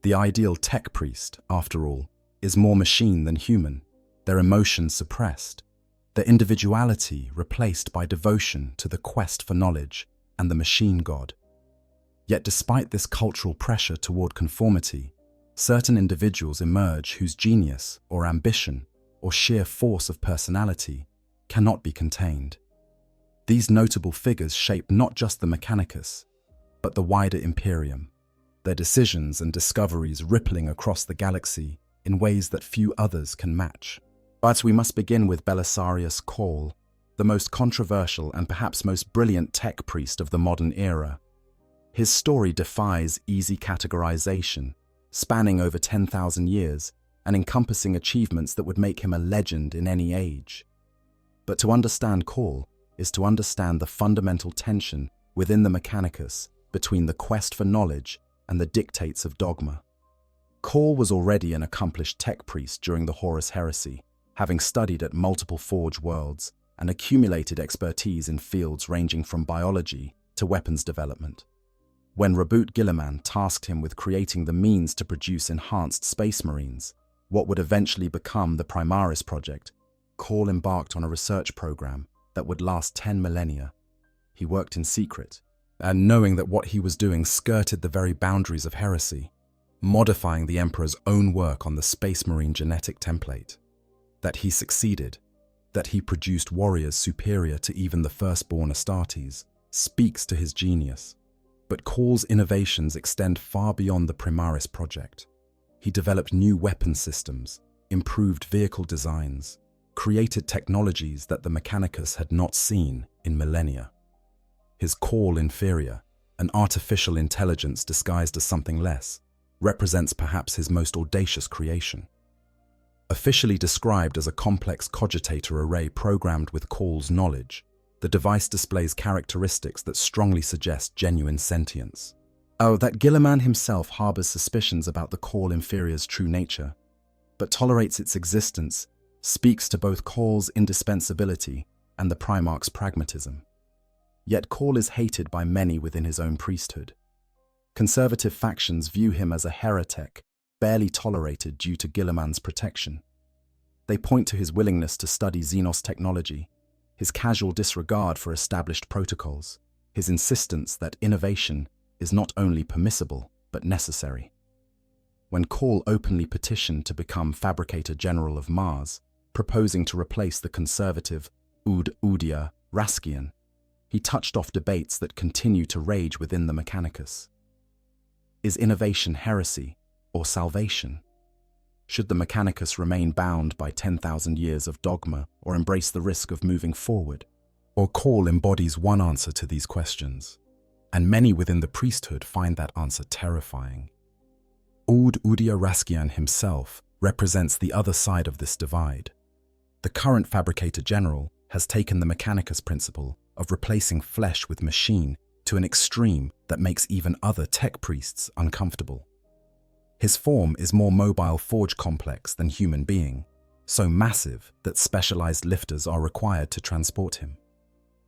The ideal tech priest, after all, is more machine than human, their emotions suppressed, their individuality replaced by devotion to the quest for knowledge and the machine god. Yet despite this cultural pressure toward conformity, certain individuals emerge whose genius or ambition or sheer force of personality cannot be contained. These notable figures shape not just the Mechanicus, but the wider Imperium, their decisions and discoveries rippling across the galaxy in ways that few others can match. But we must begin with Belisarius Cawl, the most controversial and perhaps most brilliant tech priest of the modern era. His story defies easy categorization, spanning over 10,000 years and encompassing achievements that would make him a legend in any age. But to understand Cawl is to understand the fundamental tension within the Mechanicus between the quest for knowledge and the dictates of dogma. Cawl was already an accomplished tech priest during the Horus Heresy, having studied at multiple Forge worlds and accumulated expertise in fields ranging from biology to weapons development. When Reboot Guilliman tasked him with creating the means to produce enhanced space marines, what would eventually become the Primaris project, Cawl embarked on a research program that would last 10 millennia. He worked in secret, and knowing that what he was doing skirted the very boundaries of heresy, modifying the Emperor's own work on the Space Marine genetic template. That he succeeded, that he produced warriors superior to even the firstborn Astartes, speaks to his genius. But Cawl's innovations extend far beyond the Primaris project. He developed new weapon systems, improved vehicle designs, created technologies that the Mechanicus had not seen in millennia. His Cawl Inferior, an artificial intelligence disguised as something less, represents perhaps his most audacious creation. Officially described as a complex cogitator array programmed with Cawl's knowledge, the device displays characteristics that strongly suggest genuine sentience. That Guilliman himself harbors suspicions about the Cawl Inferior's true nature, but tolerates its existence, speaks to both Cawl's indispensability and the Primarch's pragmatism. Yet Cawl is hated by many within his own priesthood. Conservative factions view him as a heretic, barely tolerated due to Guilliman's protection. They point to his willingness to study Xenos technology, his casual disregard for established protocols, his insistence that innovation is not only permissible but necessary. When Call openly petitioned to become Fabricator General of Mars, proposing to replace the conservative Udia Raskian, he touched off debates that continue to rage within the Mechanicus. Is innovation heresy or salvation? Should the Mechanicus remain bound by 10,000 years of dogma or embrace the risk of moving forward? Or Call embodies one answer to these questions, and many within the priesthood find that answer terrifying. Udia Raskian himself represents the other side of this divide. The current Fabricator General has taken the Mechanicus principle of replacing flesh with machine to an extreme that makes even other tech priests uncomfortable. His form is more mobile forge complex than human being, so massive that specialized lifters are required to transport him.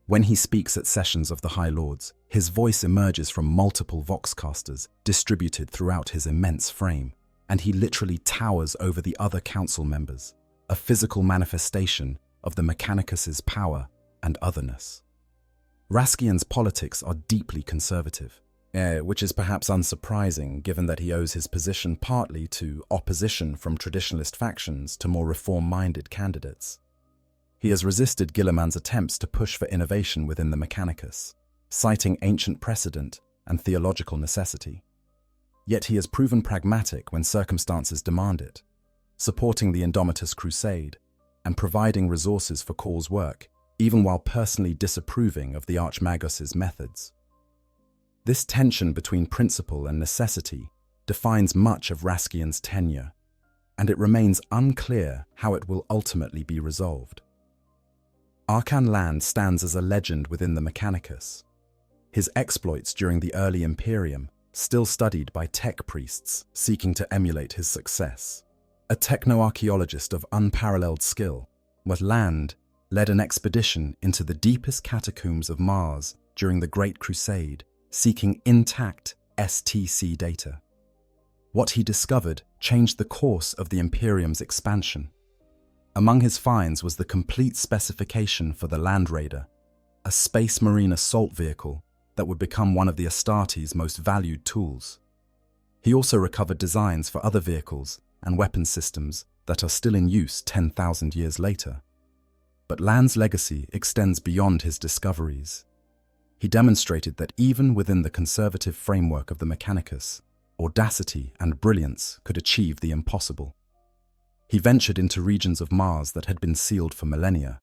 When he speaks at sessions of the High Lords, his voice emerges from multiple voxcasters distributed throughout his immense frame, and he literally towers over the other council members, a physical manifestation of the Mechanicus's power and otherness. Raskian's politics are deeply conservative, which is perhaps unsurprising given that he owes his position partly to opposition from traditionalist factions to more reform-minded candidates. He has resisted Guilliman's attempts to push for innovation within the Mechanicus, citing ancient precedent and theological necessity. Yet he has proven pragmatic when circumstances demand it, supporting the Indomitus Crusade and providing resources for Call's work, even while personally disapproving of the Archmagus's methods. This tension between principle and necessity defines much of Raskian's tenure, and it remains unclear how it will ultimately be resolved. Arkan Land stands as a legend within the Mechanicus. His exploits during the early Imperium, still studied by tech priests seeking to emulate his success. A techno-archaeologist of unparalleled skill, Land led an expedition into the deepest catacombs of Mars during the Great Crusade, seeking intact STC data. What he discovered changed the course of the Imperium's expansion. Among his finds was the complete specification for the Land Raider, a space marine assault vehicle that would become one of the Astartes' most valued tools. He also recovered designs for other vehicles and weapon systems that are still in use 10,000 years later. But Land's legacy extends beyond his discoveries. He demonstrated that even within the conservative framework of the Mechanicus, audacity and brilliance could achieve the impossible. He ventured into regions of Mars that had been sealed for millennia,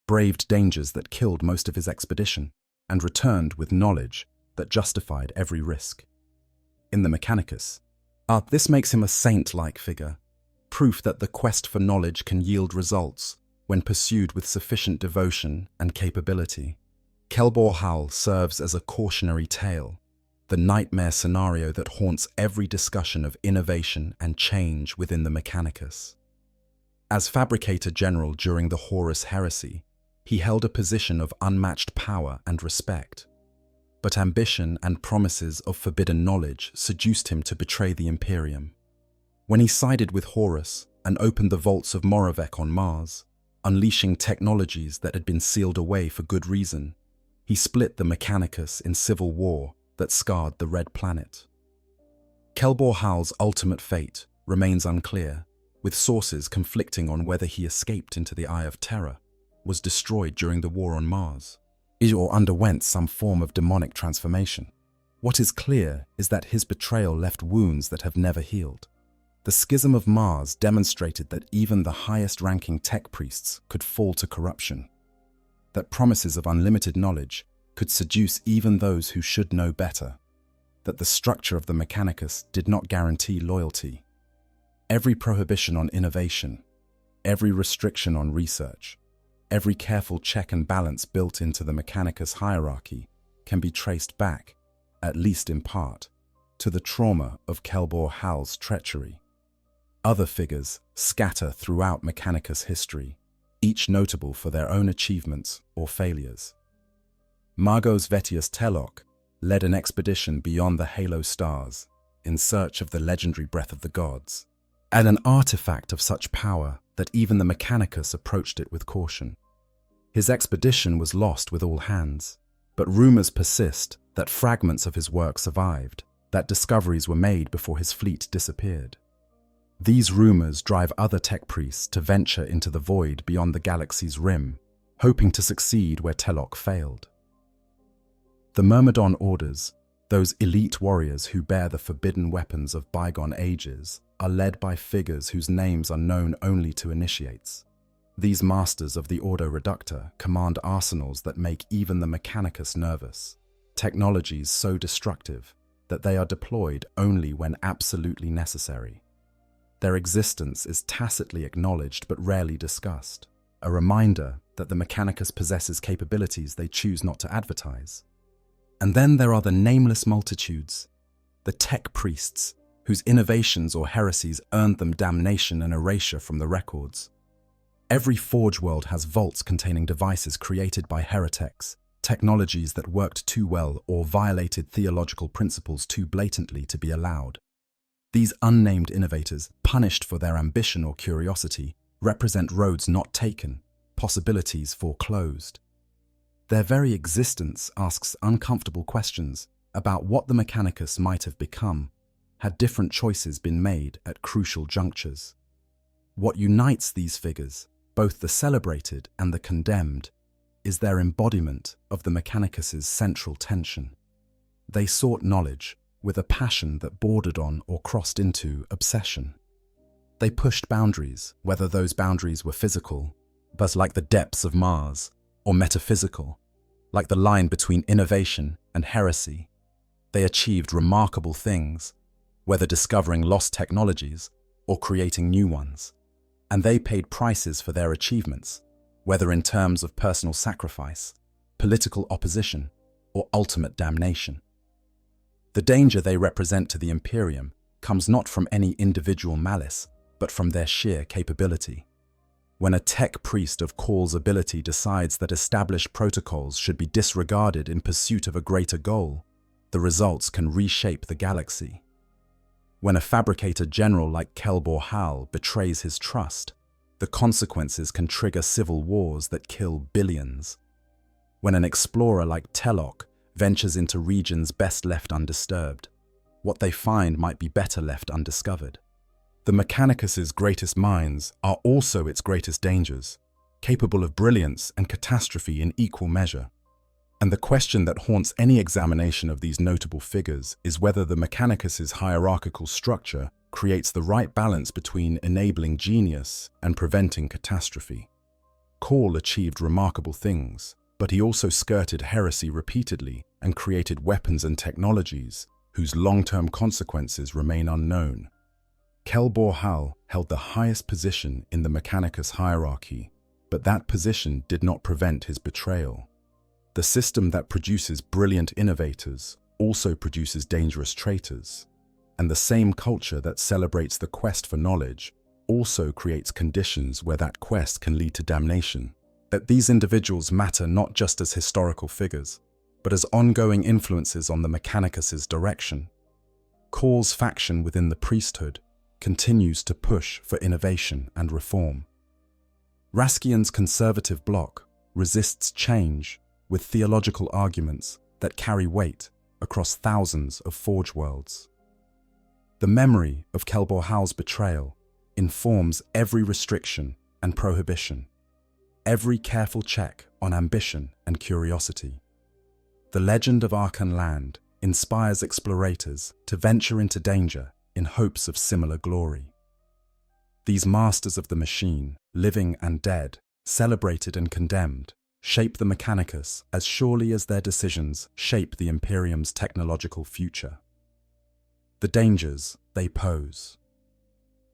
braved dangers that killed most of his expedition, and returned with knowledge that justified every risk. In the Mechanicus, this makes him a saint-like figure, proof that the quest for knowledge can yield results when pursued with sufficient devotion and capability. Kelbor Hal serves as a cautionary tale, the nightmare scenario that haunts every discussion of innovation and change within the Mechanicus. As Fabricator General during the Horus Heresy, he held a position of unmatched power and respect. But ambition and promises of forbidden knowledge seduced him to betray the Imperium. When he sided with Horus and opened the vaults of Moravec on Mars, unleashing technologies that had been sealed away for good reason, he split the Mechanicus in civil war that scarred the Red Planet. Kelbor Hal's ultimate fate remains unclear, with sources conflicting on whether he escaped into the Eye of Terror, was destroyed during the war on Mars, or underwent some form of demonic transformation. What is clear is that his betrayal left wounds that have never healed. The Schism of Mars demonstrated that even the highest-ranking tech priests could fall to corruption, that promises of unlimited knowledge could seduce even those who should know better, that the structure of the Mechanicus did not guarantee loyalty. Every prohibition on innovation, every restriction on research, every careful check and balance built into the Mechanicus hierarchy can be traced back, at least in part, to the trauma of Kelbor Hal's treachery. Other figures scatter throughout Mechanicus history, each notable for their own achievements or failures. Magos Vetius Telok led an expedition beyond the Halo stars in search of the legendary breath of the gods, and an artifact of such power that even the Mechanicus approached it with caution. His expedition was lost with all hands, but rumors persist that fragments of his work survived, that discoveries were made before his fleet disappeared. These rumors drive other tech priests to venture into the void beyond the galaxy's rim, hoping to succeed where Telok failed. The Myrmidon orders, those elite warriors who bear the forbidden weapons of bygone ages, are led by figures whose names are known only to initiates. These masters of the Ordo Reductor command arsenals that make even the Mechanicus nervous, technologies so destructive that they are deployed only when absolutely necessary. Their existence is tacitly acknowledged but rarely discussed, a reminder that the Mechanicus possesses capabilities they choose not to advertise. And then there are the nameless multitudes, the tech priests, whose innovations or heresies earned them damnation and erasure from the records. Every forge world has vaults containing devices created by heretics, technologies that worked too well or violated theological principles too blatantly to be allowed. These unnamed innovators, punished for their ambition or curiosity, represent roads not taken, possibilities foreclosed. Their very existence asks uncomfortable questions about what the Mechanicus might have become had different choices been made at crucial junctures. What unites these figures, both the celebrated and the condemned, is their embodiment of the Mechanicus's central tension. They sought knowledge with a passion that bordered on or crossed into obsession. They pushed boundaries, whether those boundaries were physical, but like the depths of Mars, or metaphysical, like the line between innovation and heresy. They achieved remarkable things, whether discovering lost technologies or creating new ones. And they paid prices for their achievements, whether in terms of personal sacrifice, political opposition, or ultimate damnation. The danger they represent to the Imperium comes not from any individual malice, but from their sheer capability. When a tech priest of Call's ability decides that established protocols should be disregarded in pursuit of a greater goal, the results can reshape the galaxy. When a fabricator general like Kelbor Hal betrays his trust, the consequences can trigger civil wars that kill billions. When an explorer like Telok ventures into regions best left undisturbed, what they find might be better left undiscovered. The Mechanicus's greatest minds are also its greatest dangers, capable of brilliance and catastrophe in equal measure. And the question that haunts any examination of these notable figures is whether the Mechanicus's hierarchical structure creates the right balance between enabling genius and preventing catastrophe. Call achieved remarkable things, but he also skirted heresy repeatedly and created weapons and technologies whose long-term consequences remain unknown. Kelbor Hal held the highest position in the Mechanicus hierarchy, but that position did not prevent his betrayal. The system that produces brilliant innovators also produces dangerous traitors, and the same culture that celebrates the quest for knowledge also creates conditions where that quest can lead to damnation. That these individuals matter not just as historical figures, but as ongoing influences on the Mechanicus's direction. Call's faction within the priesthood continues to push for innovation and reform. Raskian's conservative bloc resists change with theological arguments that carry weight across thousands of forge worlds. The memory of Kelbor Hal's betrayal informs every restriction and prohibition, every careful check on ambition and curiosity. The legend of Arkan Land inspires explorators to venture into danger in hopes of similar glory. These masters of the machine, living and dead, celebrated and condemned, shape the Mechanicus as surely as their decisions shape the Imperium's technological future. The dangers they pose.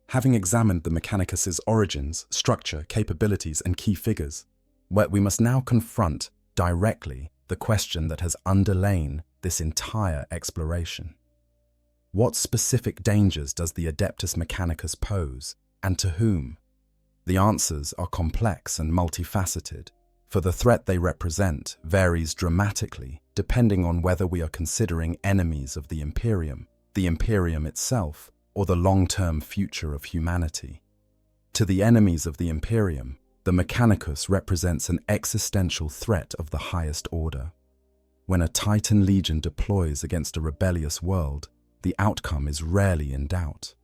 Having examined the Mechanicus's origins, structure, capabilities, and key figures, we must now confront directly the question that has underlain this entire exploration. What specific dangers does the Adeptus Mechanicus pose, and to whom? The answers are complex and multifaceted, for the threat they represent varies dramatically depending on whether we are considering enemies of the Imperium itself, or the long-term future of humanity. To the enemies of the Imperium, The Mechanicus represents an existential threat of the highest order. When a Titan legion deploys against a rebellious world, the outcome is rarely in doubt.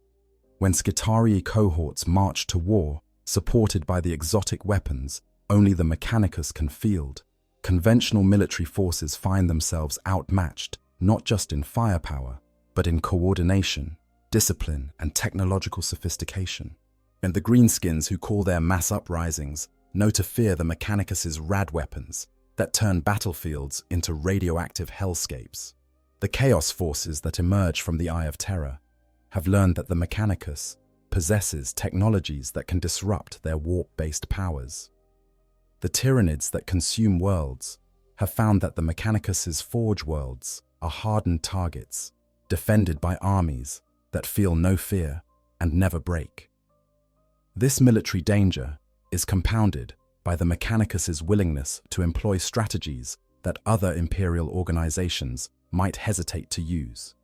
When Skitarii cohorts march to war, supported by the exotic weapons only the Mechanicus can field, conventional military forces find themselves outmatched not just in firepower, but in coordination, discipline, and technological sophistication. And the greenskins who call their mass uprisings know to fear the Mechanicus's rad weapons that turn battlefields into radioactive hellscapes. The chaos forces that emerge from the Eye of Terror have learned that the Mechanicus possesses technologies that can disrupt their warp-based powers. The Tyranids that consume worlds have found that the Mechanicus's forge worlds are hardened targets, defended by armies that feel no fear and never break. This military danger is compounded by the Mechanicus's willingness to employ strategies that other imperial organizations might hesitate to use.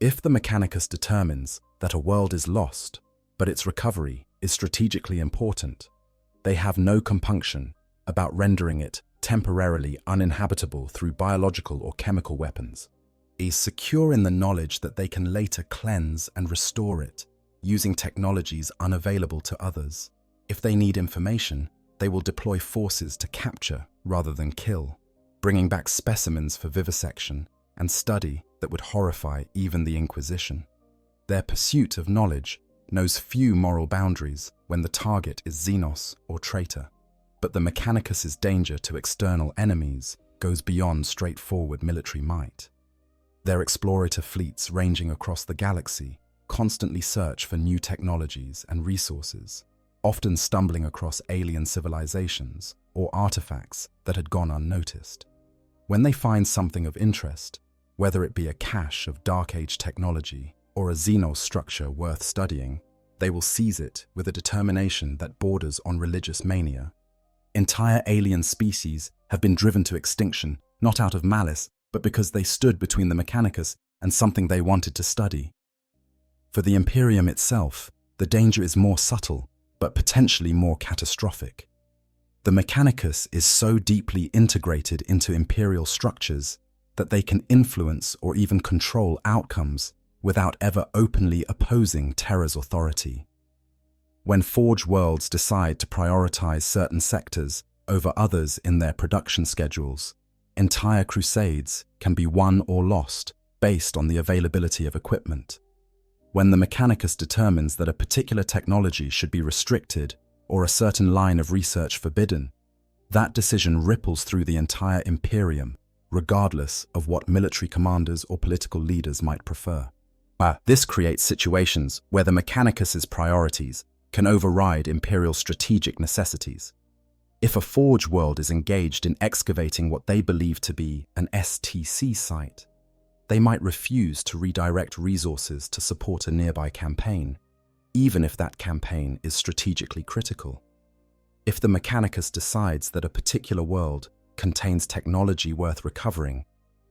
If the Mechanicus determines that a world is lost, but its recovery is strategically important, they have no compunction about rendering it temporarily uninhabitable through biological or chemical weapons. Is secure in the knowledge that they can later cleanse and restore it, using technologies unavailable to others. If they need information, they will deploy forces to capture rather than kill, bringing back specimens for vivisection and study that would horrify even the Inquisition. Their pursuit of knowledge knows few moral boundaries when the target is Xenos or traitor, but the Mechanicus's danger to external enemies goes beyond straightforward military might. Their explorator fleets ranging across the galaxy constantly search for new technologies and resources, often stumbling across alien civilizations or artifacts that had gone unnoticed. When they find something of interest, whether it be a cache of Dark Age technology or a Xenos structure worth studying, they will seize it with a determination that borders on religious mania. Entire alien species have been driven to extinction, not out of malice, but because they stood between the Mechanicus and something they wanted to study. For the Imperium itself, the danger is more subtle, but potentially more catastrophic. The Mechanicus is so deeply integrated into imperial structures that they can influence or even control outcomes without ever openly opposing Terra's authority. When Forge worlds decide to prioritize certain sectors over others in their production schedules, entire crusades can be won or lost based on the availability of equipment. When the Mechanicus determines that a particular technology should be restricted or a certain line of research forbidden, that decision ripples through the entire Imperium, regardless of what military commanders or political leaders might prefer. This creates situations where the Mechanicus's priorities can override Imperial strategic necessities. If a Forge world is engaged in excavating what they believe to be an STC site, they might refuse to redirect resources to support a nearby campaign, even if that campaign is strategically critical. If the Mechanicus decides that a particular world contains technology worth recovering,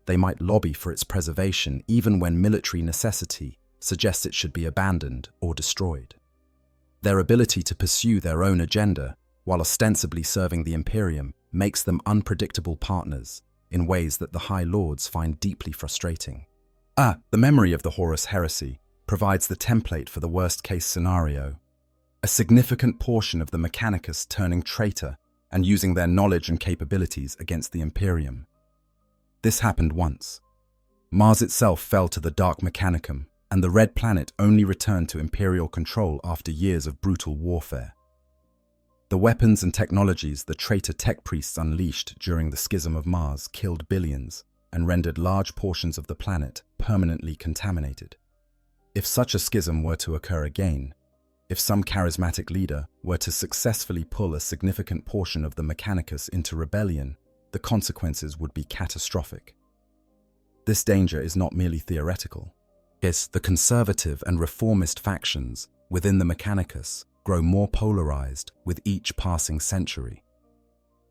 they might lobby for its preservation even when military necessity suggests it should be abandoned or destroyed. Their ability to pursue their own agenda while ostensibly serving the Imperium makes them unpredictable partners in ways that the High Lords find deeply frustrating. The memory of the Horus Heresy provides the template for the worst-case scenario. A significant portion of the Mechanicus turning traitor and using their knowledge and capabilities against the Imperium. This happened once. Mars itself fell to the Dark Mechanicum, and the Red Planet only returned to Imperial control after years of brutal warfare. The weapons and technologies the traitor tech priests unleashed during the Schism of Mars killed billions and rendered large portions of the planet permanently contaminated. If such a schism were to occur again, if some charismatic leader were to successfully pull a significant portion of the Mechanicus into rebellion, the consequences would be catastrophic. This danger is not merely theoretical. Yes, the conservative and reformist factions within the Mechanicus grow more polarized with each passing century.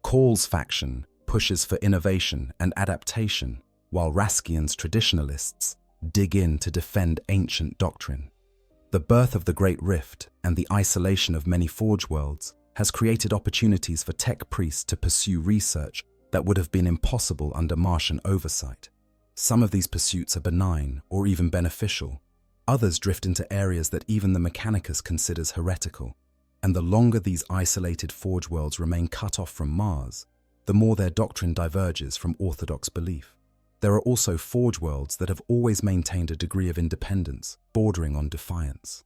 Call's faction pushes for innovation and adaptation, while Raskian's traditionalists dig in to defend ancient doctrine. The birth of the Great Rift and the isolation of many Forge worlds has created opportunities for tech priests to pursue research that would have been impossible under Martian oversight. Some of these pursuits are benign or even beneficial. Others drift into areas that even the Mechanicus considers heretical. And the longer these isolated forge worlds remain cut off from Mars, the more their doctrine diverges from orthodox belief. There are also forge worlds that have always maintained a degree of independence, bordering on defiance.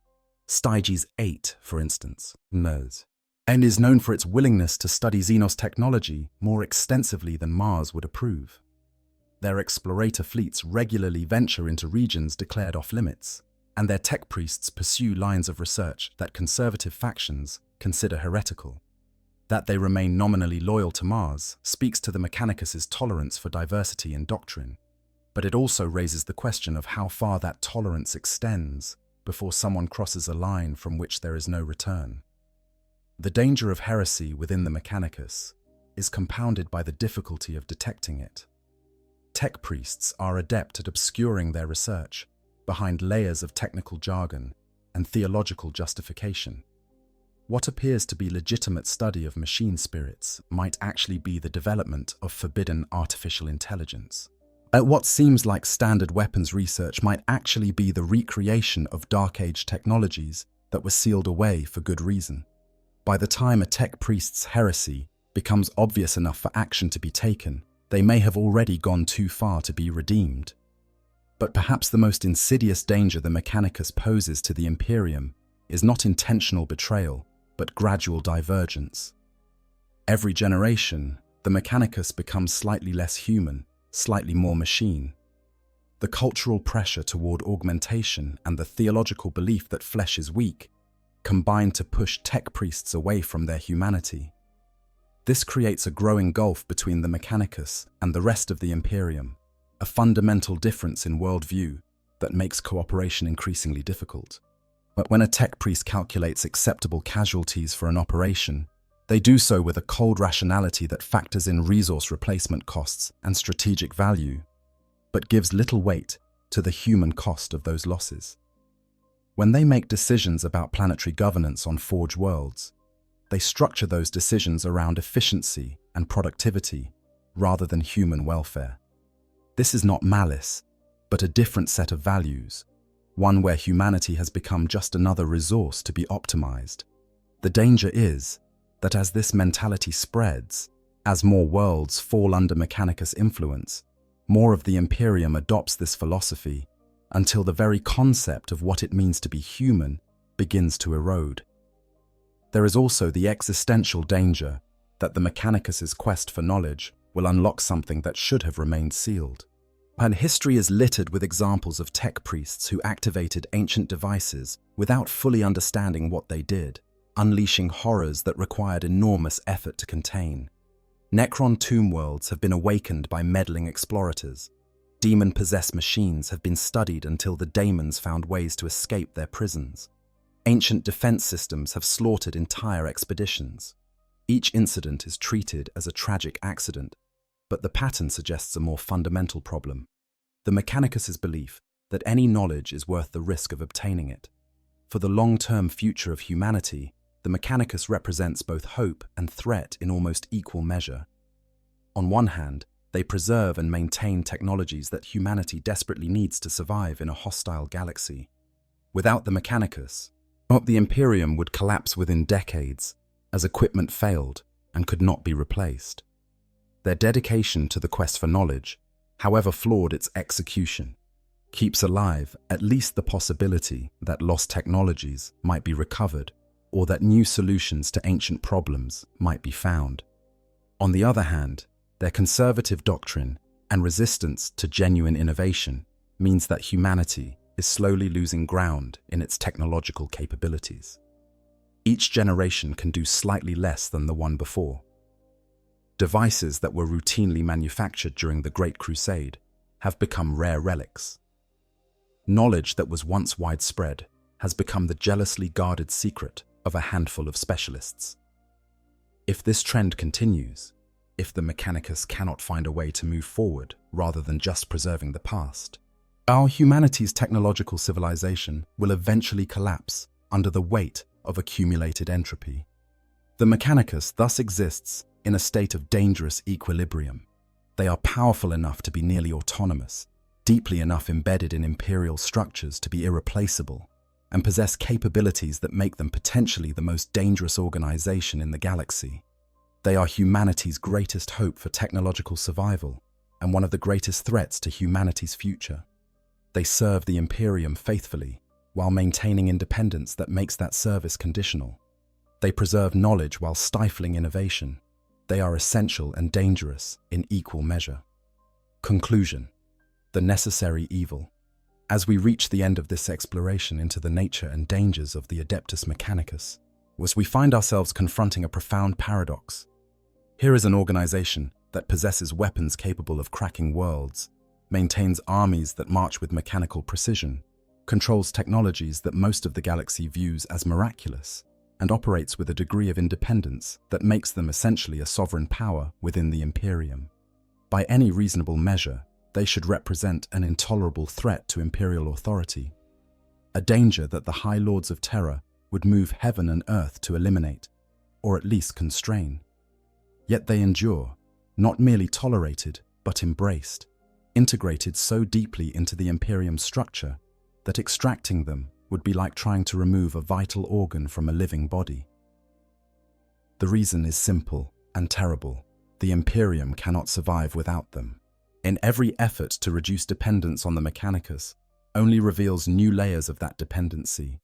Styges 8, for instance, knows, and is known for its willingness to study Xenos technology more extensively than Mars would approve. Their explorator fleets regularly venture into regions declared off-limits, and their tech priests pursue lines of research that conservative factions consider heretical. That they remain nominally loyal to Mars speaks to the Mechanicus' tolerance for diversity in doctrine, but it also raises the question of how far that tolerance extends before someone crosses a line from which there is no return. The danger of heresy within the Mechanicus is compounded by the difficulty of detecting it. Tech priests are adept at obscuring their research behind layers of technical jargon and theological justification. What appears to be legitimate study of machine spirits might actually be the development of forbidden artificial intelligence. What seems like standard weapons research might actually be the recreation of Dark Age technologies that were sealed away for good reason. By the time a tech priest's heresy becomes obvious enough for action to be taken, they may have already gone too far to be redeemed. But perhaps the most insidious danger the Mechanicus poses to the Imperium is not intentional betrayal, but gradual divergence. Every generation, the Mechanicus becomes slightly less human, slightly more machine. The cultural pressure toward augmentation and the theological belief that flesh is weak combine to push tech priests away from their humanity. This creates a growing gulf between the Mechanicus and the rest of the Imperium, a fundamental difference in worldview that makes cooperation increasingly difficult. But when a tech priest calculates acceptable casualties for an operation, they do so with a cold rationality that factors in resource replacement costs and strategic value, but gives little weight to the human cost of those losses. When they make decisions about planetary governance on forge worlds, they structure those decisions around efficiency and productivity rather than human welfare. This is not malice, but a different set of values, one where humanity has become just another resource to be optimized. The danger is that as this mentality spreads, as more worlds fall under Mechanicus influence, more of the Imperium adopts this philosophy until the very concept of what it means to be human begins to erode. There is also the existential danger that the Mechanicus' quest for knowledge will unlock something that should have remained sealed. And history is littered with examples of tech priests who activated ancient devices without fully understanding what they did, unleashing horrors that required enormous effort to contain. Necron tomb worlds have been awakened by meddling explorators. Demon-possessed machines have been studied until the daemons found ways to escape their prisons. Ancient defense systems have slaughtered entire expeditions. Each incident is treated as a tragic accident, but the pattern suggests a more fundamental problem: the Mechanicus' belief that any knowledge is worth the risk of obtaining it. For the long-term future of humanity, the Mechanicus represents both hope and threat in almost equal measure. On one hand, they preserve and maintain technologies that humanity desperately needs to survive in a hostile galaxy. Without the Mechanicus, the Imperium would collapse within decades, as equipment failed and could not be replaced. Their dedication to the quest for knowledge, however flawed its execution, keeps alive at least the possibility that lost technologies might be recovered or that new solutions to ancient problems might be found. On the other hand, their conservative doctrine and resistance to genuine innovation means that humanity is slowly losing ground in its technological capabilities. Each generation can do slightly less than the one before. Devices that were routinely manufactured during the Great Crusade have become rare relics. Knowledge that was once widespread has become the jealously guarded secret of a handful of specialists. If this trend continues, if the Mechanicus cannot find a way to move forward rather than just preserving the past, our humanity's technological civilization will eventually collapse under the weight of accumulated entropy. The Mechanicus thus exists in a state of dangerous equilibrium. They are powerful enough to be nearly autonomous, deeply enough embedded in imperial structures to be irreplaceable, and possess capabilities that make them potentially the most dangerous organization in the galaxy. They are humanity's greatest hope for technological survival and one of the greatest threats to humanity's future. They serve the Imperium faithfully while maintaining independence that makes that service conditional. They preserve knowledge while stifling innovation. They are essential and dangerous in equal measure. Conclusion: the necessary evil. As we reach the end of this exploration into the nature and dangers of the Adeptus Mechanicus, we find ourselves confronting a profound paradox. Here is an organization that possesses weapons capable of cracking worlds, maintains armies that march with mechanical precision, controls technologies that most of the galaxy views as miraculous, and operates with a degree of independence that makes them essentially a sovereign power within the Imperium. By any reasonable measure, they should represent an intolerable threat to imperial authority, a danger that the High Lords of Terror would move heaven and earth to eliminate, or at least constrain. Yet they endure, not merely tolerated, but embraced, integrated so deeply into the Imperium structure that extracting them would be like trying to remove a vital organ from a living body. The reason is simple and terrible. The Imperium cannot survive without them. In every effort to reduce dependence on the Mechanicus only reveals new layers of that dependency.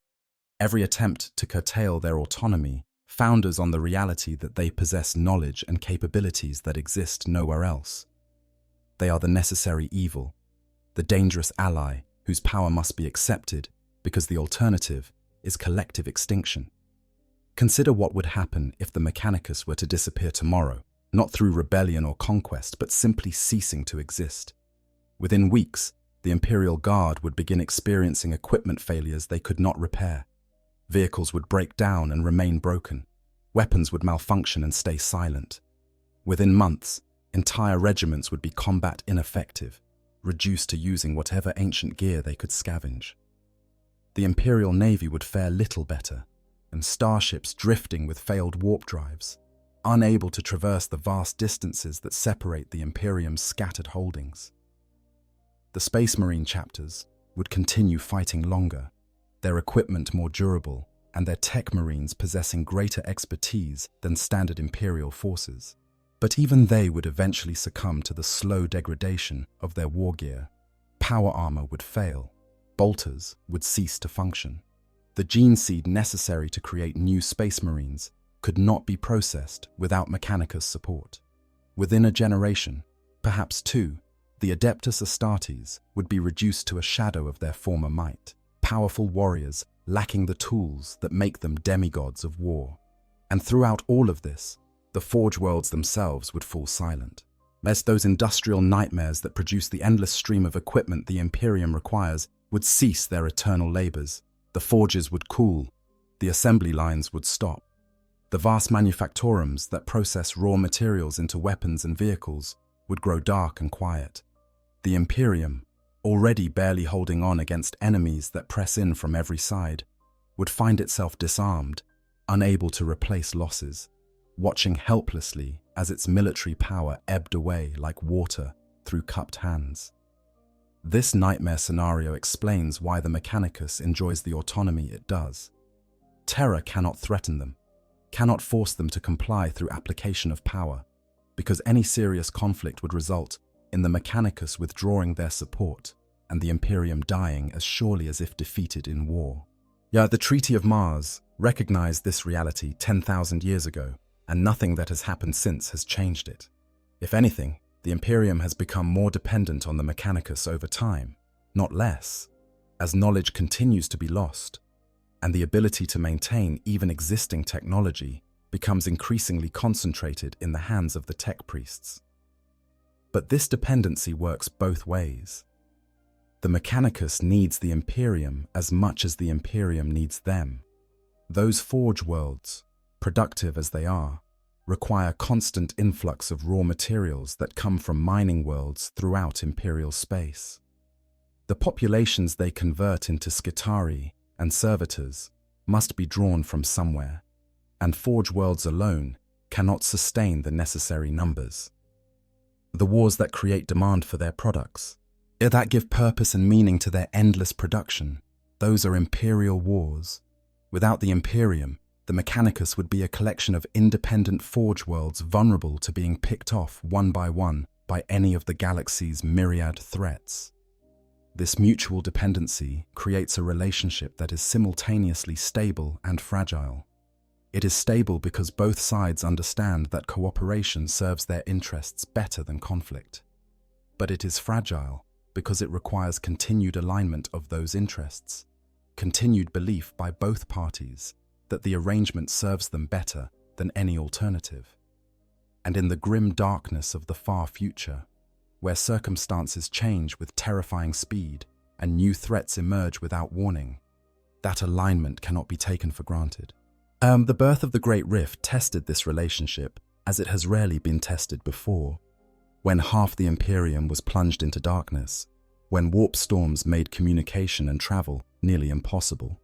Every attempt to curtail their autonomy founders on the reality that they possess knowledge and capabilities that exist nowhere else. They are the necessary evil, the dangerous ally whose power must be accepted because the alternative is collective extinction. Consider what would happen if the Mechanicus were to disappear tomorrow, not through rebellion or conquest, but simply ceasing to exist. Within weeks, the Imperial Guard would begin experiencing equipment failures they could not repair. Vehicles would break down and remain broken. Weapons would malfunction and stay silent. Within months, entire regiments would be combat ineffective, reduced to using whatever ancient gear they could scavenge. The Imperial Navy would fare little better, and starships drifting with failed warp drives, unable to traverse the vast distances that separate the Imperium's scattered holdings. The Space Marine chapters would continue fighting longer, their equipment more durable, and their tech marines possessing greater expertise than standard Imperial forces. But even they would eventually succumb to the slow degradation of their war gear. Power armor would fail. Bolters would cease to function. The gene seed necessary to create new Space Marines could not be processed without Mechanicus support. Within a generation, perhaps two, the Adeptus Astartes would be reduced to a shadow of their former might, powerful warriors lacking the tools that make them demigods of war. And throughout all of this, the Forge Worlds themselves would fall silent. As those industrial nightmares that produce the endless stream of equipment the Imperium requires would cease their eternal labors. The forges would cool, the assembly lines would stop. The vast manufactorums that process raw materials into weapons and vehicles would grow dark and quiet. The Imperium, already barely holding on against enemies that press in from every side, would find itself disarmed, unable to replace losses, watching helplessly as its military power ebbed away like water through cupped hands. This nightmare scenario explains why the Mechanicus enjoys the autonomy it does. Terror cannot threaten them, cannot force them to comply through application of power, because any serious conflict would result in the Mechanicus withdrawing their support and the Imperium dying as surely as if defeated in war. Yet the Treaty of Mars recognized this reality 10,000 years ago, and nothing that has happened since has changed it. If anything, the Imperium has become more dependent on the Mechanicus over time, not less, as knowledge continues to be lost, and the ability to maintain even existing technology becomes increasingly concentrated in the hands of the tech priests. But this dependency works both ways. The Mechanicus needs the Imperium as much as the Imperium needs them. Those Forge Worlds, productive as they are, require constant influx of raw materials that come from mining worlds throughout Imperial space. The populations they convert into Skitarii and servitors must be drawn from somewhere, and forge worlds alone cannot sustain the necessary numbers. The wars that create demand for their products, that give purpose and meaning to their endless production, those are imperial wars. Without the Imperium, the Mechanicus would be a collection of independent forge worlds vulnerable to being picked off one by any of the galaxy's myriad threats. This mutual dependency creates a relationship that is simultaneously stable and fragile. It is stable because both sides understand that cooperation serves their interests better than conflict. But it is fragile because it requires continued alignment of those interests, continued belief by both parties that the arrangement serves them better than any alternative. And in the grim darkness of the far future, where circumstances change with terrifying speed and new threats emerge without warning, that alignment cannot be taken for granted. The birth of the Great Rift tested this relationship as it has rarely been tested before. When half the Imperium was plunged into darkness, when warp storms made communication and travel nearly impossible,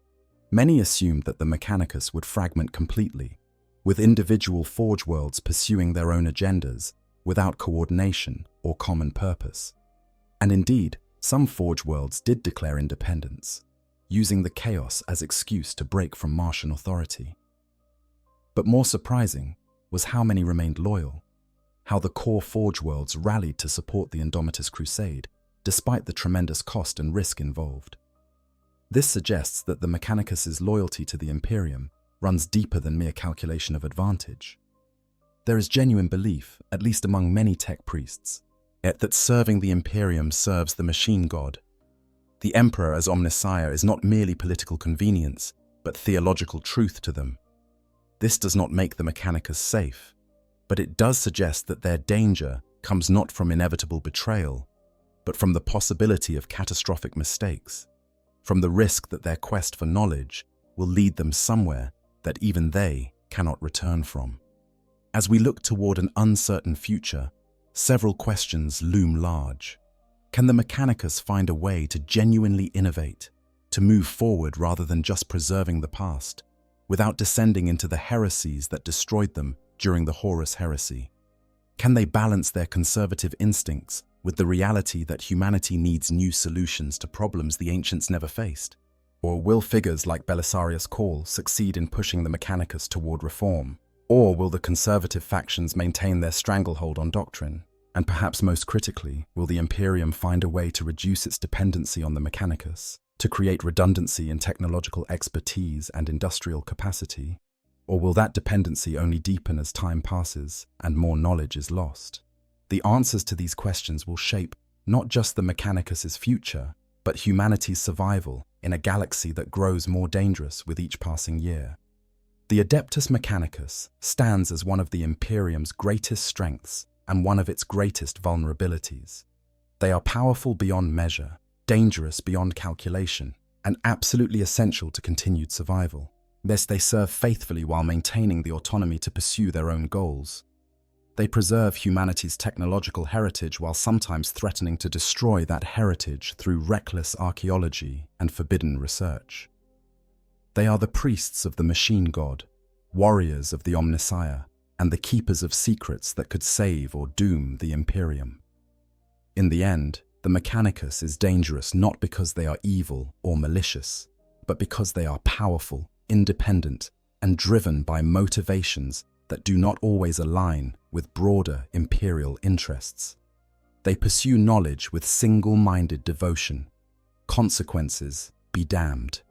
many assumed that the Mechanicus would fragment completely, with individual forge worlds pursuing their own agendas without coordination or common purpose. And indeed, some forge worlds did declare independence, using the chaos as excuse to break from Martian authority. But more surprising was how many remained loyal, how the core forge worlds rallied to support the Indomitus Crusade, despite the tremendous cost and risk involved. This suggests that the Mechanicus's loyalty to the Imperium runs deeper than mere calculation of advantage. There is genuine belief, at least among many tech priests, that serving the Imperium serves the machine god. The Emperor as Omnissiah is not merely political convenience, but theological truth to them. This does not make the Mechanicus safe, but it does suggest that their danger comes not from inevitable betrayal, but from the possibility of catastrophic mistakes, from the risk that their quest for knowledge will lead them somewhere that even they cannot return from. As we look toward an uncertain future, several questions loom large. Can the Mechanicus find a way to genuinely innovate, to move forward rather than just preserving the past, without descending into the heresies that destroyed them during the Horus Heresy? Can they balance their conservative instincts with the reality that humanity needs new solutions to problems the ancients never faced? Or will figures like Belisarius Cawl succeed in pushing the Mechanicus toward reform? Or will the conservative factions maintain their stranglehold on doctrine? And perhaps most critically, will the Imperium find a way to reduce its dependency on the Mechanicus, to create redundancy in technological expertise and industrial capacity? Or will that dependency only deepen as time passes and more knowledge is lost? The answers to these questions will shape not just the Mechanicus's future, but humanity's survival in a galaxy that grows more dangerous with each passing year. The Adeptus Mechanicus stands as one of the Imperium's greatest strengths and one of its greatest vulnerabilities. They are powerful beyond measure, dangerous beyond calculation, and absolutely essential to continued survival. Thus, they serve faithfully while maintaining the autonomy to pursue their own goals. They preserve humanity's technological heritage while sometimes threatening to destroy that heritage through reckless archaeology and forbidden research. They are the priests of the machine god, warriors of the Omnissiah, and the keepers of secrets that could save or doom the Imperium. In the end, the Mechanicus is dangerous not because they are evil or malicious, but because they are powerful, independent, and driven by motivations that do not always align with broader imperial interests. They pursue knowledge with single-minded devotion. Consequences be damned.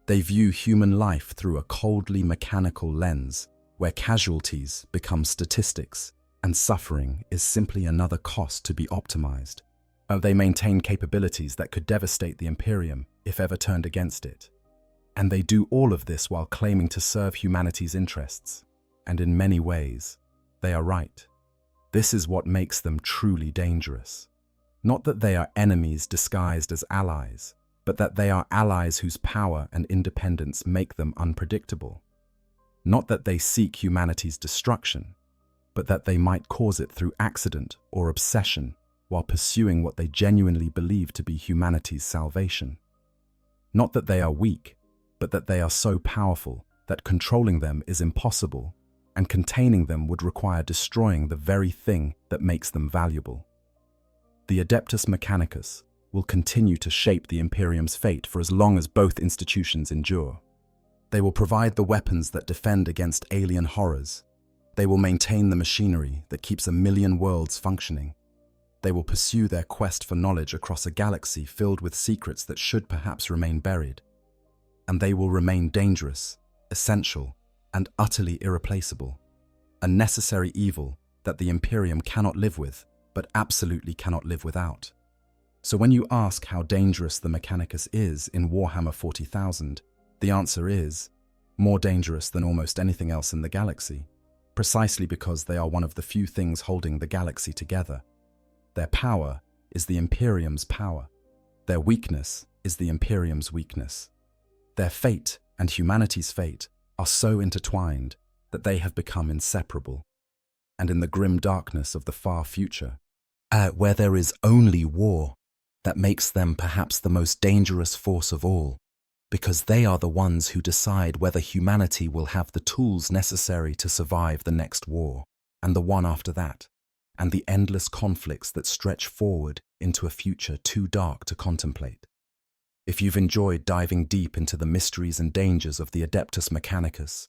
They view human life through a coldly mechanical lens, where casualties become statistics and suffering is simply another cost to be optimized. They maintain capabilities that could devastate the Imperium if ever turned against it. And they do all of this while claiming to serve humanity's interests. And in many ways, they are right. This is what makes them truly dangerous. Not that they are enemies disguised as allies, but that they are allies whose power and independence make them unpredictable. Not that they seek humanity's destruction, but that they might cause it through accident or obsession while pursuing what they genuinely believe to be humanity's salvation. Not that they are weak, but that they are so powerful that controlling them is impossible, and containing them would require destroying the very thing that makes them valuable. The Adeptus Mechanicus will continue to shape the Imperium's fate for as long as both institutions endure. They will provide the weapons that defend against alien horrors. They will maintain the machinery that keeps a million worlds functioning. They will pursue their quest for knowledge across a galaxy filled with secrets that should perhaps remain buried. And they will remain dangerous, essential, and utterly irreplaceable. A necessary evil that the Imperium cannot live with, but absolutely cannot live without. So when you ask how dangerous the Mechanicus is in Warhammer 40,000, the answer is more dangerous than almost anything else in the galaxy, precisely because they are one of the few things holding the galaxy together. Their power is the Imperium's power. Their weakness is the Imperium's weakness. Their fate and humanity's fate are so intertwined that they have become inseparable. And in the grim darkness of the far future, where there is only war, that makes them perhaps the most dangerous force of all, because they are the ones who decide whether humanity will have the tools necessary to survive the next war, and the one after that, and the endless conflicts that stretch forward into a future too dark to contemplate. If you've enjoyed diving deep into the mysteries and dangers of the Adeptus Mechanicus,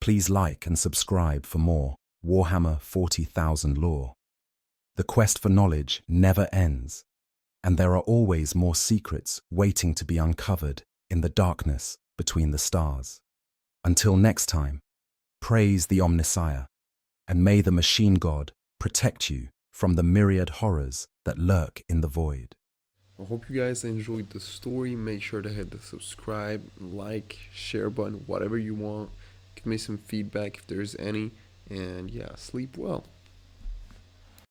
please like and subscribe for more Warhammer 40,000 lore. The quest for knowledge never ends, and there are always more secrets waiting to be uncovered in the darkness between the stars. Until next time, praise the Omnissiah, and may the machine god protect you from the myriad horrors that lurk in the void. I hope you guys enjoyed the story. Make sure to hit the subscribe, like, share button, whatever you want. Give me some feedback if there's any. And yeah, sleep well.